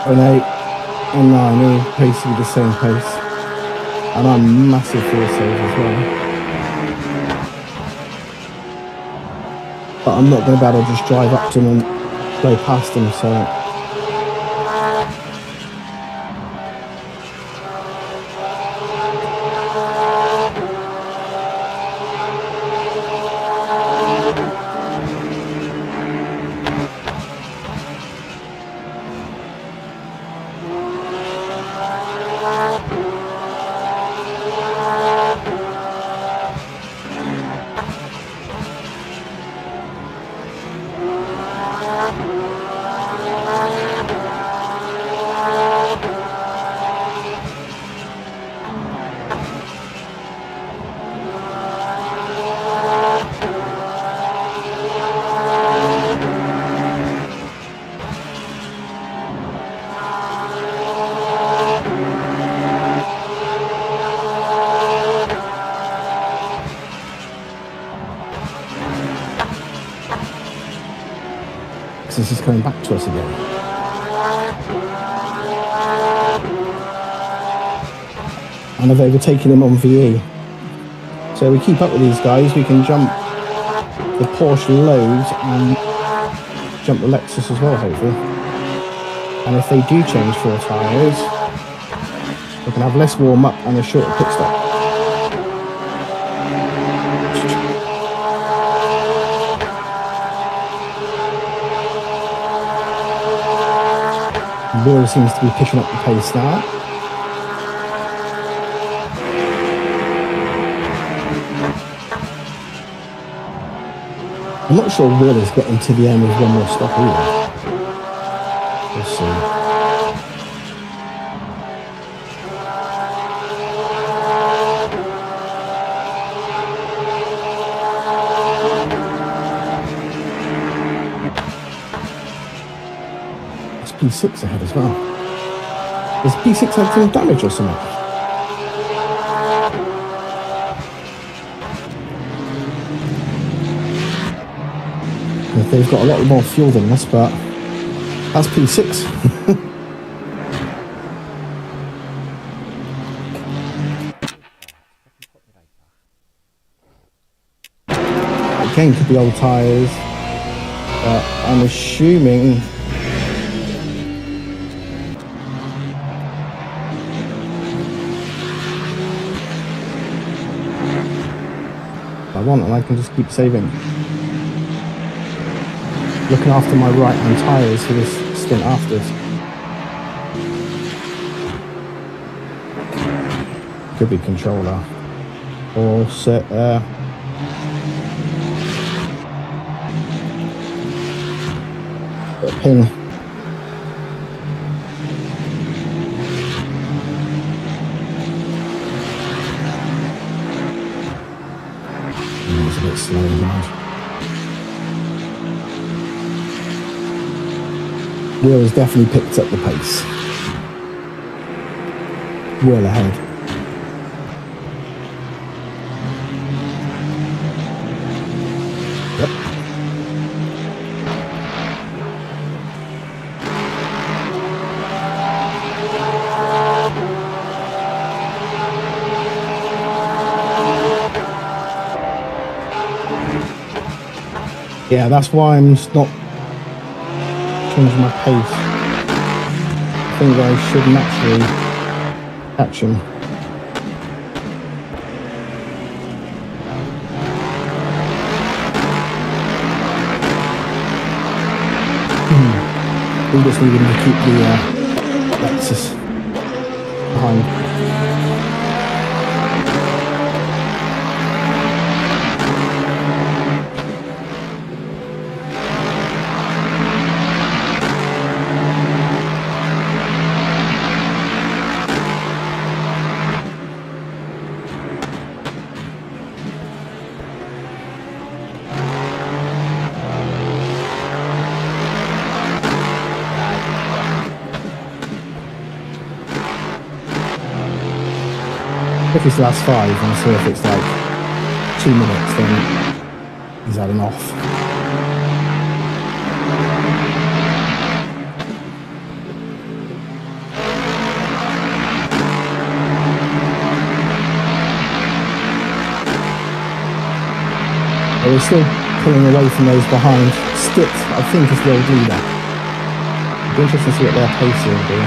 and 8 and 9 are basically the same pace. And I'm massive fuel save as well. But I'm not going to be able to just drive up to them and go past them, so... This is coming back to us again. And I've overtaken him on VE. So we keep up with these guys, we can jump the Porsche loads and jump the Lexus as well, hopefully. And if they do change 4 tyres, we can have less warm up and a shorter pit stop. Will seems to be picking up the pace now. I'm not sure Will is getting to the end with one more stop either. We'll see. P6 ahead as well. Does P6 have some damage or something? They've got a lot more fuel than us, but that's P6. Again, could be old tyres, but I'm assuming I want, and I can just keep saving. Looking after my right hand tyres for this stint after this. Could be controller or set a pin. It's a bit slow now. Will has definitely picked up the pace. Well ahead. Yep. Yeah, that's why I'm just not changing my pace. I think I should naturally catch him. We just need him to keep the Lexus behind. If it's the last 5, and so if it's like 2 minutes, then he's had enough. we're still pulling away from those behind. Stitt, I think, is world leader. It'll be interesting to see what their pace will be.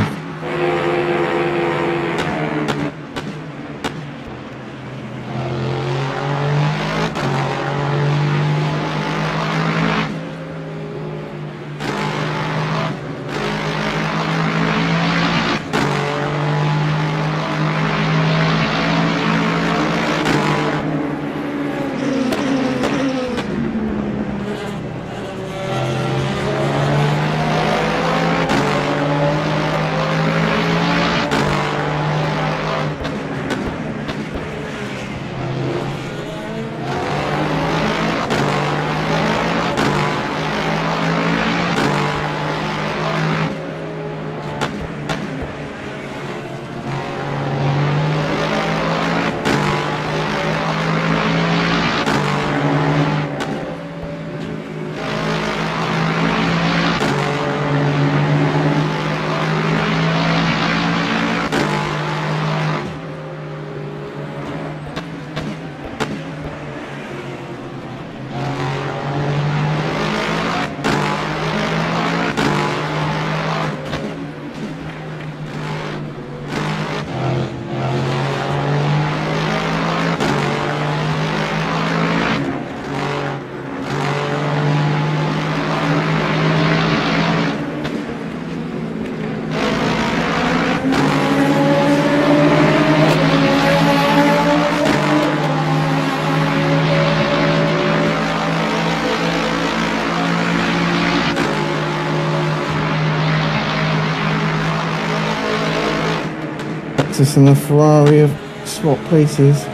Lexus and the Ferrari have swapped places. I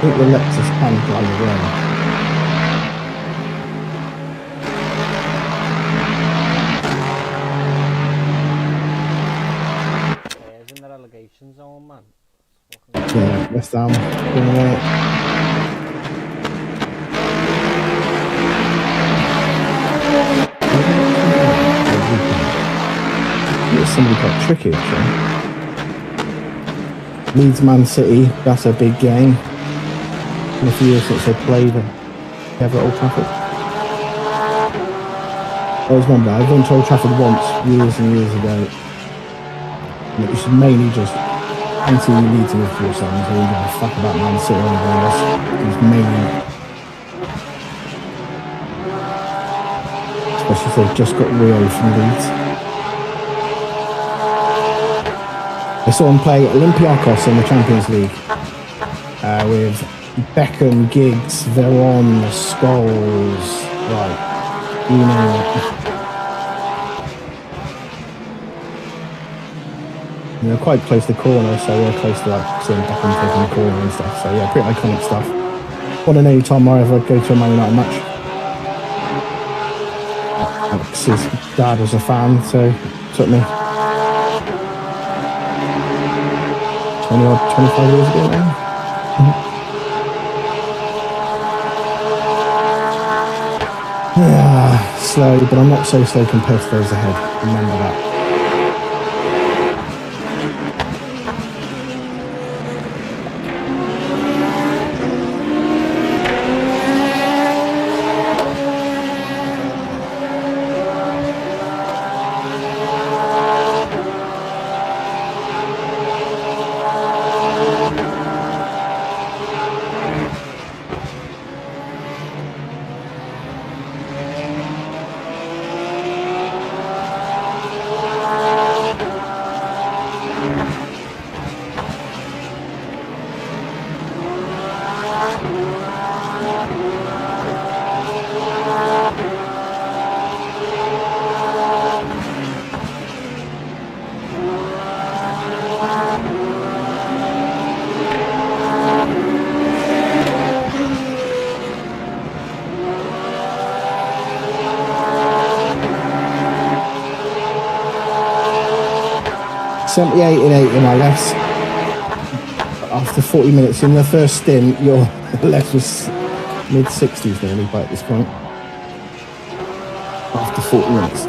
think the Lexus can fly away. It's in the relegation zone, man. Yeah, West Ham. It's somebody quite tricky, actually. Leeds Man City, that's a big game. In a few years since they played ever at Old Trafford. I always remember, I went to Old Trafford once, years and years ago. And it was mainly just anti-Leeds and Liverpool songs. I didn't give a fuck about Man City or anything else. It was mainly... Especially if they've just got Rio from Leeds. I saw him play Olympiacos in the Champions League with Beckham, Giggs, Veron, Scholes, right, you know. They're quite close to the corner, so we're close to like seeing Beckham taking the corner and stuff. So yeah, pretty iconic stuff. Want to know any time I ever go to a Man United match. Alex's dad was a fan, so it took me 25 years ago now. Yeah, slow, but I'm not so slow compared to those ahead. Remember that. .78 in my lefts. After 40 minutes in the first stint, your left was mid-60s nearly by this point. After 40 minutes.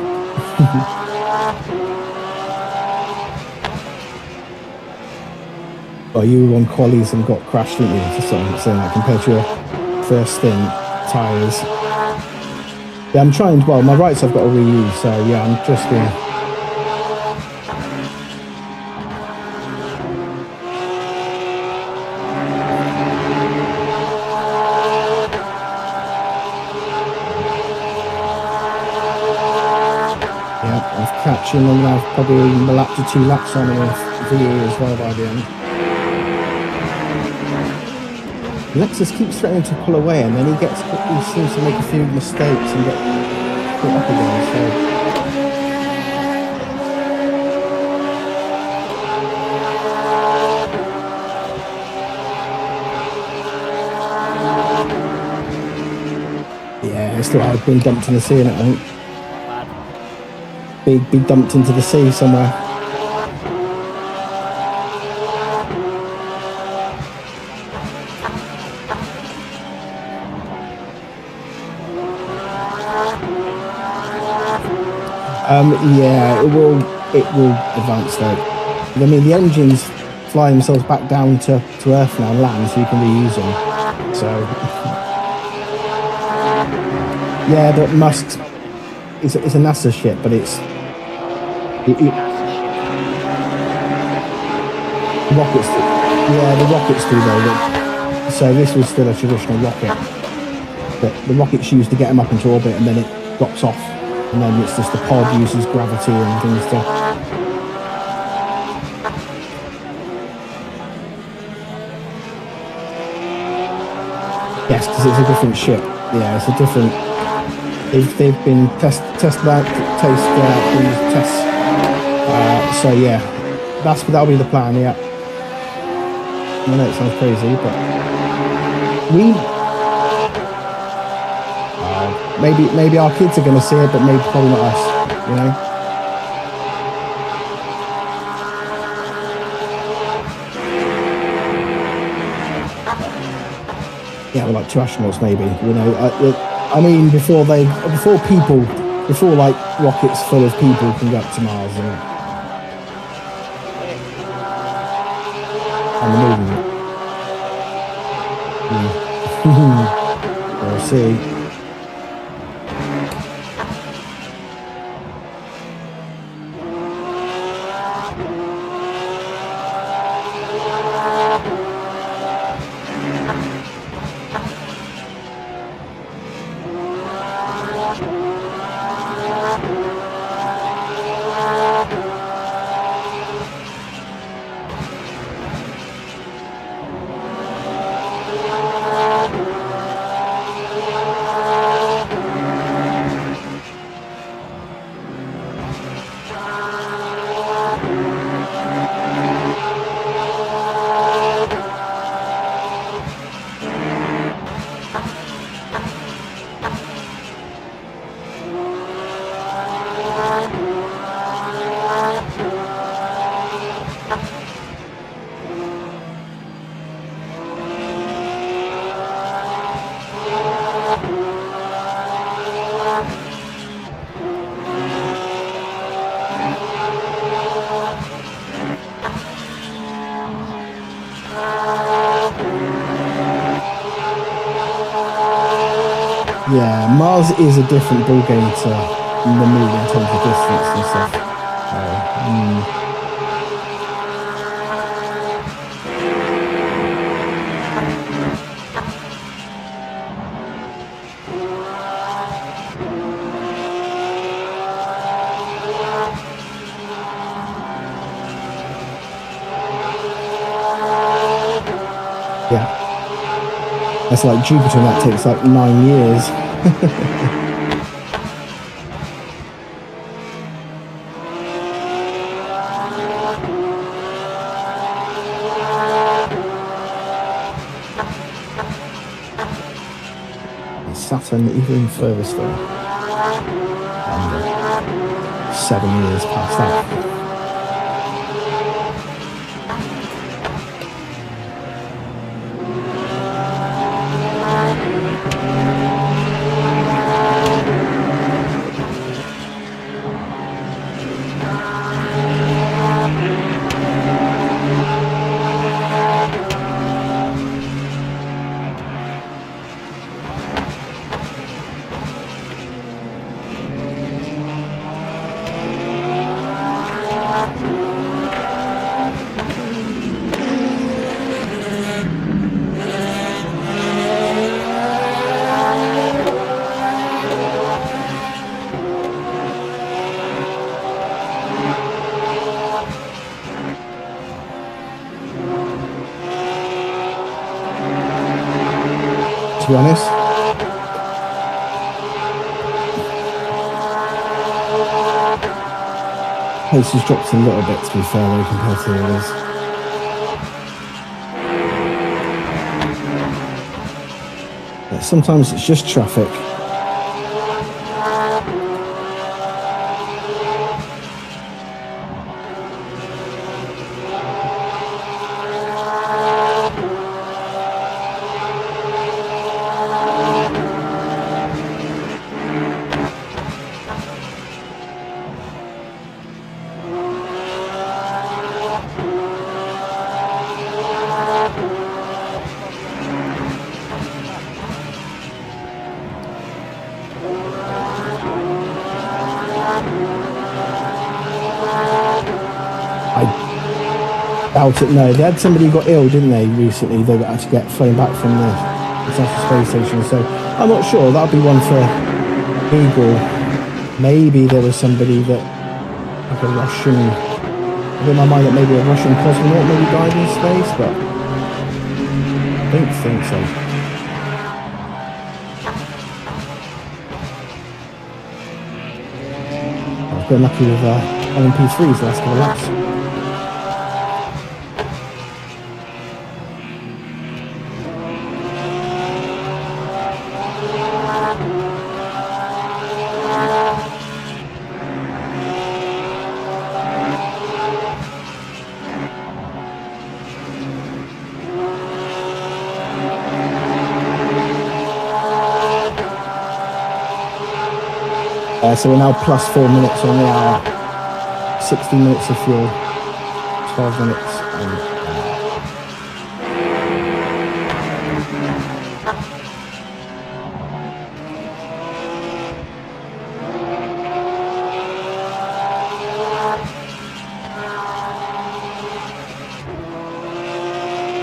Oh, you were on qualies and got crashed, didn't you? Just saying that compared to your first stint tyres. Yeah, I'm trying. Well, my rights I've got to reuse, so yeah, I'm just doing. Catching, and I've probably a lap to 2 laps on him with VE as well by the end. Lexus keeps threatening to pull away, and then he seems to make a few mistakes and get put up again. So yeah, it's still I've been dumped in the sea in it, I think. Be dumped into the sea somewhere. Yeah, it will advance though. I mean, the engines fly themselves back down to earth now and land, so you can reuse them. So yeah, but Musk's it's a NASA ship, but it's rockets. Yeah, the rockets do though. So this was still a traditional rocket, but the rocket's used to get them up into orbit, and then it drops off, and then it's just the pod uses gravity and things to. Yes, because it's a different ship. Yeah, it's a different. They've been tested out these tests. So yeah, that'll be the plan. Yeah, I know it sounds crazy, but maybe our kids are going to see it, but maybe probably not us. You know. Yeah, well, like 2 astronauts, maybe. You know, I mean, before like rockets full of people can go up to Mars and the moon. We'll see. Yeah, Mars is a different ballgame to the moon in terms of distance and stuff. Yeah. That's like Jupiter, and that takes like 9 years. Saturn even further still. And 7 years past that. be honest. Pace has dropped a little bit, to be fair, though, compared to the others. But sometimes it's just traffic. Doubt it, no. They had somebody who got ill, didn't they, recently? They had to get flown back from the International Space Station. So I'm not sure. That'll be one for Google. Maybe there was somebody that, like a Russian, I in my mind that maybe a Russian cosmonaut maybe died in space, but I don't think so. I've been lucky with LMP3s the last couple of laps. So we're now plus 4 minutes on the hour, 60 minutes of fuel, 12 minutes.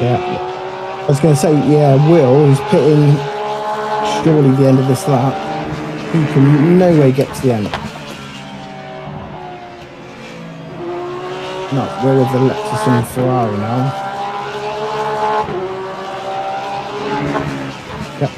Yeah, I was going to say, yeah, Will, who's pitting surely the end of this lap. He can no way get to the end. No, we're with the Lexus and Ferrari now. Yep.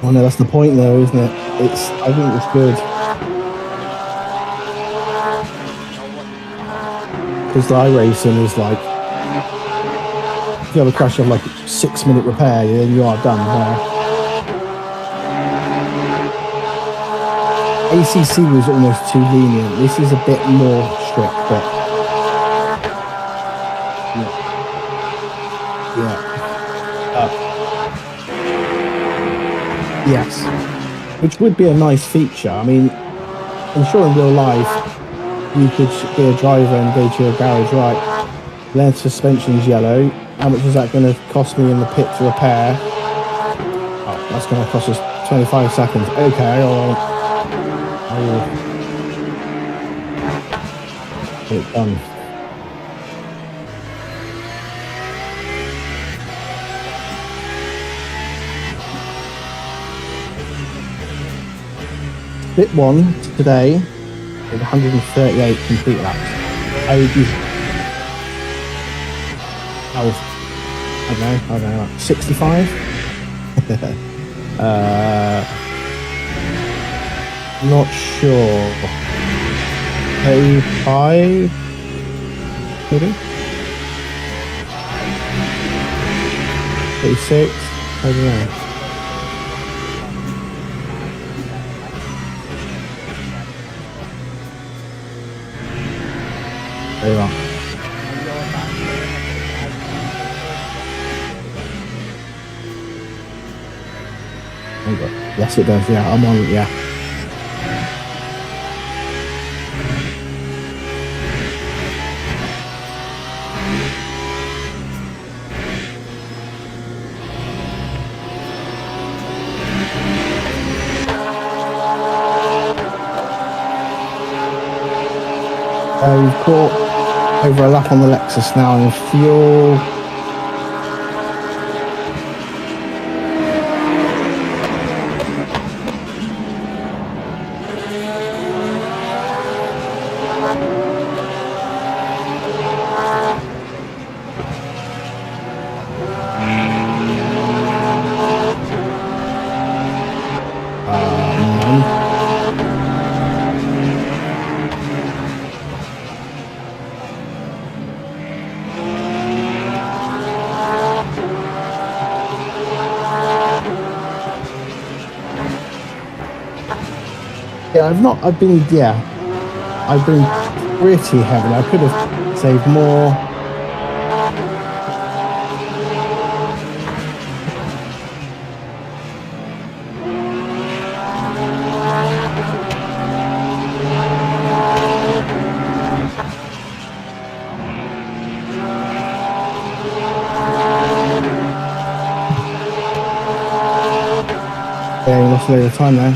Oh no, that's the point though, isn't it? I think it's good. Because the iRacing is like, if you have a crash of like 6-minute repair, then you are done. ACC was almost too lenient. This is a bit more strict, but yes, which would be a nice feature. I mean, I'm sure in real life you could be a driver and go to your garage, right? Lens suspension's yellow. How much is that going to cost me in the pit to repair? Oh, that's going to cost us 25 seconds. Okay, I will get it done. Bit 1 today with 138 complete laps. I would use, I don't know, 65? Not sure. 35? Maybe? 36? I don't know. There you are. Yes, it does. Yeah, I'm on it. Yeah. We've caught over a lap on the Lexus now in fuel. Yeah, I've been pretty heavy. I could have saved more. Yeah, you lost a little time there.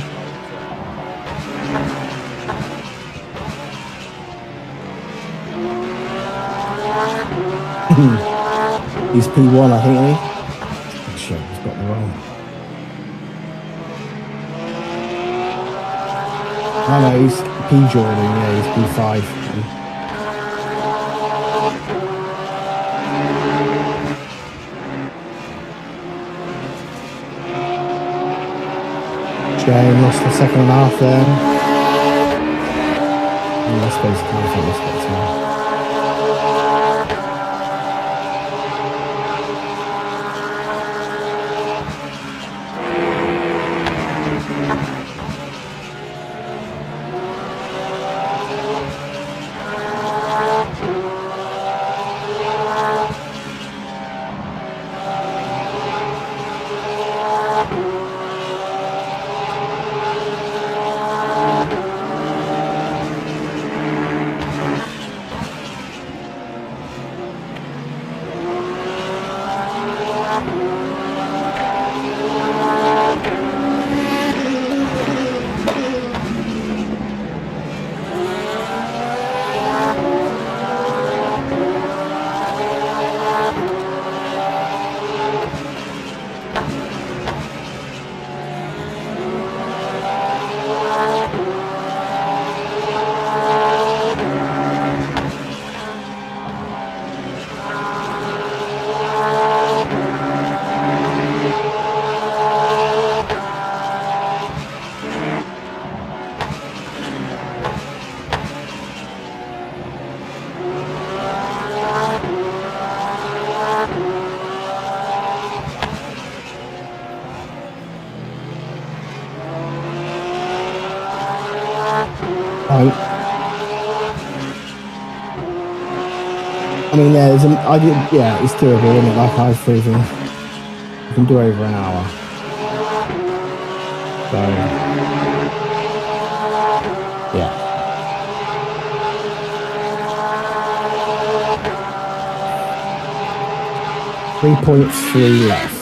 He's P1, I think, isn't he? Shit, he's got the wrong. Oh no, he's P Jordan, yeah, he's P5. Shane lost the second and a half there. And I suppose I think this gets time. mean, it's doable, isn't it? Like I've proven, you can do over an hour. So, yeah. .3 left.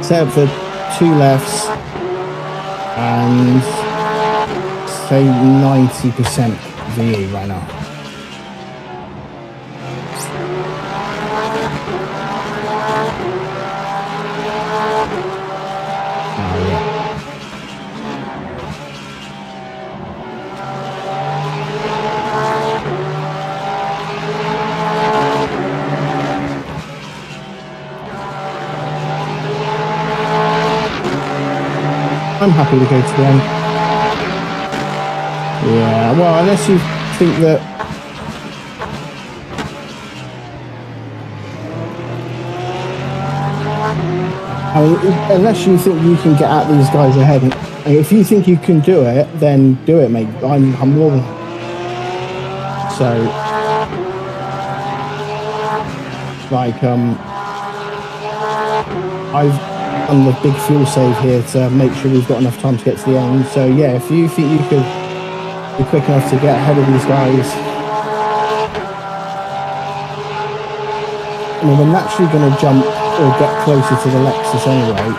Set up for 2 lefts and say 90% VE right now. Oh, yeah. I'm happy to go to the end. Yeah, well, unless you think that... I mean, unless you think you can get at these guys ahead. And if you think you can do it, then do it, mate. I'm more than... So... Like, I've done the big fuel save here to make sure we've got enough time to get to the end. So yeah, if you think you could be quick enough to get ahead of these guys, I mean, we're naturally going to jump or get closer to the Lexus anyway.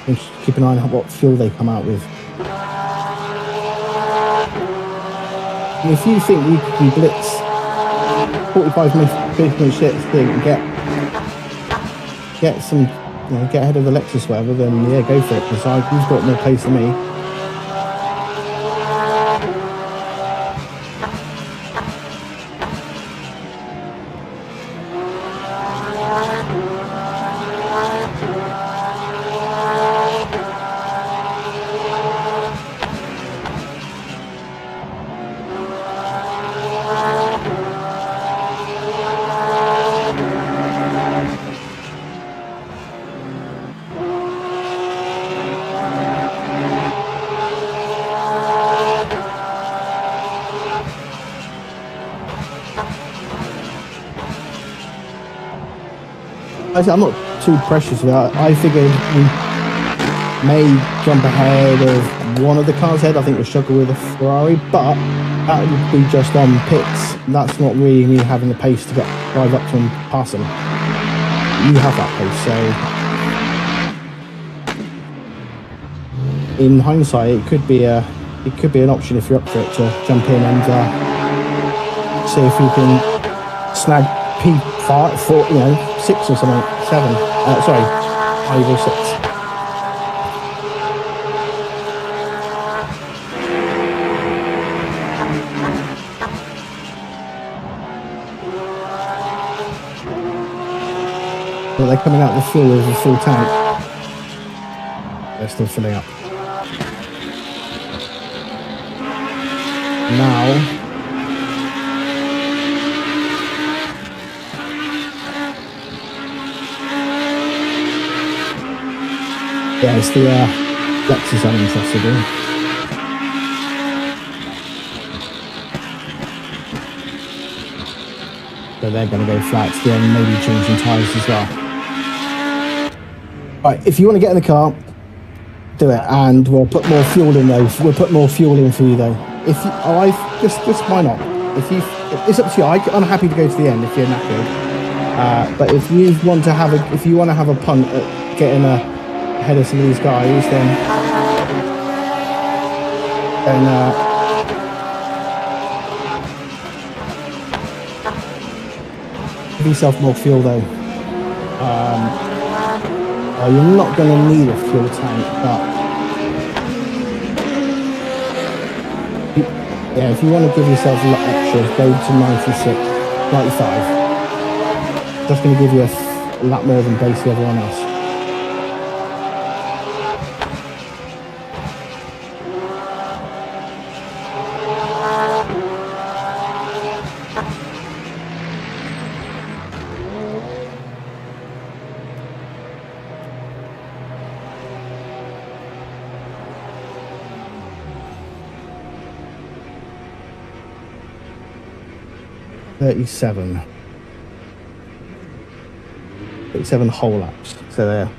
And just keep an eye on what fuel they come out with. And if you think you can blitz 45 minutes thing and get some, get ahead of the Lexus whatever, then yeah, go for it, because you've got more pace than me. I'm not too precious about it. I figured we may jump ahead of one of the cars ahead. I think we'll struggle with a Ferrari, but that would be just on pits. That's not really me having the pace to drive up to and pass them. You have that pace, so in hindsight, it could be an option if you're up for it to jump in and see if you can snag P5, 4, 6 or something, 7. 5 or 6. But they're coming out of the fuel with a full tank. They're still filling up. Now, yeah, it's the Lexus I'm interested in. So they're going to go flat to the end, maybe changing tyres as well. Right, if you want to get in the car, do it, and we'll put more fuel in though. We'll put more fuel in for you though. If you, just why not? It's up to you. I'm happy to go to the end if you're knackered. But if you want to have a punt at getting ahead of some of these guys, then give yourself more fuel though. Well, you're not going to need a fuel tank, but yeah, if you want to give yourself a lot extras, go to 96, 95. Just going to give you a lap more than basically everyone else. Thirty-seven whole laps. So there.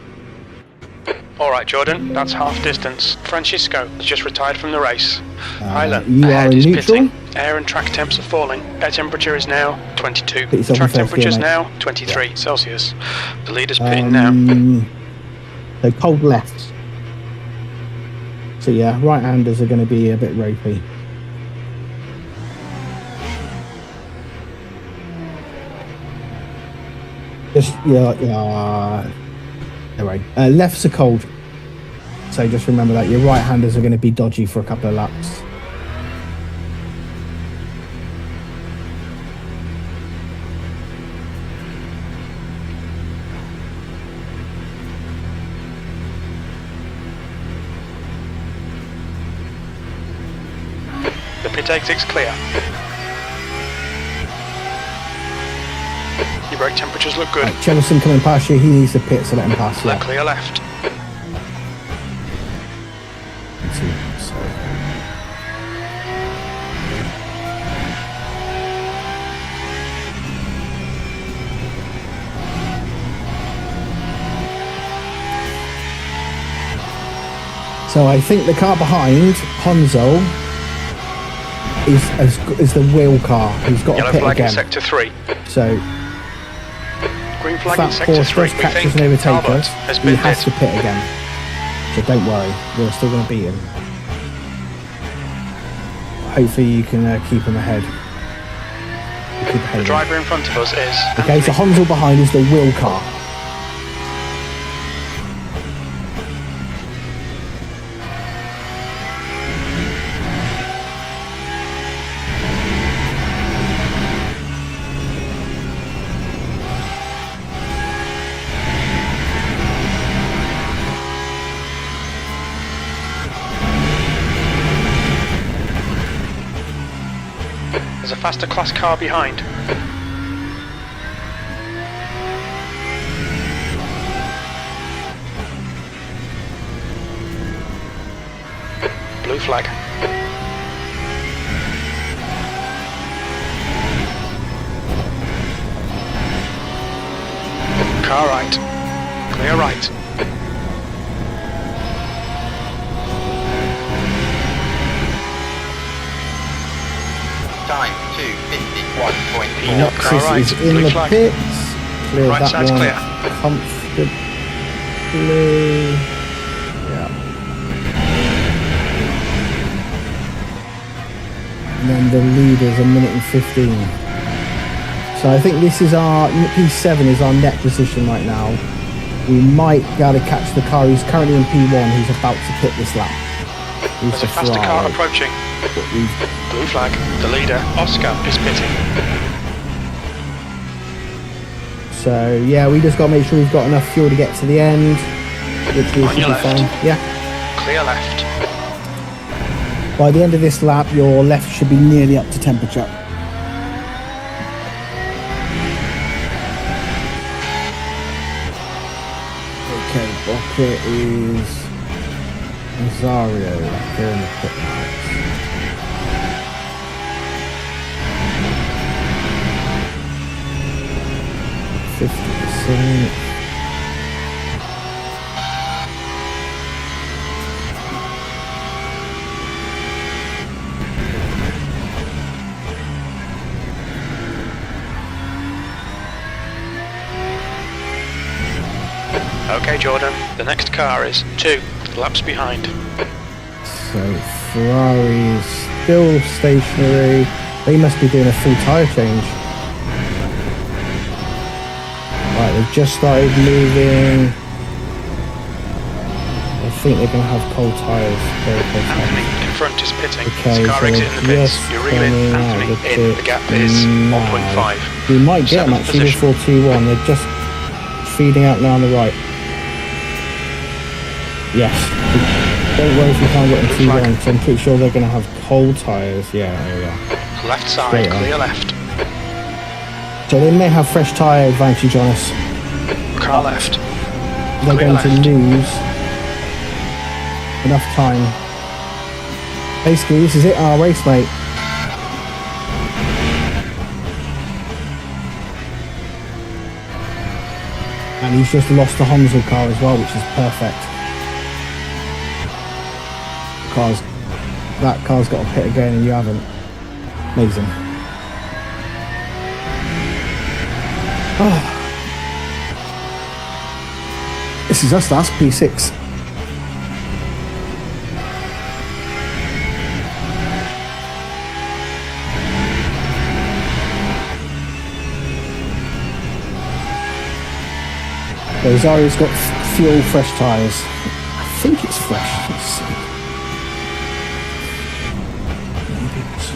Alright, Jordan, that's half distance. Francisco has just retired from the race. Highland, you are ahead in is neutral. pitting. Air and track temps are falling. Air temperature is now 22. Put yourself Track in first temperature is gear, now 23 Celsius. The leader's pitting now. So cold left. So yeah, right-handers are going to be a bit ropey. Just anyway, lefts are cold, so just remember that your right-handers are going to be dodgy for a couple of laps. The pit exit's clear. Your brake temperatures look good. Right, Jemison coming past you, he needs the pit, so let him pass you. Clear left. So I think the car behind Honzo is the wheel car. He's got Yellow a pit flag again. in sector 3. So Green flag that in sector horse 3. does We catch us think and overtake Talbot us, has he been has hit. to pit again. So don't worry, we're still going to beat him. Hopefully you can keep him ahead. The driver in front of us is... Okay, so Hansel behind is the wheel car. There's a faster class car behind. Blue flag. Car right. Clear right. Time 2:51.4. Enoch, car right. Is in Blue the flag. pits. Clear Right that side's one clear. comfortably. Yeah. And then the leader's a minute and 15. So I think this is our P7 is our net position right now. We might be able to catch the car who's currently in P1 who's about to pit this lap. There's a faster car approaching. Blue flag. The leader, Oscar, is pitting. So yeah, we just got to make sure we've got enough fuel to get to the end, which we On should your be left. fine. Yeah. Clear left. By the end of this lap, your left should be nearly up to temperature. Okay, Bucket is Rosario. They're in the pit lights. %. Okay, Jordan. The next car is 2 laps behind. So Ferrari is still stationary. They must be doing a full tyre change. Right, they've just started moving. think they're going to have cold tyres very close. Anthony in front is pitting. Okay, His car so exiting the pits. just You're reeling. coming out Anthony of in. The gap is now. 1.5. We might get them Seventh actually position. before T1. They're just feeding out now on the right. Yes. Don't worry if you can't get them T1, because I'm pretty sure they're going to have cold tyres. Yeah, there we are. Left side, Straight on. clear left. So they may have fresh tyre advantage on us. Car left. They're Clear going to left. lose enough time. Basically, this is it, our race, mate. And he's just lost the Hansel car as well, which is perfect. That car's got a pit again and you haven't. Amazing. Oh. This is us, that's P6. So Zarya's got fuel fresh tyres. I think it's fresh. Let's see. Maybe it's...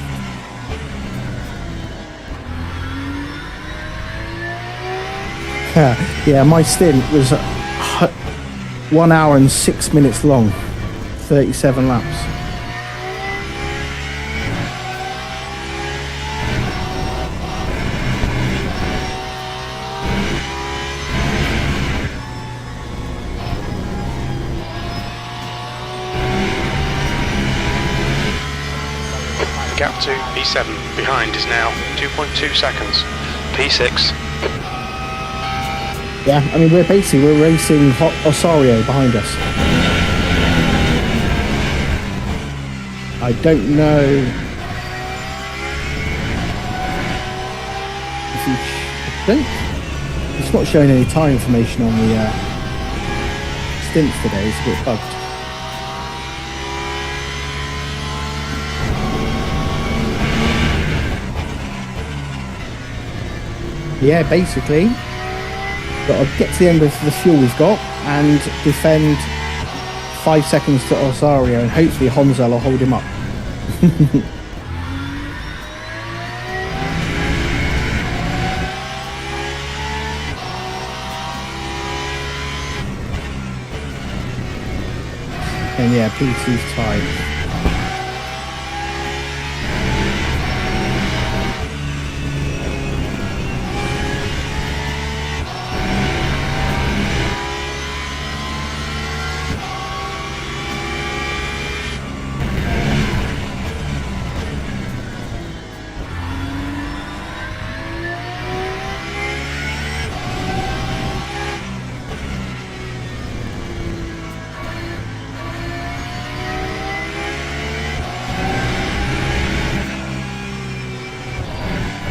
Yeah, my stint was 1 hour and 6 minutes long, 37 laps. Gap to P7 behind is now 2.2 seconds. P6. Yeah, I mean we're racing Osario behind us. I don't know if it's not showing any tire information on the stints today. It's a bit bugged. Yeah, basically, got to get to the end of the fuel we've got and defend 5 seconds to Osario, and hopefully Honza will hold him up. And yeah, P2's tied.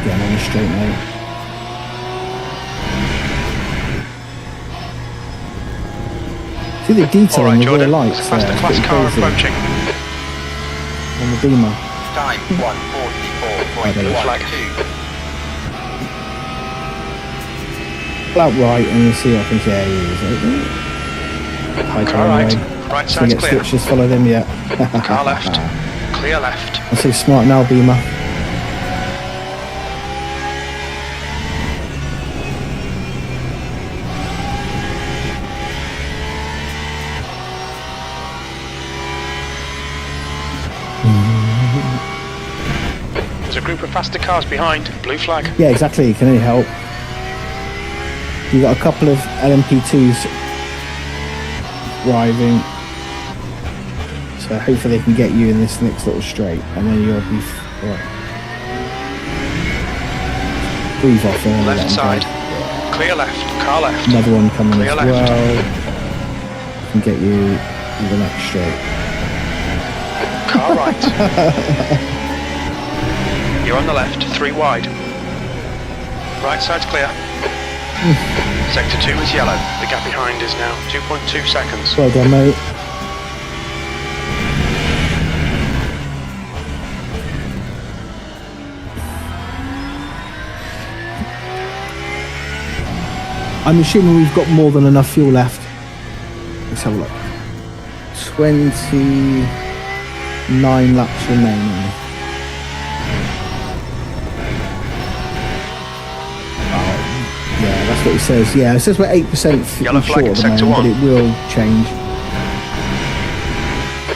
Getting on the straight, mate. See the detail Alright, in the rear Jordan. lights There's a there, faster it's class pretty car crazy. approaching. On the Beamer. Time 1:44.12. Pull out right and you'll see, I think, yeah, he is. High Car time right. anyway. Right So we side's get clear. switches, follow them yet. Car left. Clear left. I'm so smart now, Beamer. There's a group of faster cars behind. Blue flag. Yeah, exactly. Can only help. You've got a couple of LMP2s arriving. So hopefully they can get you in this next little straight, and then you'll be right. Breathe off there. Left side. Clear left. Car left. Another one coming Clear as left. well. Can get you in the next straight. Car right. You're on the left. 3 wide. Right side's clear. Sector 2 is yellow. The gap behind is now 2.2 seconds. Well done, mate. I'm assuming we've got more than enough fuel left. Let's have a look. 29 laps remaining. Yeah, that's what it says. Yeah, it says we're 8% Yellow flag short in at the sector moment, but 1. it will change.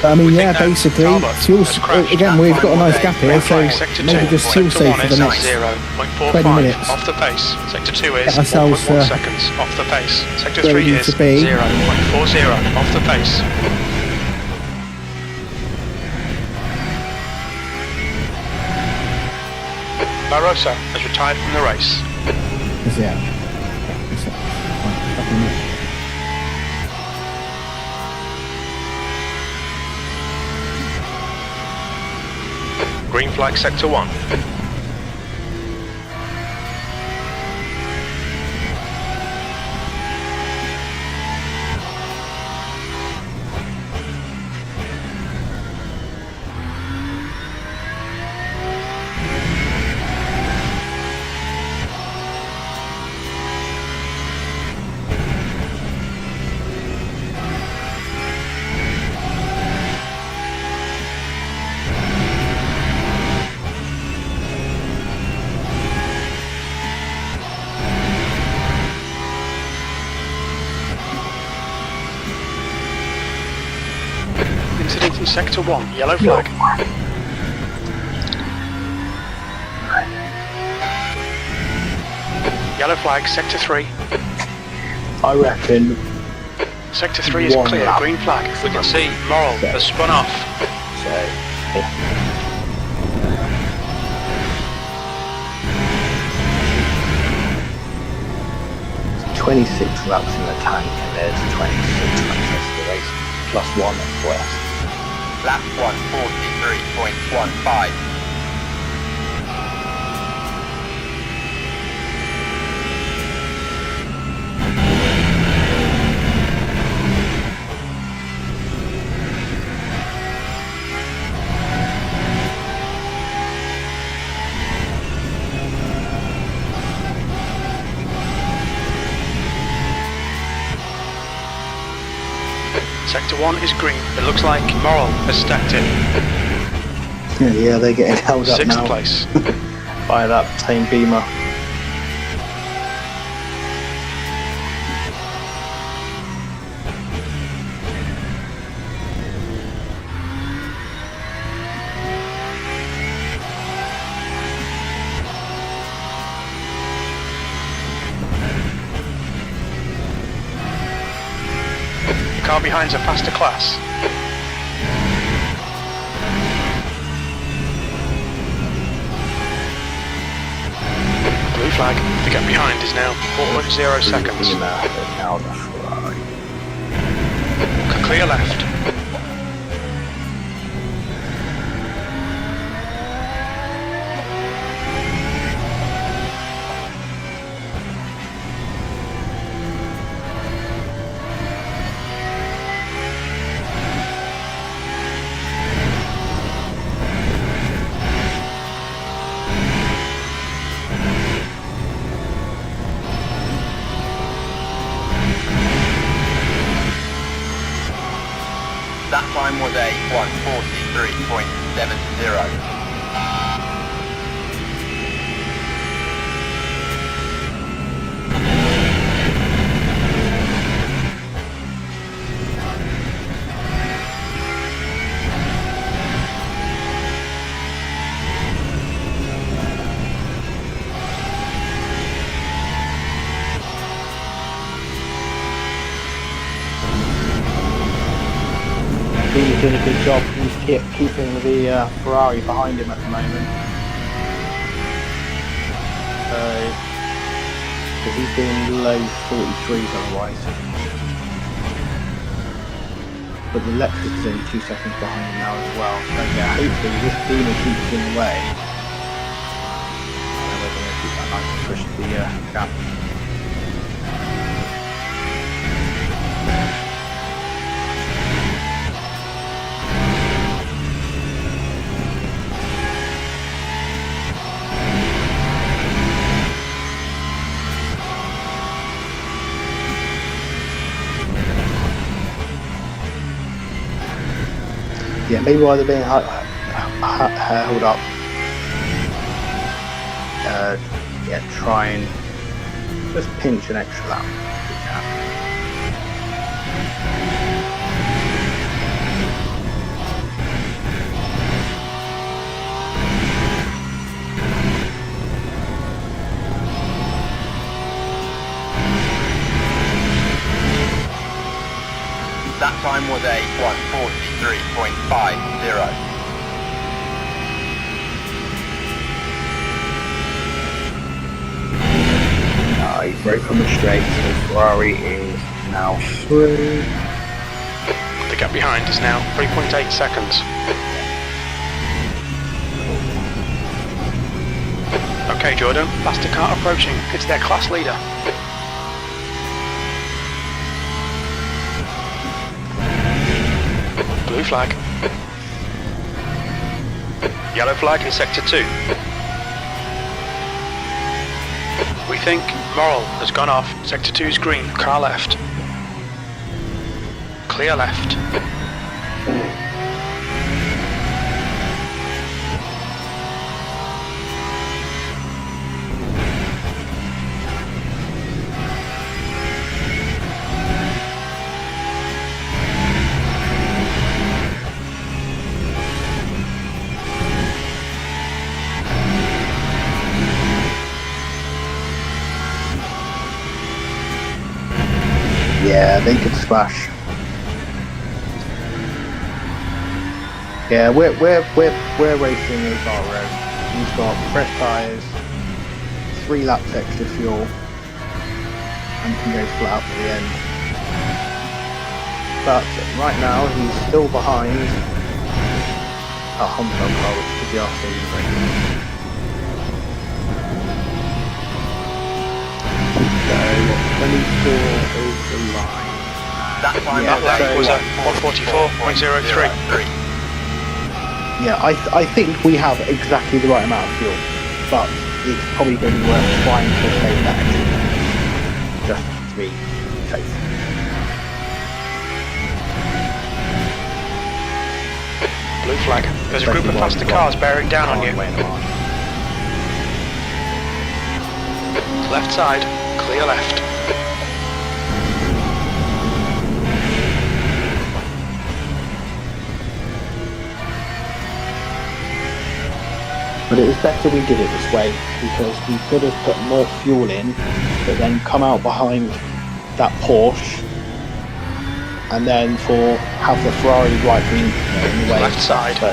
But I mean, We yeah, think that basically, Talbot fuel. has crashed. Again, we've got a nice gap here, Green so flag sector 2. maybe just fuel Sector safe 1 for is the next 0.45 20 minutes. off the pace. Sector 2 is Get ourselves, 1.1 seconds off the pace. Sector where we 3 need is to be. 0.40 off the pace. Barroso has retired from the race. Is it? Green flag sector 1. Incident in sector 1, yellow flag. Yellow flag, sector 3. I reckon. Sector 3 is One clear, lap. green flag. We can see Laurel has spun off. So, yeah. 26 laps in the tank and there's 26 laps of the race, plus 1 at West. Lap 143.15. Sector 1 is green. It looks like Morrill has stacked in. Yeah, they're getting held up 6th now place. by that same Beamer. The car behind's a faster class. Blue flag. The gap behind is now 4.0 seconds. Beamer, now the Ferrari. Clear left. That time was a 143.70. He's doing a good job. He's keeping the Ferrari behind him at the moment. Because he's doing low 43s otherwise. But the Lexus is only 2 seconds behind him now as well. So yeah, hopefully this Beamer keeps him away. And we're going to keep that nice and push the gap. Yeah, maybe while they're being held up. Yeah, try and just pinch an extra lap if you can. That time was a 1:43.50. He's right from the straight, so Ferrari is now through. The gap behind is now 3.8 seconds. Okay, Jordan, faster car approaching. It's their class leader. Blue flag. Yellow flag in sector 2. We think Morrill has gone off. Sector 2's green. Car left. Clear left. Yeah, they could splash. Yeah, we're racing as our road. He's got fresh tyres, 3 laps extra fuel, and can go flat out to the end. But right now he's still behind a Honda car, which could be our saving grace. So 24 over the line. That time was a 1:44.03. Yeah, I think we have exactly the right amount of fuel, but it's probably going to be worth trying to save that extra, just to be safe. Blue flag. There's a group of faster cars bearing down on you. Left side, clear left. But it was better we did it this way, because we could have put more fuel in, but then come out behind that Porsche, and then have the Ferrari right in the way. Left side. So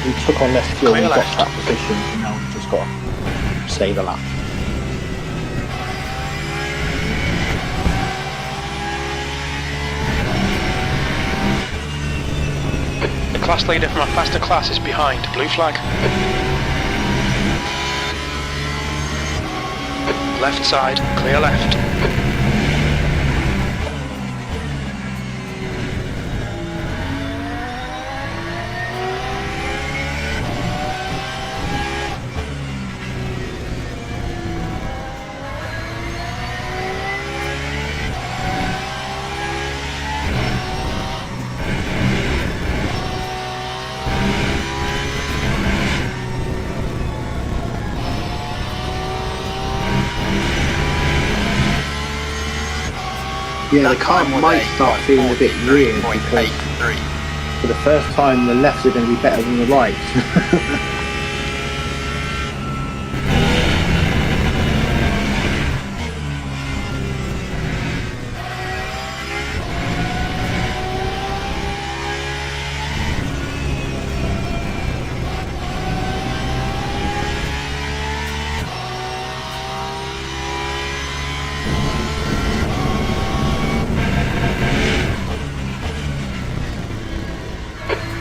we took on less fuel, we Clear got left. that position, and now we've just got to stay the lap. The class leader from a faster class is behind. Blue flag. Left side, clear left. Yeah, the car might start feeling a bit weird, because for the first time the lefts are going to be better than the rights.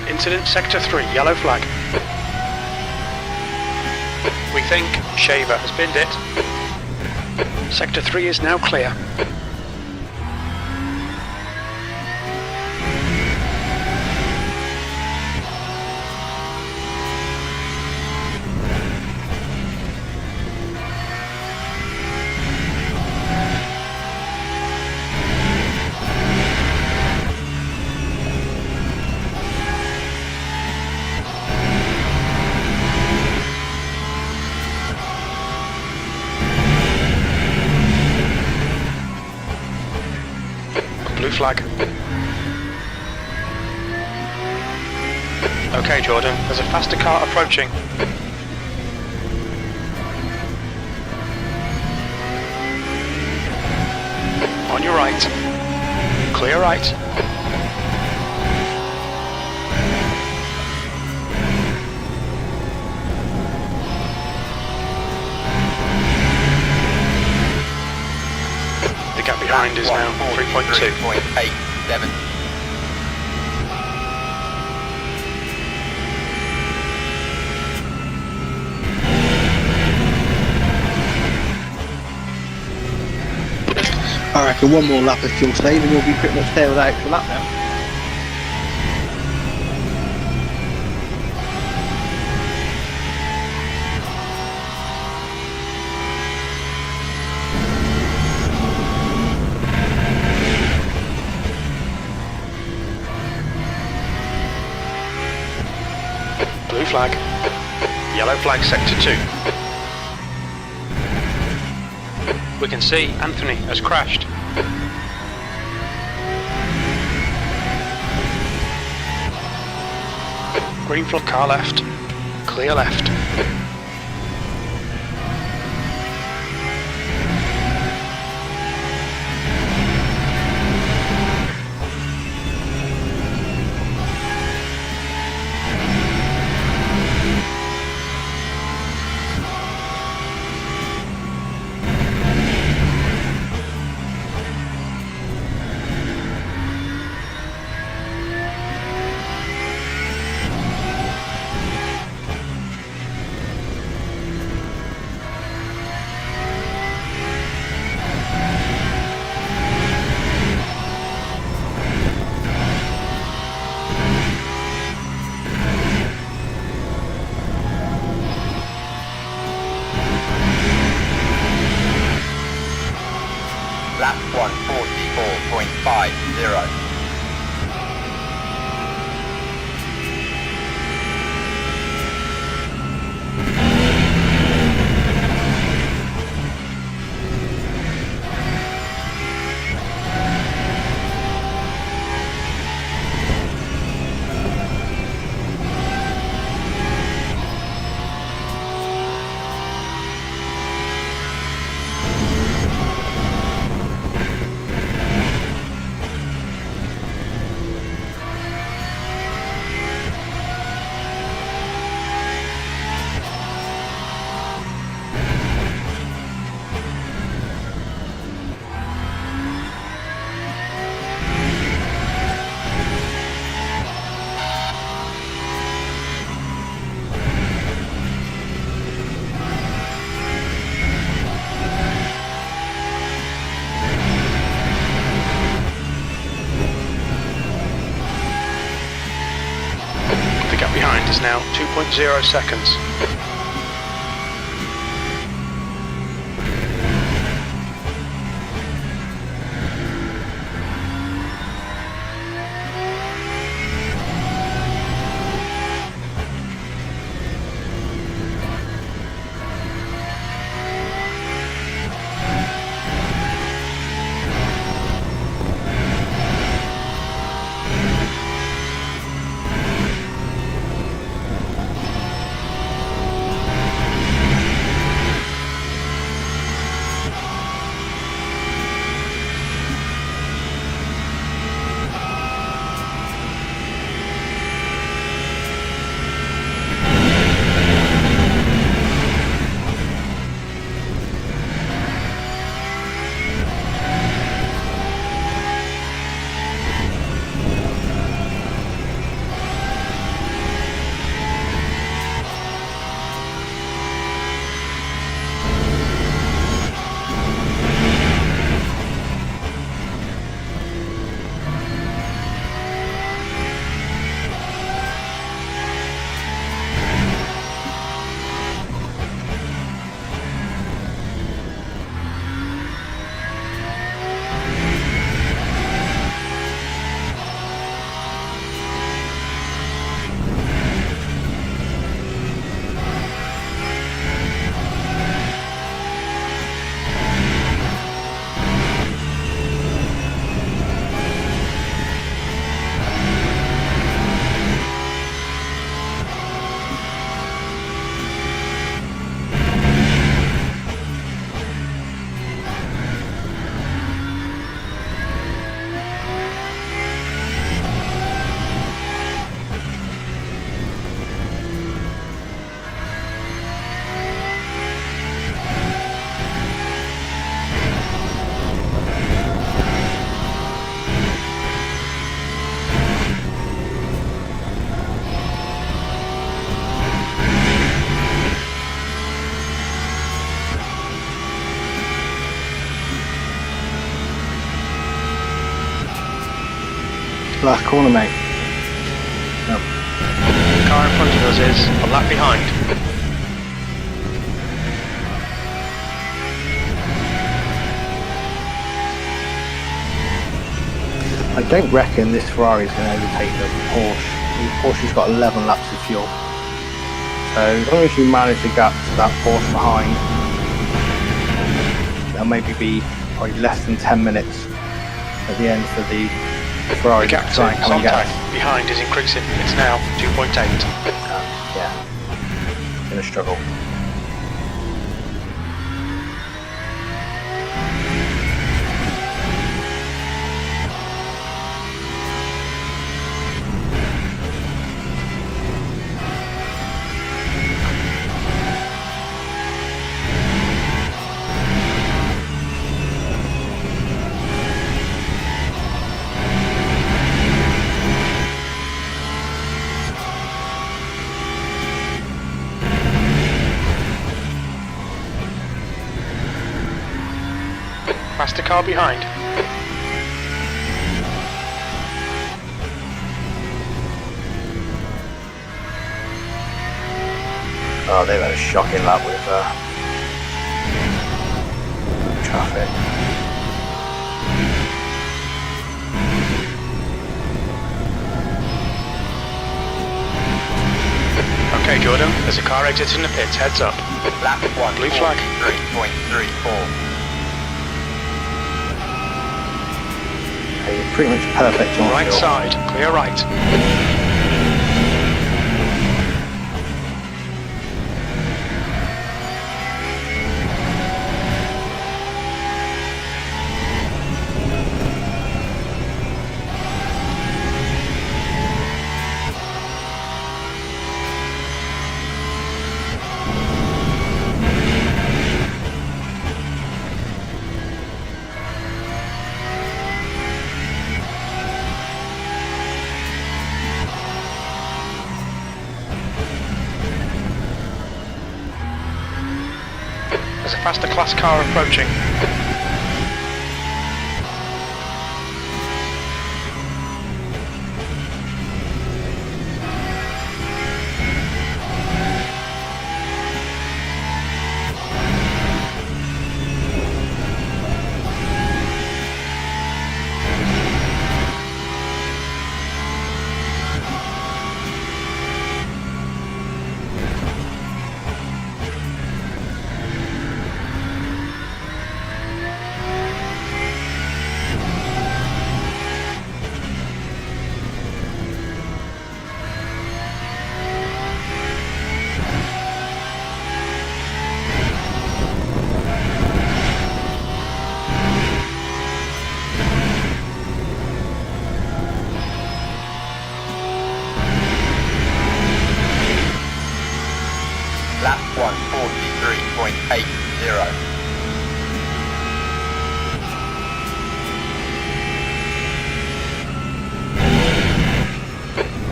Incident sector 3, yellow flag. We think Shaver has binned it. Sector 3 is now clear. Blue flag. Okay, Jordan, there's a faster car approaching. On your right. Clear right. The gap behind is now 3.2. 3.87. I reckon one more lap of fuel save and you'll be pretty much there with that extra lap now. Blue flag. Yellow flag sector 2. We can see Anthony has crashed. Green flag, car left. Clear left. Lap 1:44.50. The gap behind is now 2.0 seconds. Last corner, mate. No. The car in front of us is a lap behind. I don't reckon this Ferrari is going to overtake the Porsche. The Porsche's got 11 laps of fuel. So as long as you manage to get to that Porsche behind, there'll maybe be probably less than 10 minutes at the end for the Ferrari The gap to try and come and get Sontag us. behind is increasing. It's now 2.8. Yeah, going to struggle. Faster car behind. Oh, they've had a shocking lap with traffic. Okay, Jordan, there's a car exiting the pits. Heads up. Lap 1. Blue flag. 3.34. Pretty much perfect on Right fuel. side, clear right. There's a faster class car approaching. Lap 143.80.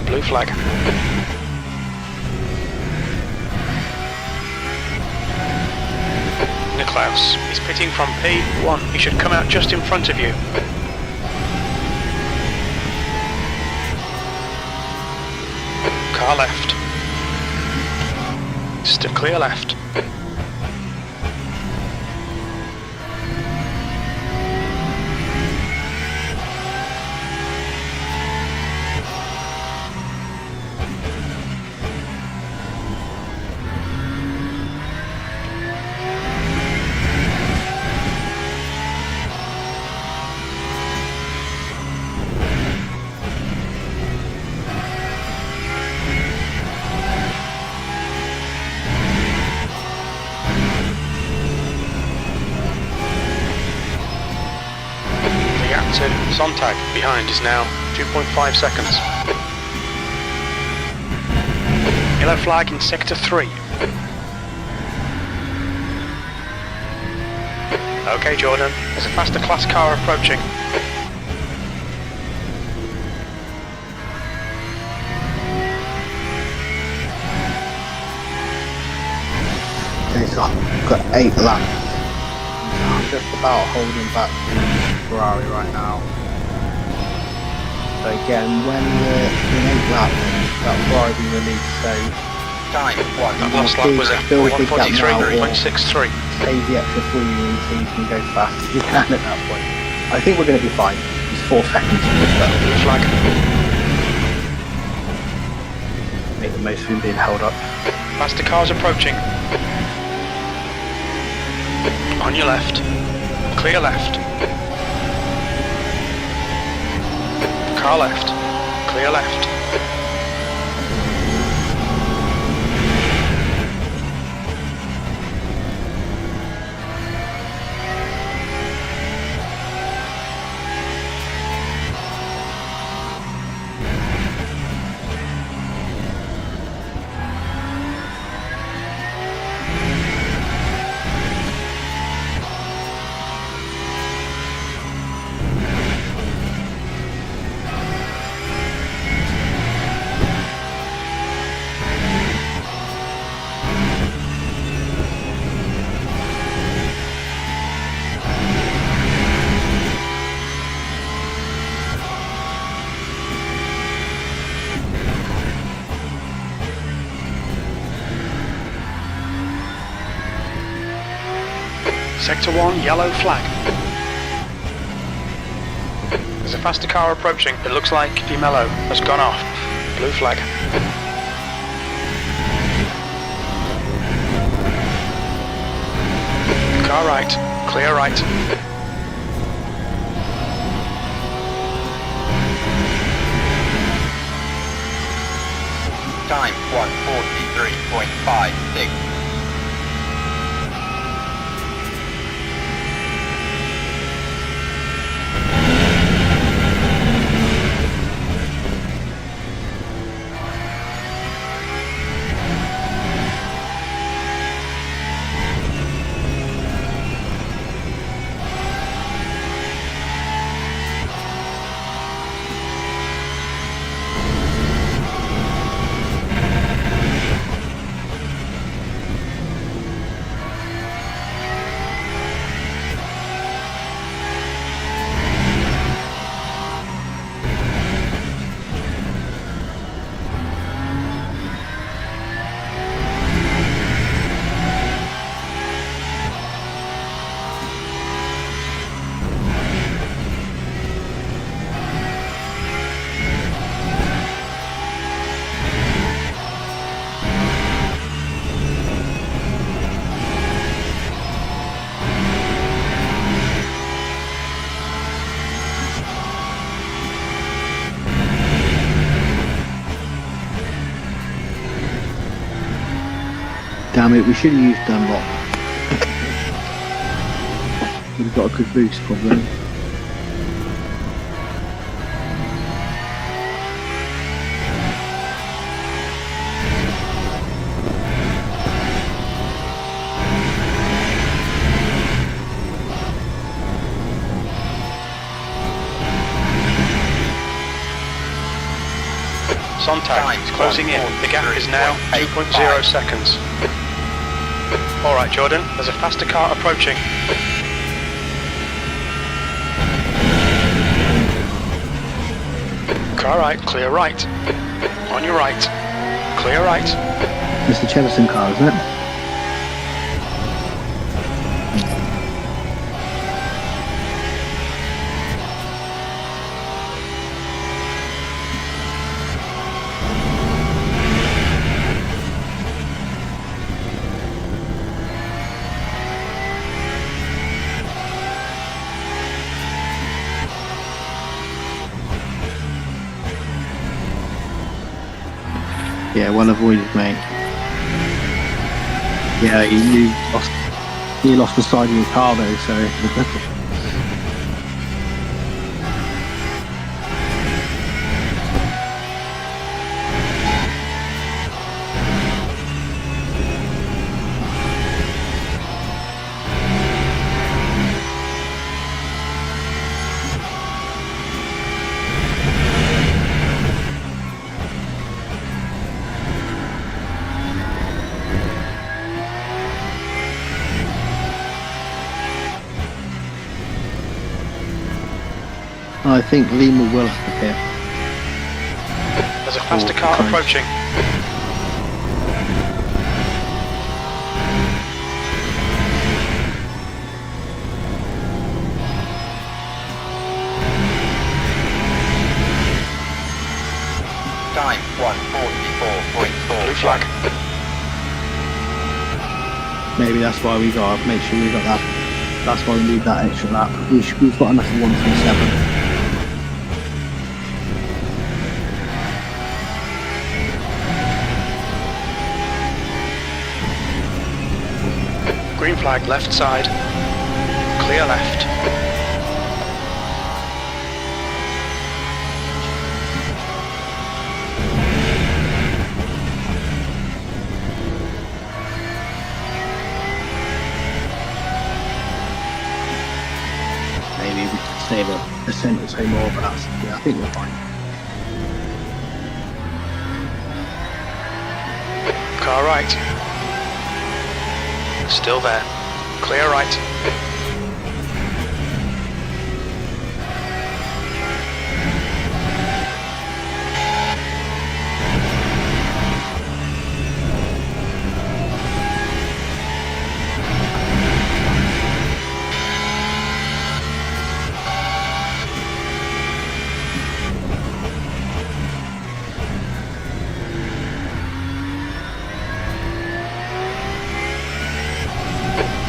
Blue flag. Niklaus, he's pitting from P1. He should come out just in front of you. Car left. Still clear left. Sontag behind is now 2.5 seconds. Yellow flag in sector 3. Okay, Jordan, there's a faster class car approaching. Okay, so I've got 8 laps. I'm just about holding back Ferrari right now. So again, when the 8th lap, that's where I've been released. So Time 1. That last lap was a build a big gap now, or 143.63. save the extra freewheel so you can go as fast as you can at that point. I think we're going to be fine. It's 4 seconds. Blue flag. Make the most of him being held up. Faster cars approaching. On your left. Clear left. Car left. Clear left. Sector 1, yellow flag. There's a faster car approaching. It looks like Di Mello has gone off. Blue flag. Car right, clear right. Time 1:43.56. Damn it, we should have used Dunlop. We've got a good boost probably. Sontag is closing in. The gap is now 2.0 seconds. Alright Jordan, there's a faster car approaching. Car right, clear right. On your right. Clear right. Mr. Cheverton car, isn't it? Yeah, well avoided, mate. Yeah, you lost the side of your car though, so. I think Lima will have to There's a faster car approaching. Time 1:44.4. Blue flag. Maybe that's why we got to make sure we got that. That's why we need that extra lap. We've got enough of 127. Green flag, left side. Clear left. Maybe we could save a cent or so more, but that's, yeah, I think we're fine. Car right. Still there. Clear right.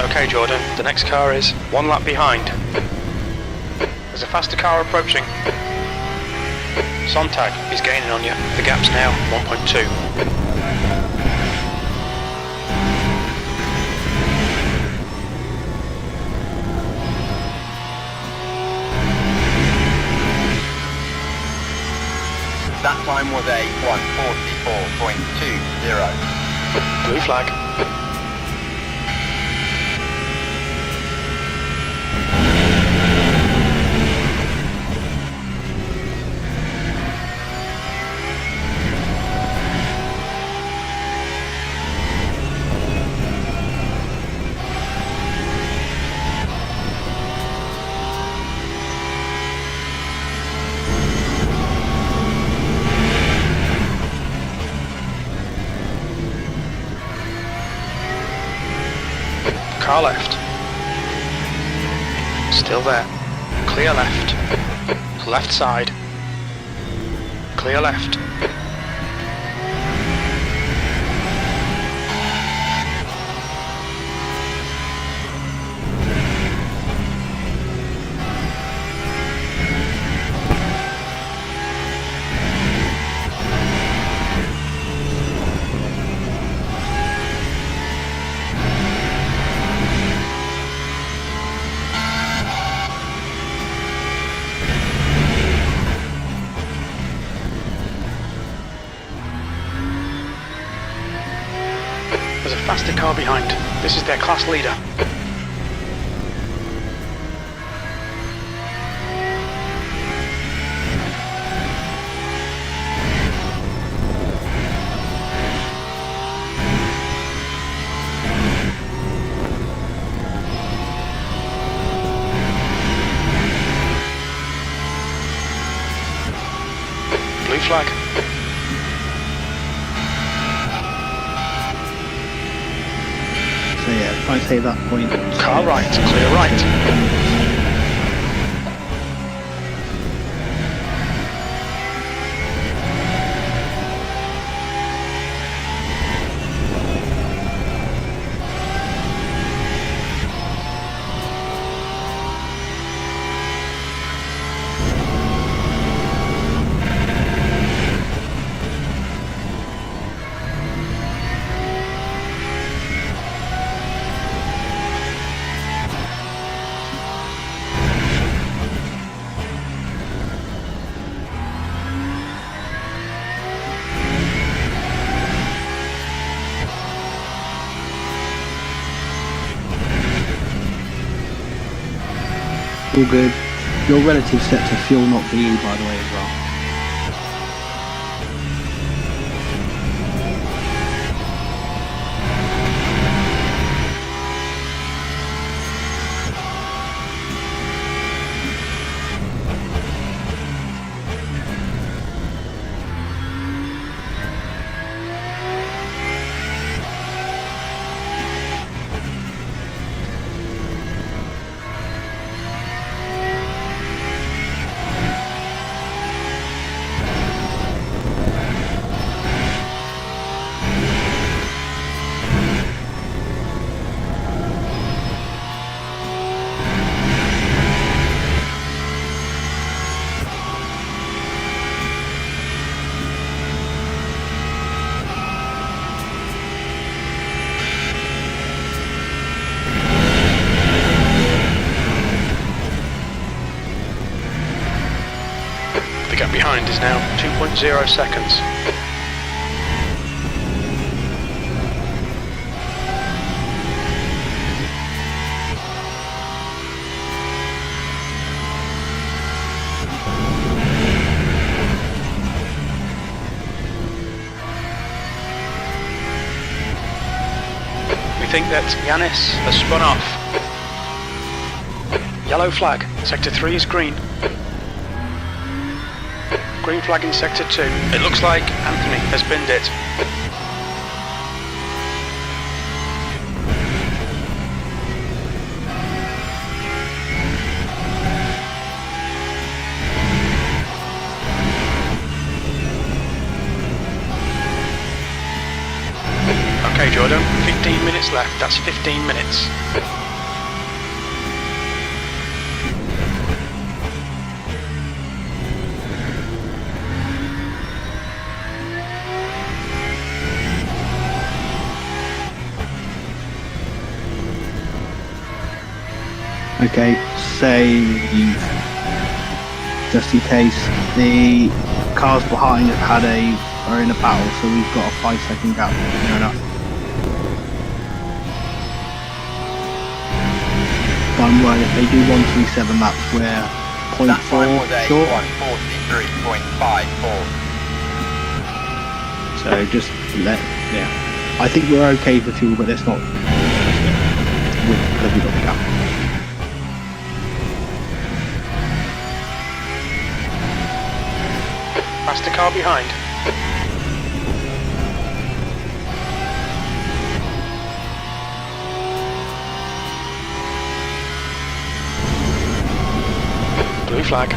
Okay, Jordan, the next car is 1 lap behind. There's a faster car approaching. Sontag is gaining on you. The gap's now 1.2. That time was a 1:44.20. Blue flag. Car left. Still there. Clear left. Left side. Clear left. There's a faster car behind. This is their class leader. Blue flag. So yeah, try and save that point. Car right, clear right. All good. Your relative set to fuel, not for you, by the way, as well. behind is now 2.0 seconds. We think that Yanis has spun off. Yellow flag, sector 3 is green. Green flag in sector 2. It looks like Anthony has binned it. Okay, Jordan, 15 minutes left. That's 15 minutes. Okay, save. Just in case the cars behind are in a battle, so we've got a 5-second gap. Fair enough. One word, if they do 137 laps, we're 0.4 That time was a short. 1:43.54. So just yeah. I think we're okay for fuel, but let's not. Because we've got the gap. Past the car behind. Blue flag.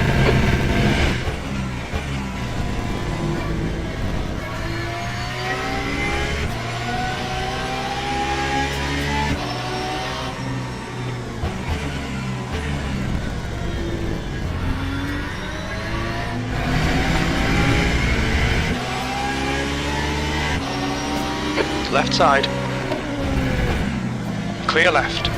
Left side. Clear left.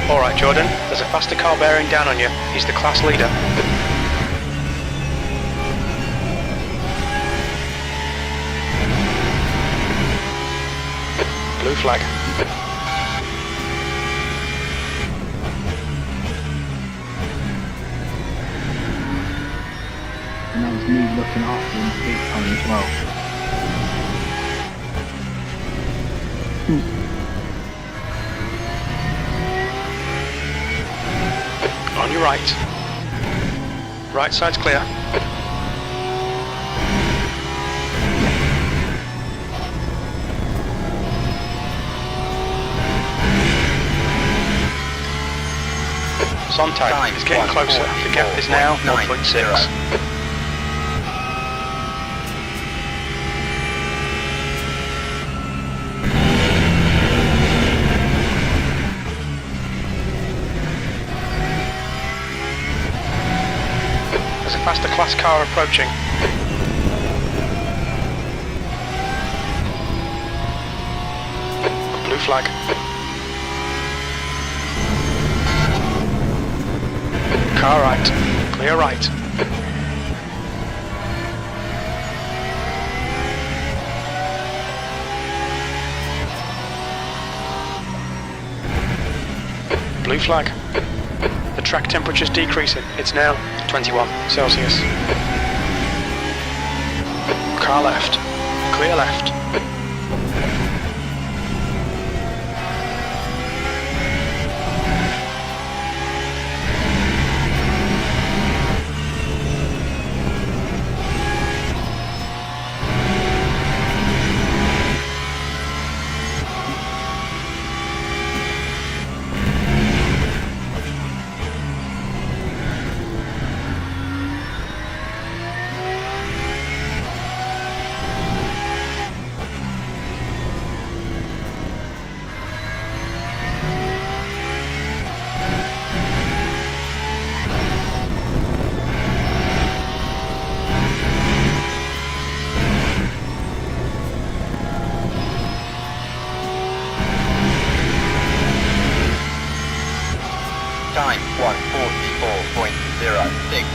Alright Jordan, there's a faster car bearing down on you. He's the class leader. Blue flag. And that was me looking after him big time as well. On your right. Right side's clear. Sontag is getting closer. The gap is now 0.6. Faster class car approaching. Blue flag. Car right. Clear right. Blue flag. The track temperature's decreasing. It's now 21 Celsius. Car left. Clear left. Time 1:44.06.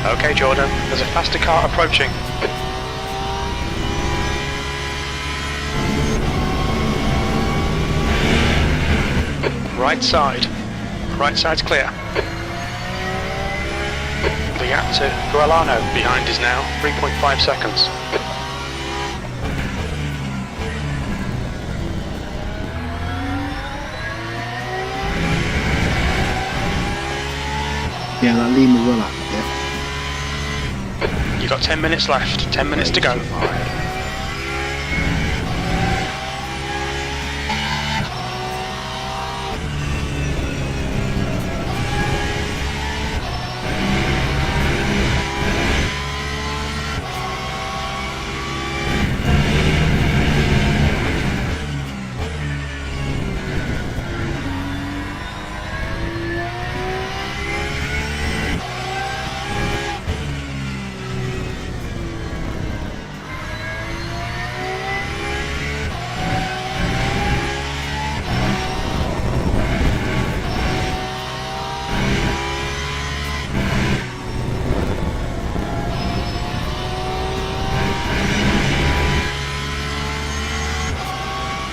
Okay, Jordan, there's a faster car approaching. Right side. Right side's clear. The gap to Gualano behind is now 3.5 seconds. Yeah, that Lima will happen, yeah. You've got 10 minutes left, 10 minutes to go.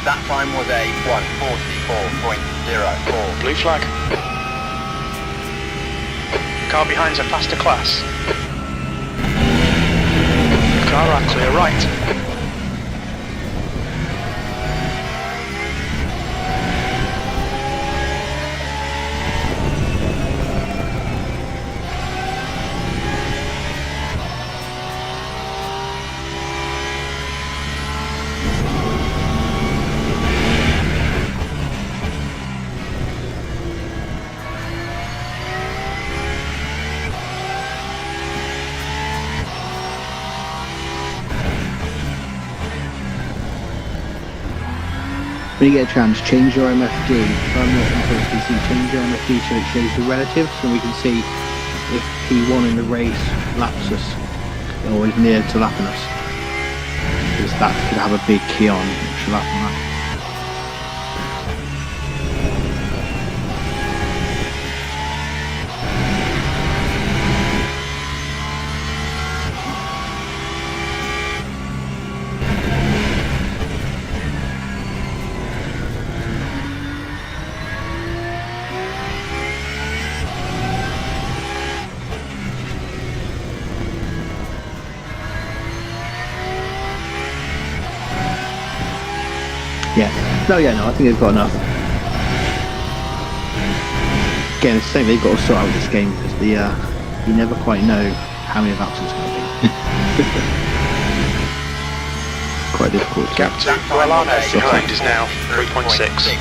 That time was a 1:44.04. Blue flag. Car behind's a faster class. Car right, clear right. When you get a chance, change your MFD. If I'm not in front of PC, change your MFD so it shows the relatives, and we can see if P1 in the race laps us, or is near to lapping us. Because that could have a big key on, which will happen that. Yeah. No, I think they've got enough. Again, it's the same, they've got to sort out this game because you never quite know how many laps it's going to be. Quite difficult. Gap to Gualano behind is now 3.6.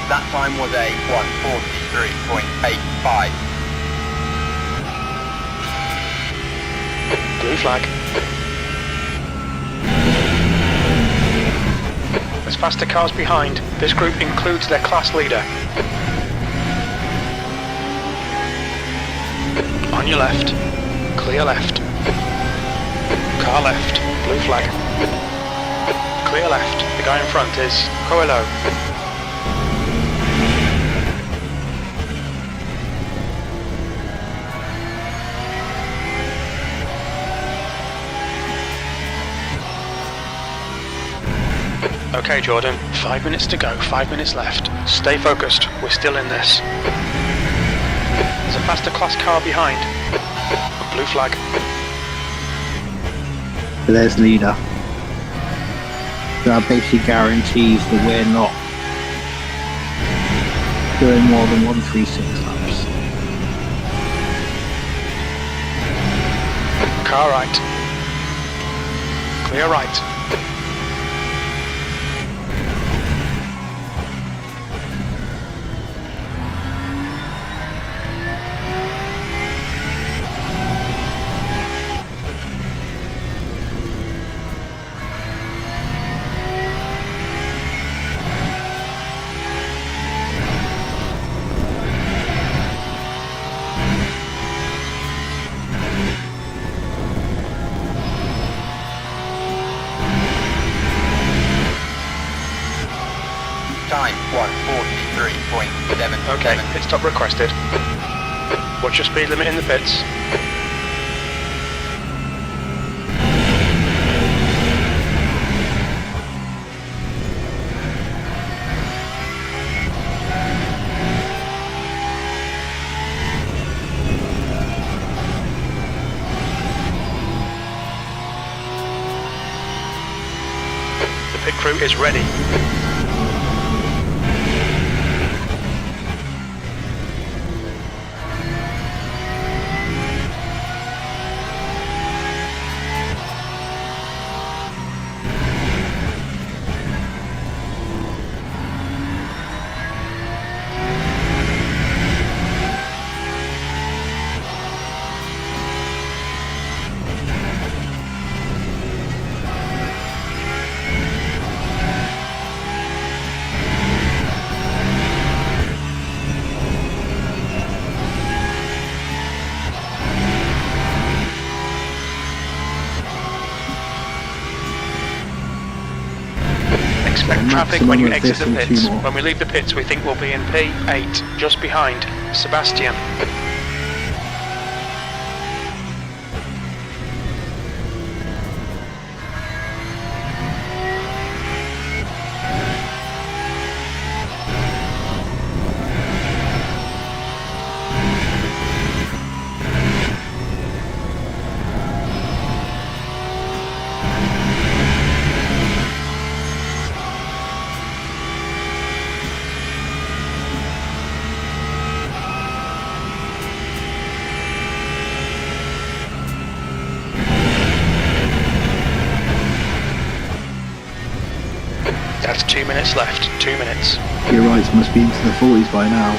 That time was a 1:43.85. Blue flag. faster cars behind. This group includes their class leader. On your left. Clear left. Car left. Blue flag. Clear left. The guy in front is Coelho. Okay, Jordan, 5 minutes to go, 5 minutes left. Stay focused, we're still in this. There's a faster class car behind. A blue flag. But there's leader. That basically guarantees that we're not doing more than 136 laps. Car right. Clear right. Time 1:43.7. Okay, pit stop requested. What's your speed limit in the pits? The pit crew is ready. Expect traffic when you exit the pits. When we leave the pits, we think we'll be in P8, just behind Sebastian. That's 2 minutes left, 2 minutes. You're right, it must be into the 40s by now.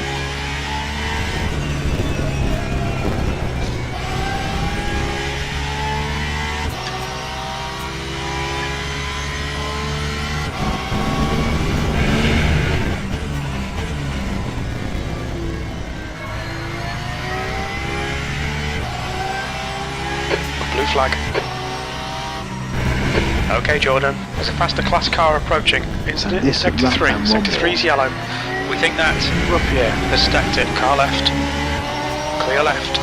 Blue flag. Okay, Jordan, there's a faster class car approaching. It's sector 3. Sector 3's yellow. We think that Ruppier has stacked it. Car left. Clear left.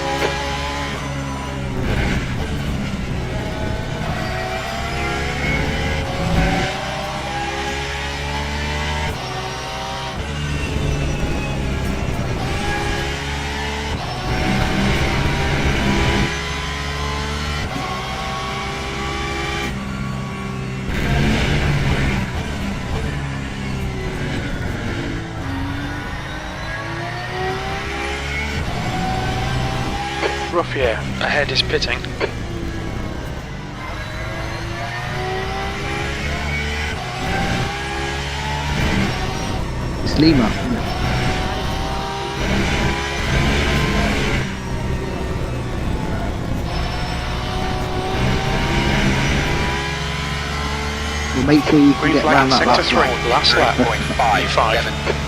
Ruffier, ahead is pitting. It's Lima. make sure you can Green get flag around at that sector 3, last lap. 3.57.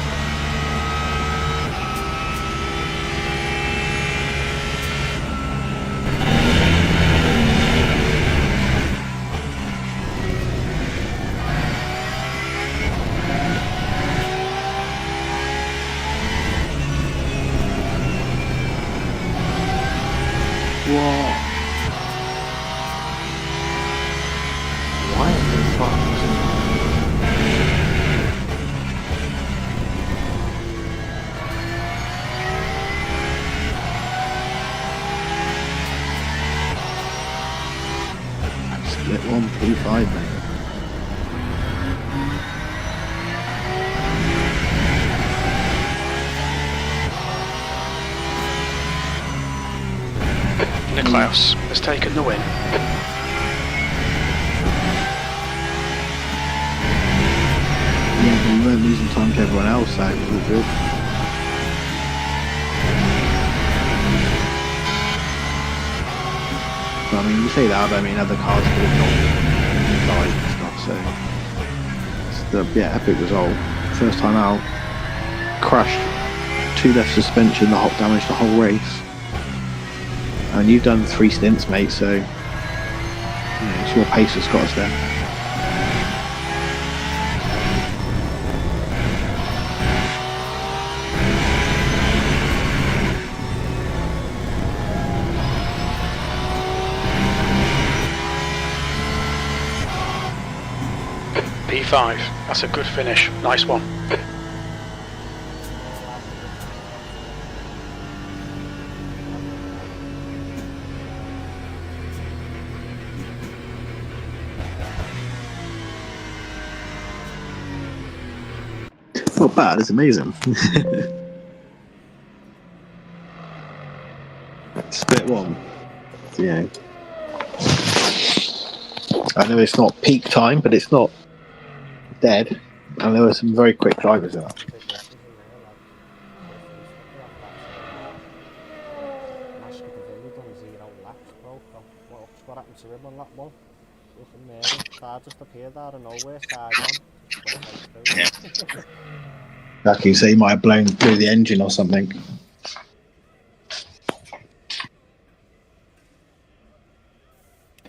What? Why are they fucked? Split 1P5, mate. Nicklaus has taken the win. Yeah, but we weren't losing time to everyone else, so it was all good. So, I mean, you say that, I mean, other cars could have gone inside and stuff, so it's the epic result. First time out, crashed, 2 left suspension, the hot damage the whole race. And you've done 3 stints, mate, so it's your pace that's got us there. P5, that's a good finish. Nice one. Not bad, it's amazing. Split 1. Yeah. I know it's not peak time, but it's not dead. And there were some very quick drivers in that. What happened to him on that one? Nothing there. Car just appeared out of nowhere, side on. Like you say, he might have blown through the engine or something.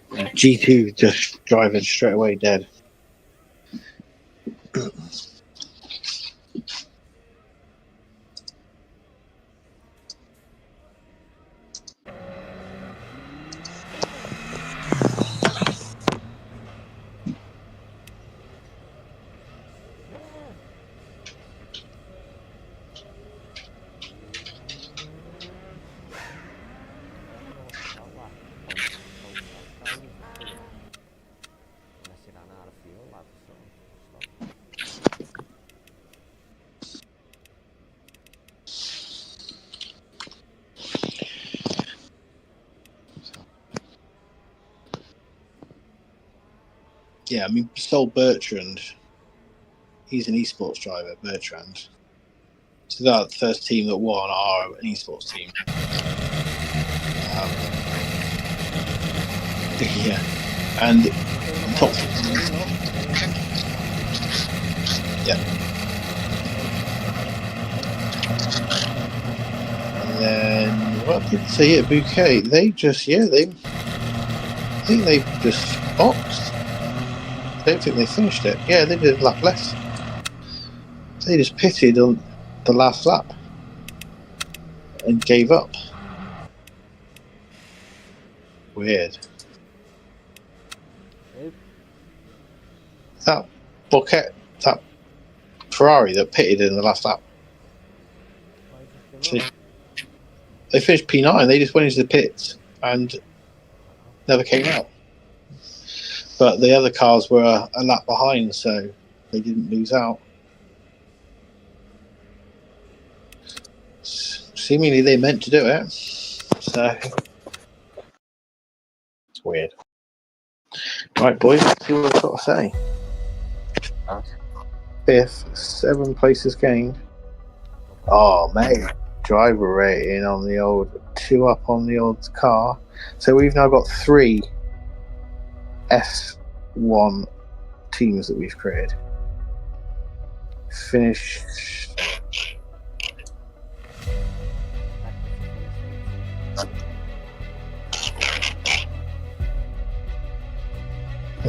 G2 just driving straight away dead. Yeah, I mean, Sol Bertrand, he's an esports driver, Bertrand. So that the first team that won are an esports team. Yeah, and on top. Yeah. And then what did they say at Bouquet? They just I think they just boxed. I don't think they finished it. Yeah, they did a lap less. They just pitted on the last lap and gave up. Weird. That Bouquet, that Ferrari that pitted in the last lap. They finished P9. They just went into the pits and never came out. But the other cars were a lap behind, so they didn't lose out. Seemingly they meant to do it. So it's weird. Right, boys, let's see what I've got to say. 5th, 7 places gained. Oh, mate. Driver rating on the old 2 up on the old car. So we've now got 3 S1 teams that we've created. Finish.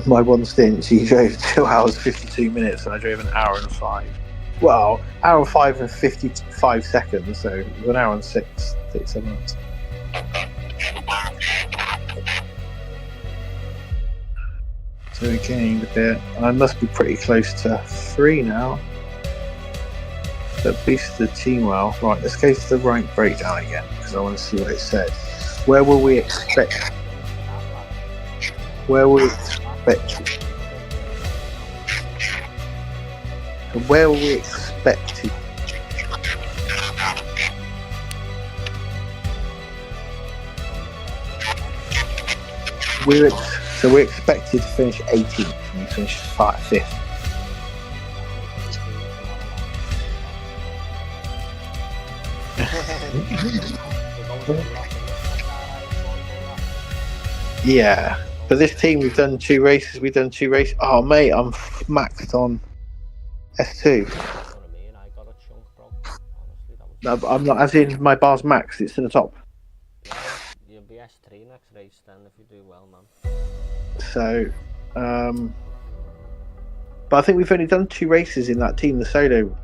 My one stint, she drove 2 hours 52 minutes, and I drove an hour and 5. Well, hour and 5 and 55 seconds, so it was an hour and 37 minutes. So we gained a bit, and I must be pretty close to 3 now. That boosted the team well. Right, let's go to the rank breakdown again, because I want to see what it said. Where will we expect? Where will we expect? Where will we expect to? We're expected to finish 18th, and we finished 5th. Yeah, but this team we've done 2 races. Oh mate, I'm maxed on S2. No, but I'm not. As in, my bar's maxed. It's to the top. You'll be S3 next race then if you do well, man. So, but I think we've only done 2 races in that team, the solo